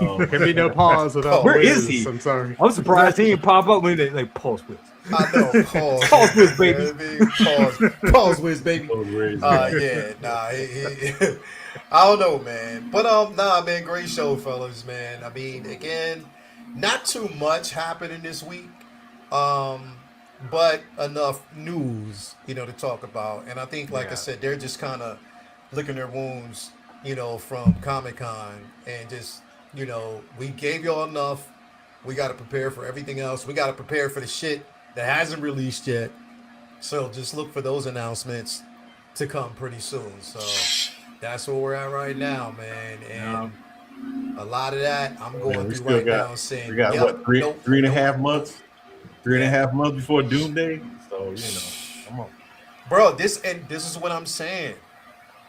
There can be no pause without Where Wiz. is he? I'm sorry. I'm surprised he didn't pop up when they like pause with. I know. Pause. Pause whiz, baby. Pause whiz, baby. Yeah. Nah. I don't know, man. But nah, man. Great show, fellas, man. I mean, again, not too much happening this week. But enough news, to talk about. And I think, like I said, they're just kind of licking their wounds, from Comic-Con and just, we gave y'all enough. We got to prepare for everything else. We got to prepare for the shit that hasn't released yet. So just look for those announcements to come pretty soon. So that's where we're at right now, man. And a lot of that I'm going through right now saying, we got yep, what, three and a half months? 3.5 months before Doomsday. So, come on. Bro, this is what I'm saying.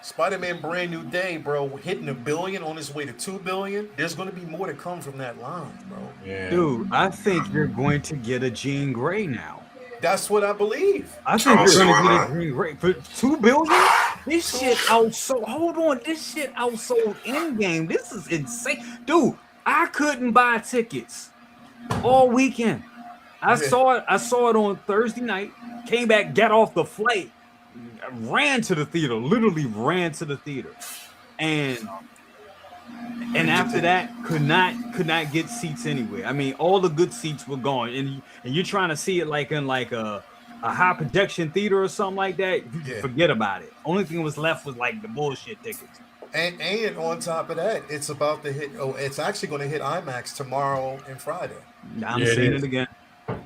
Spider-Man Brand New Day, bro, hitting $1 billion on its way to $2 billion. There's going to be more to come from that line, bro. Yeah. Dude, I think you're going to get a Jean Grey now. That's what I believe. I think you're going to get a Jean Grey for $2 billion. This shit outsold. Hold on, this shit outsold Endgame. This is insane, dude. I couldn't buy tickets all weekend. I saw it on Thursday night. Came back, got off the flight, ran to the theater. Literally ran to the theater, and after that, could not get seats anywhere. I mean, all the good seats were gone, and you're trying to see it like in like a high projection theater or something like that. Forget about it. Only thing was left was like the bullshit tickets. And on top of that, it's about to hit. Oh, it's actually going to hit IMAX tomorrow and Friday. I'm seeing it again.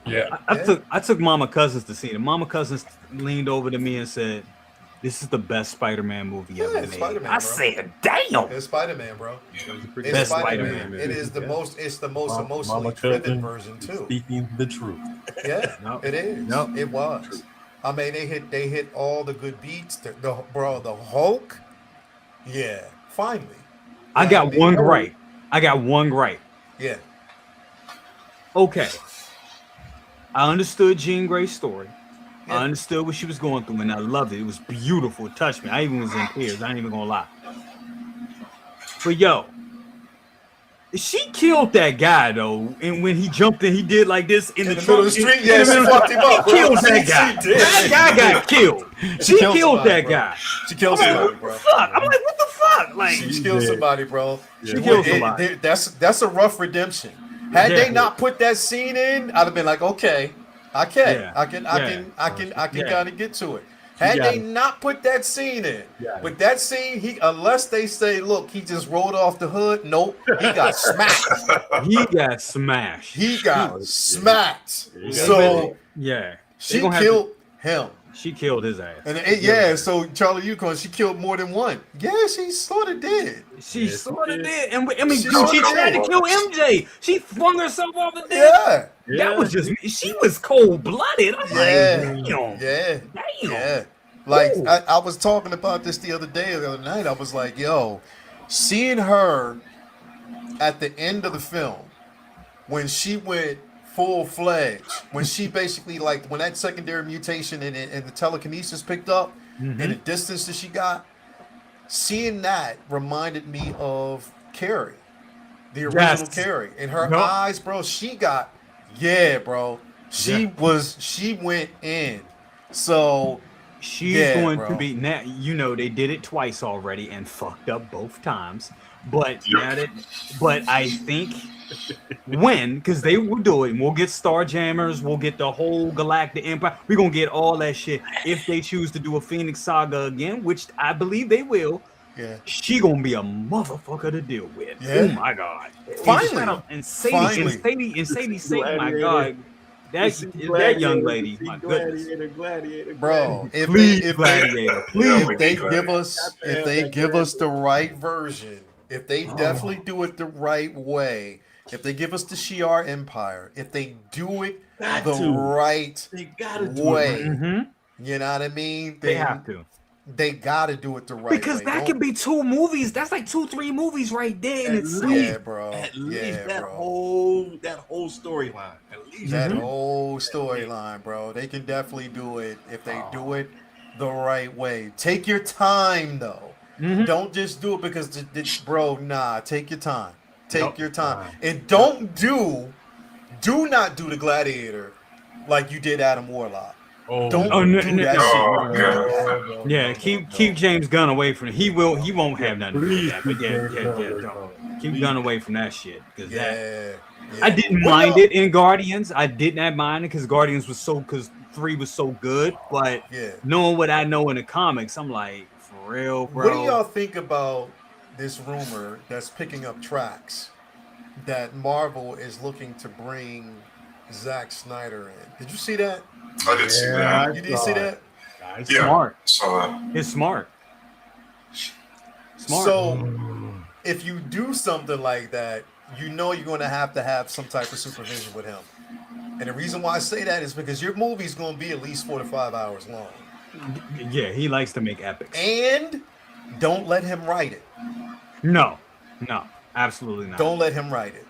Yeah. I took Mama Cousins to see it. Mama Cousins leaned over to me and said, "This is the best Spider-Man movie ever made." Spider-Man, I bro. said, "Damn!" It's Spider-Man, bro. It's Best Spider-Man. Spider-Man It is the most. It's the most emotionally Mama driven Cousin version too. Speaking the truth. Yeah, No. it is. No. It was. I mean, they hit all the good beats. The Hulk, yeah, finally. You I know what I got one mean? gripe. I got one gripe. Yeah, Okay, I understood Jean Grey's story. I yeah. understood what she was going through, and I loved it. It was beautiful. It touched me. I even was in tears. I ain't even gonna lie. But yo, she killed that guy though. And when he jumped in, he did like this in In the the middle truck. of the street, In yeah, the she middle, fucked him up, she bro. killed that She guy. did. That guy got killed. She killed somebody, that bro. guy. She killed I'm like, somebody, what bro. the fuck? I'm like, what the fuck? Like, She killed somebody, bro. she killed somebody. That's a rough redemption. Had they Yeah, not put that scene in, I'd have been like, okay, I yeah, yeah, can yeah. kind of get to it. She Had got they it. not put that scene in, Got it. but that scene, unless they say, look, he just rolled off the hood. Nope, he got smacked. He got smashed. He got smacked. He got So Yeah, they she gonna have killed him. She killed his ass. And yeah, so Charlie Yukon, she killed more than one. Yeah, she sort of did. She Yes, sort she of did. did. And I mean, She dude, she sorta tried did. to kill MJ. She flung herself off the thing. Yeah, That was just, she was cold blooded. I'm yeah, like, damn. yeah, Damn. yeah. Like Ooh. I was talking about this the other night. I was like, yo, seeing her at the end of the film when she went full fledged, when she basically like when that secondary mutation and the telekinesis picked up and the distance that she got, seeing that reminded me of Carrie, the original Yes. Carrie. In her Yup. eyes, bro, she got, yeah, bro. She went in. So She's yeah, going bro. to be now. You know they did it twice already and fucked up both times. But now that, but I think because they will do it, and we'll get Starjammers, we'll get the whole Galactic Empire. We're gonna get all that shit if they choose to do a Phoenix Saga again, which I believe they will. Yeah. She gonna be a motherfucker to deal with. Yeah. Oh my god! Finally. And Finally. Sadie, my Gladiator. God, that young lady, my goodness. Gladiator, Bro, if Please, they Gladiator, please. if they give us the right version, if they definitely do it the right way, if they give us the Shi'ar Empire, if they do it right They gotta do way, it right. Mm-hmm. you know what I mean? They have to. They gotta do it the right Because way. that could be 2 movies. That's like 2-3 movies right there in At itself. Yeah, bro. At least Yeah, that bro. whole storyline. At least That whole storyline, bro. They can definitely do it if they do it the right way. Take your time, though. Mhm. Don't just do it because, bro, nah. Take your time. Take Yup. your time. And do not do the Gladiator like you did Adam Warlock. Don't no, do no, that no. shit. Oh, Yeah, keep James Gunn away from it. He won't have nothing to do with that. But yeah, don't. Keep Gunn away from that shit. Because Yeah. I didn't mind it in Guardians. I did not mind it because Guardians was because 3 was so good. But Yeah. knowing what I know in the comics, I'm like, for real, bro. What do y'all think about this rumor that's picking up tracks that Marvel is looking to bring Zack Snyder in? Did you see that? I did see that. You did see that? Yeah. Smart. So It's smart. Smart. So if you do something like that, you know you're going to have some type of supervision with him. And the reason why I say that is because your movie's going to be at least 4 to 5 hours long. Yeah, he likes to make epics. And don't let him write it. No, absolutely not. Don't let him write it.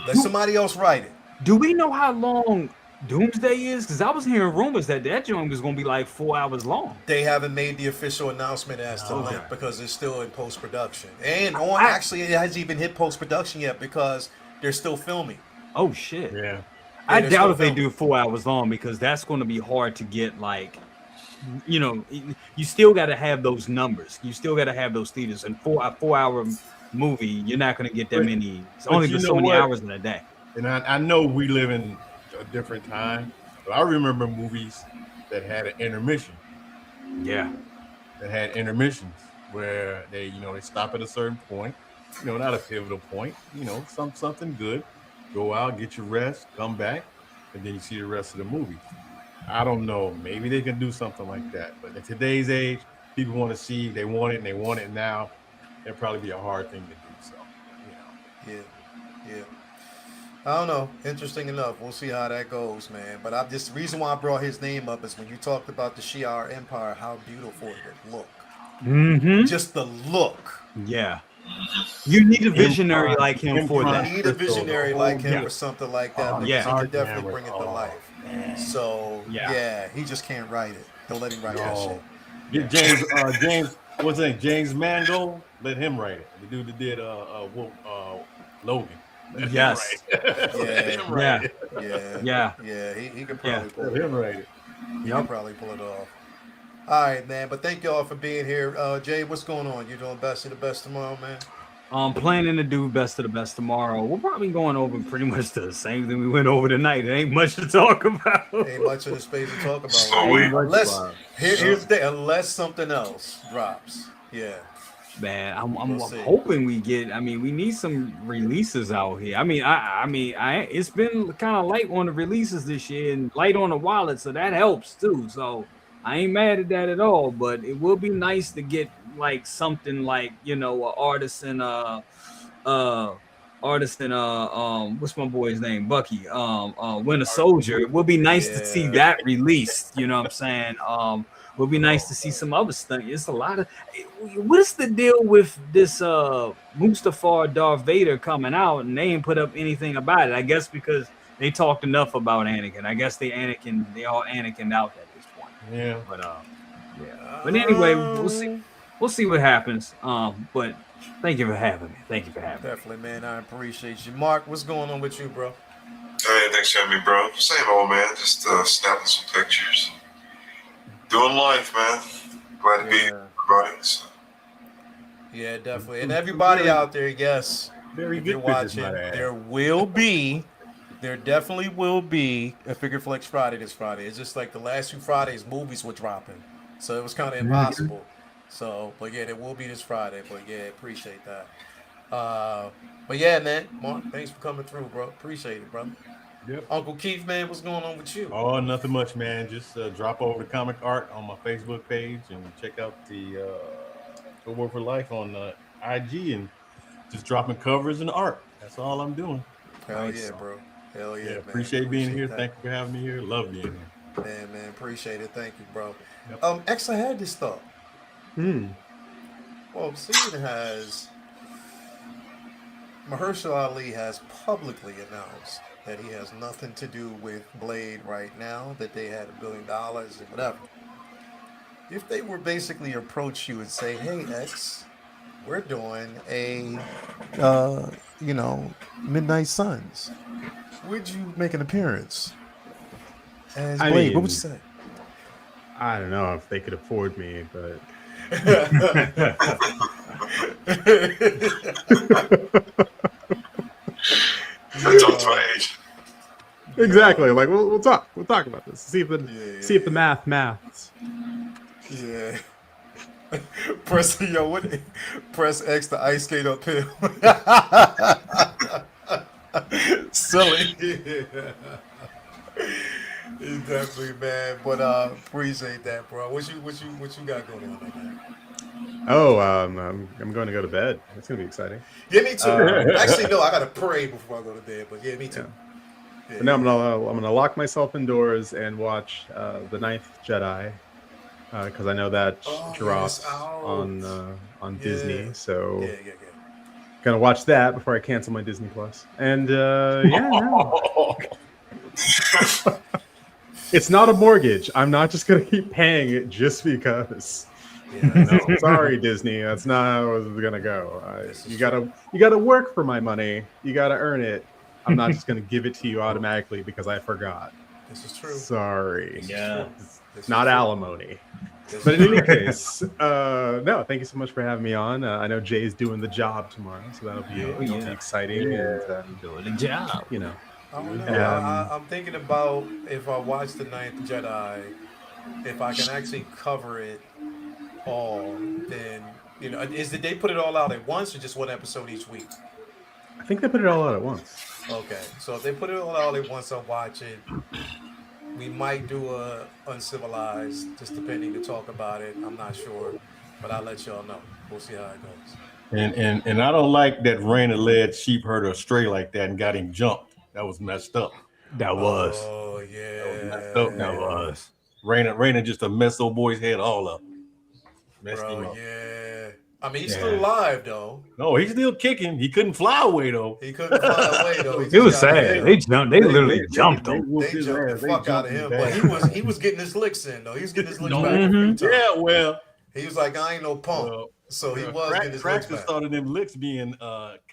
Let somebody else write it. Do we know how long Doomsday is? Because I was hearing rumors that joint was going to be like 4 hours long. They haven't made the official announcement as to length because it's still in post-production. And actually, it hasn't even hit post-production yet because they're still filming. Oh, shit. Yeah. I they're doubt still if they filming. do 4 hours long because that's going to be hard to get, like, you know, you still got to have those numbers. You still got to have those theaters. And a 4 hour movie, you're not going to get that But- many. It's but only you been know so many what? hours in a day. And I know we live in a different time, but I remember movies that had an intermission. Yeah. That had intermissions where they stop at a certain point, not a pivotal point, something good. Go out, get your rest, come back, and then you see the rest of the movie. I don't know. Maybe they can do something like that. But in today's age, people want to see, they want it, and they want it now. It'd probably be a hard thing to do. So, Yeah. I don't know. Interesting enough. We'll see how that goes, man. But I just the reason why I brought his name up is when you talked about the Shi'ar Empire, how beautiful it would look. Mm-hmm. Just the look. Yeah. You need a visionary Imprime, like him for You that. need a Crystal, the visionary like whole him Yeah. deal. for something like that The because Yeah. he can art definitely camera. bring it to Oh life. man, So Yeah. yeah, he just can't write it. Don't let him write that shit. no. Yeah. Get James, what's his name? James Mangold. Let him write it. The dude that did Logan. Let him write Yes. it. Let Yeah, him Yeah. write it. yeah, Yeah. yeah. He could Yeah. probably pull Let it him off. write it. He could Yep. probably pull it off. All right, man. But thank y'all for being here. Jay, what's going on? You doing best of the best tomorrow, man? Planning to do best of the best tomorrow. We're probably going over pretty much the same thing we went over tonight. It ain't much to talk about. Ain't much in the space to talk about So right we Ain't now. much Unless about here's the thing, unless something else drops. Yeah, man. we'll I'm see. hoping we get. I mean, we need some releases out here. I mean, it's been kind of light on the releases this year and light on the wallet, so that helps too. So I ain't mad at that at all. But it will be nice to get like something like a uh artisan what's my boy's name, Bucky, Winter Soldier. It would be nice to see Yeah, that released, you know what I'm saying. Would be nice to see some other stuff. It's a lot of what is the deal with this Mustafar Darth Vader coming out and they ain't put up anything about it. I guess because they talked enough about Anakin. I guess they all Anakin out at this point. Yeah. But yeah. But anyway, we'll see what happens. But thank you for having me. Thank you for having me. definitely, man. I appreciate you, Mark. What's going on with you, bro? Hey, thanks for having me, bro. Same old man. Just snapping some pictures. Doing life, man. Glad to be here, everybody. So. Yeah, definitely. And everybody out there, yes, Very if you're good pictures, watching, might I add. there definitely will be a Figure Flex Friday this Friday. It's just like the last few Fridays, movies were dropping, so it was kind of impossible. So, but yeah, there will be this Friday. But yeah, appreciate that. But yeah, man, Mark, thanks for coming through, bro. Appreciate it, brother. Yep. Uncle Keith, man, what's going on with you? Oh, nothing much, man. Just drop over the comic art on my Facebook page and check out the Go for Life on IG and just dropping covers and art. That's all I'm doing. Hell Nice. yeah, bro. Hell yeah, Yeah, man. appreciate being here. that. Thank you for having me here. Love being here. Man, appreciate it. Thank you, bro. Yep. X, I had this thought. Hmm. Well, seeing as Mahershala Ali has publicly announced that he has nothing to do with Blade right now, that they had $1 billion and whatever. If they were basically approach you and say, "Hey X, we're doing a, Midnight Suns. Would you make an appearance as I Blade?" What would mean, you say? I don't know if they could afford me, but That's up to my age. exactly. Like we'll talk. We'll talk about this. See if the maths. Yeah. Press what? Press X to ice skate uphill. Silly. Definitely, man. But appreciate that, bro. What you got going on like that? Oh, I'm going to go to bed. It's gonna be exciting. Yeah, me too. Uh, Actually, no, I gotta pray before I go to bed. But yeah, me too. Yeah, But now I'm gonna lock myself indoors and watch The Ninth Jedi because I know that drops it's out. on Yeah. Disney. So Yeah. gonna watch that before I cancel my Disney Plus. And yeah, no. It's not a mortgage. I'm not just gonna keep paying it just because. Yeah, No, sorry, Disney. That's not how it was gonna go. This is You gotta work for my money. You gotta earn it. I'm not just gonna give it to you automatically because I forgot. This is true. Sorry. Yeah. This Not is true. alimony. This But is in any true. case, no, thank you so much for having me on. I know Jay's doing the job tomorrow, so that'll be exciting. Yeah. And Doing the job. you know, I don't know. I'm thinking about if I watch the Ninth Jedi, if I can actually cover it all, then did they put it all out at once or just one episode each week? I think they put it all out at once. Okay, so if they put it all out at once, I'll watch it. We might do a uncivilized, just depending to talk about it. I'm not sure, but I'll let y'all know. We'll see how it goes. And I don't like that Raina led sheep herd astray like that and got him jumped. That was messed up. That was. Oh That yeah. was messed up, That man. was. Raina just a messed old boy's head all up. Messed him Bro, up. yeah. I mean, he's still Yeah. alive though. No, he's still kicking. He couldn't fly away though. He couldn't fly away though. He It just was got sad. hit. They jumped. They literally jumped They him. whooped They his jumped the ass. They fuck out jumped of his him, but ass. he was getting his licks in though. He was getting his licks No, back a few times. yeah, well, He was like, I ain't no punk. well, So he was getting his licks Traxxas back. started them licks being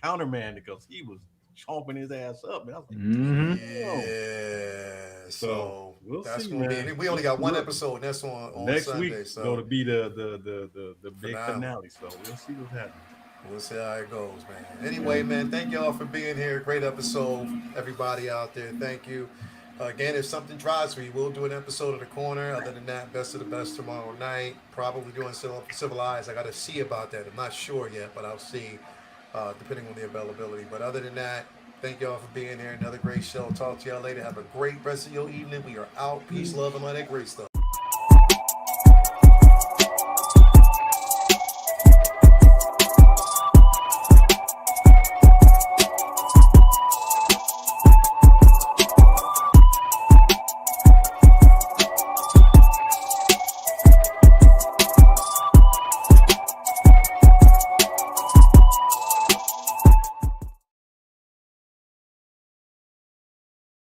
countermand because he was chomping his ass up. And I was like, Mm-hmm. Yeah. So we'll that's see, gonna man. be. We only got one Look, episode, and that's on next Sunday. week So going to be the big finale. So we'll see what's happening. we'll see how it goes, man. Anyway, man, thank y'all for being here. Great episode, everybody out there. Thank you. Again, if something drives me, we'll do an episode of The Corner. Other than that, Best of the Best tomorrow night. Probably doing Civilized. I got to see about that. I'm not sure yet, but I'll see, depending on the availability. But other than that, thank y'all for being here. Another great show. Talk to y'all later. Have a great rest of your evening. We are out. Peace, love, and all that great stuff.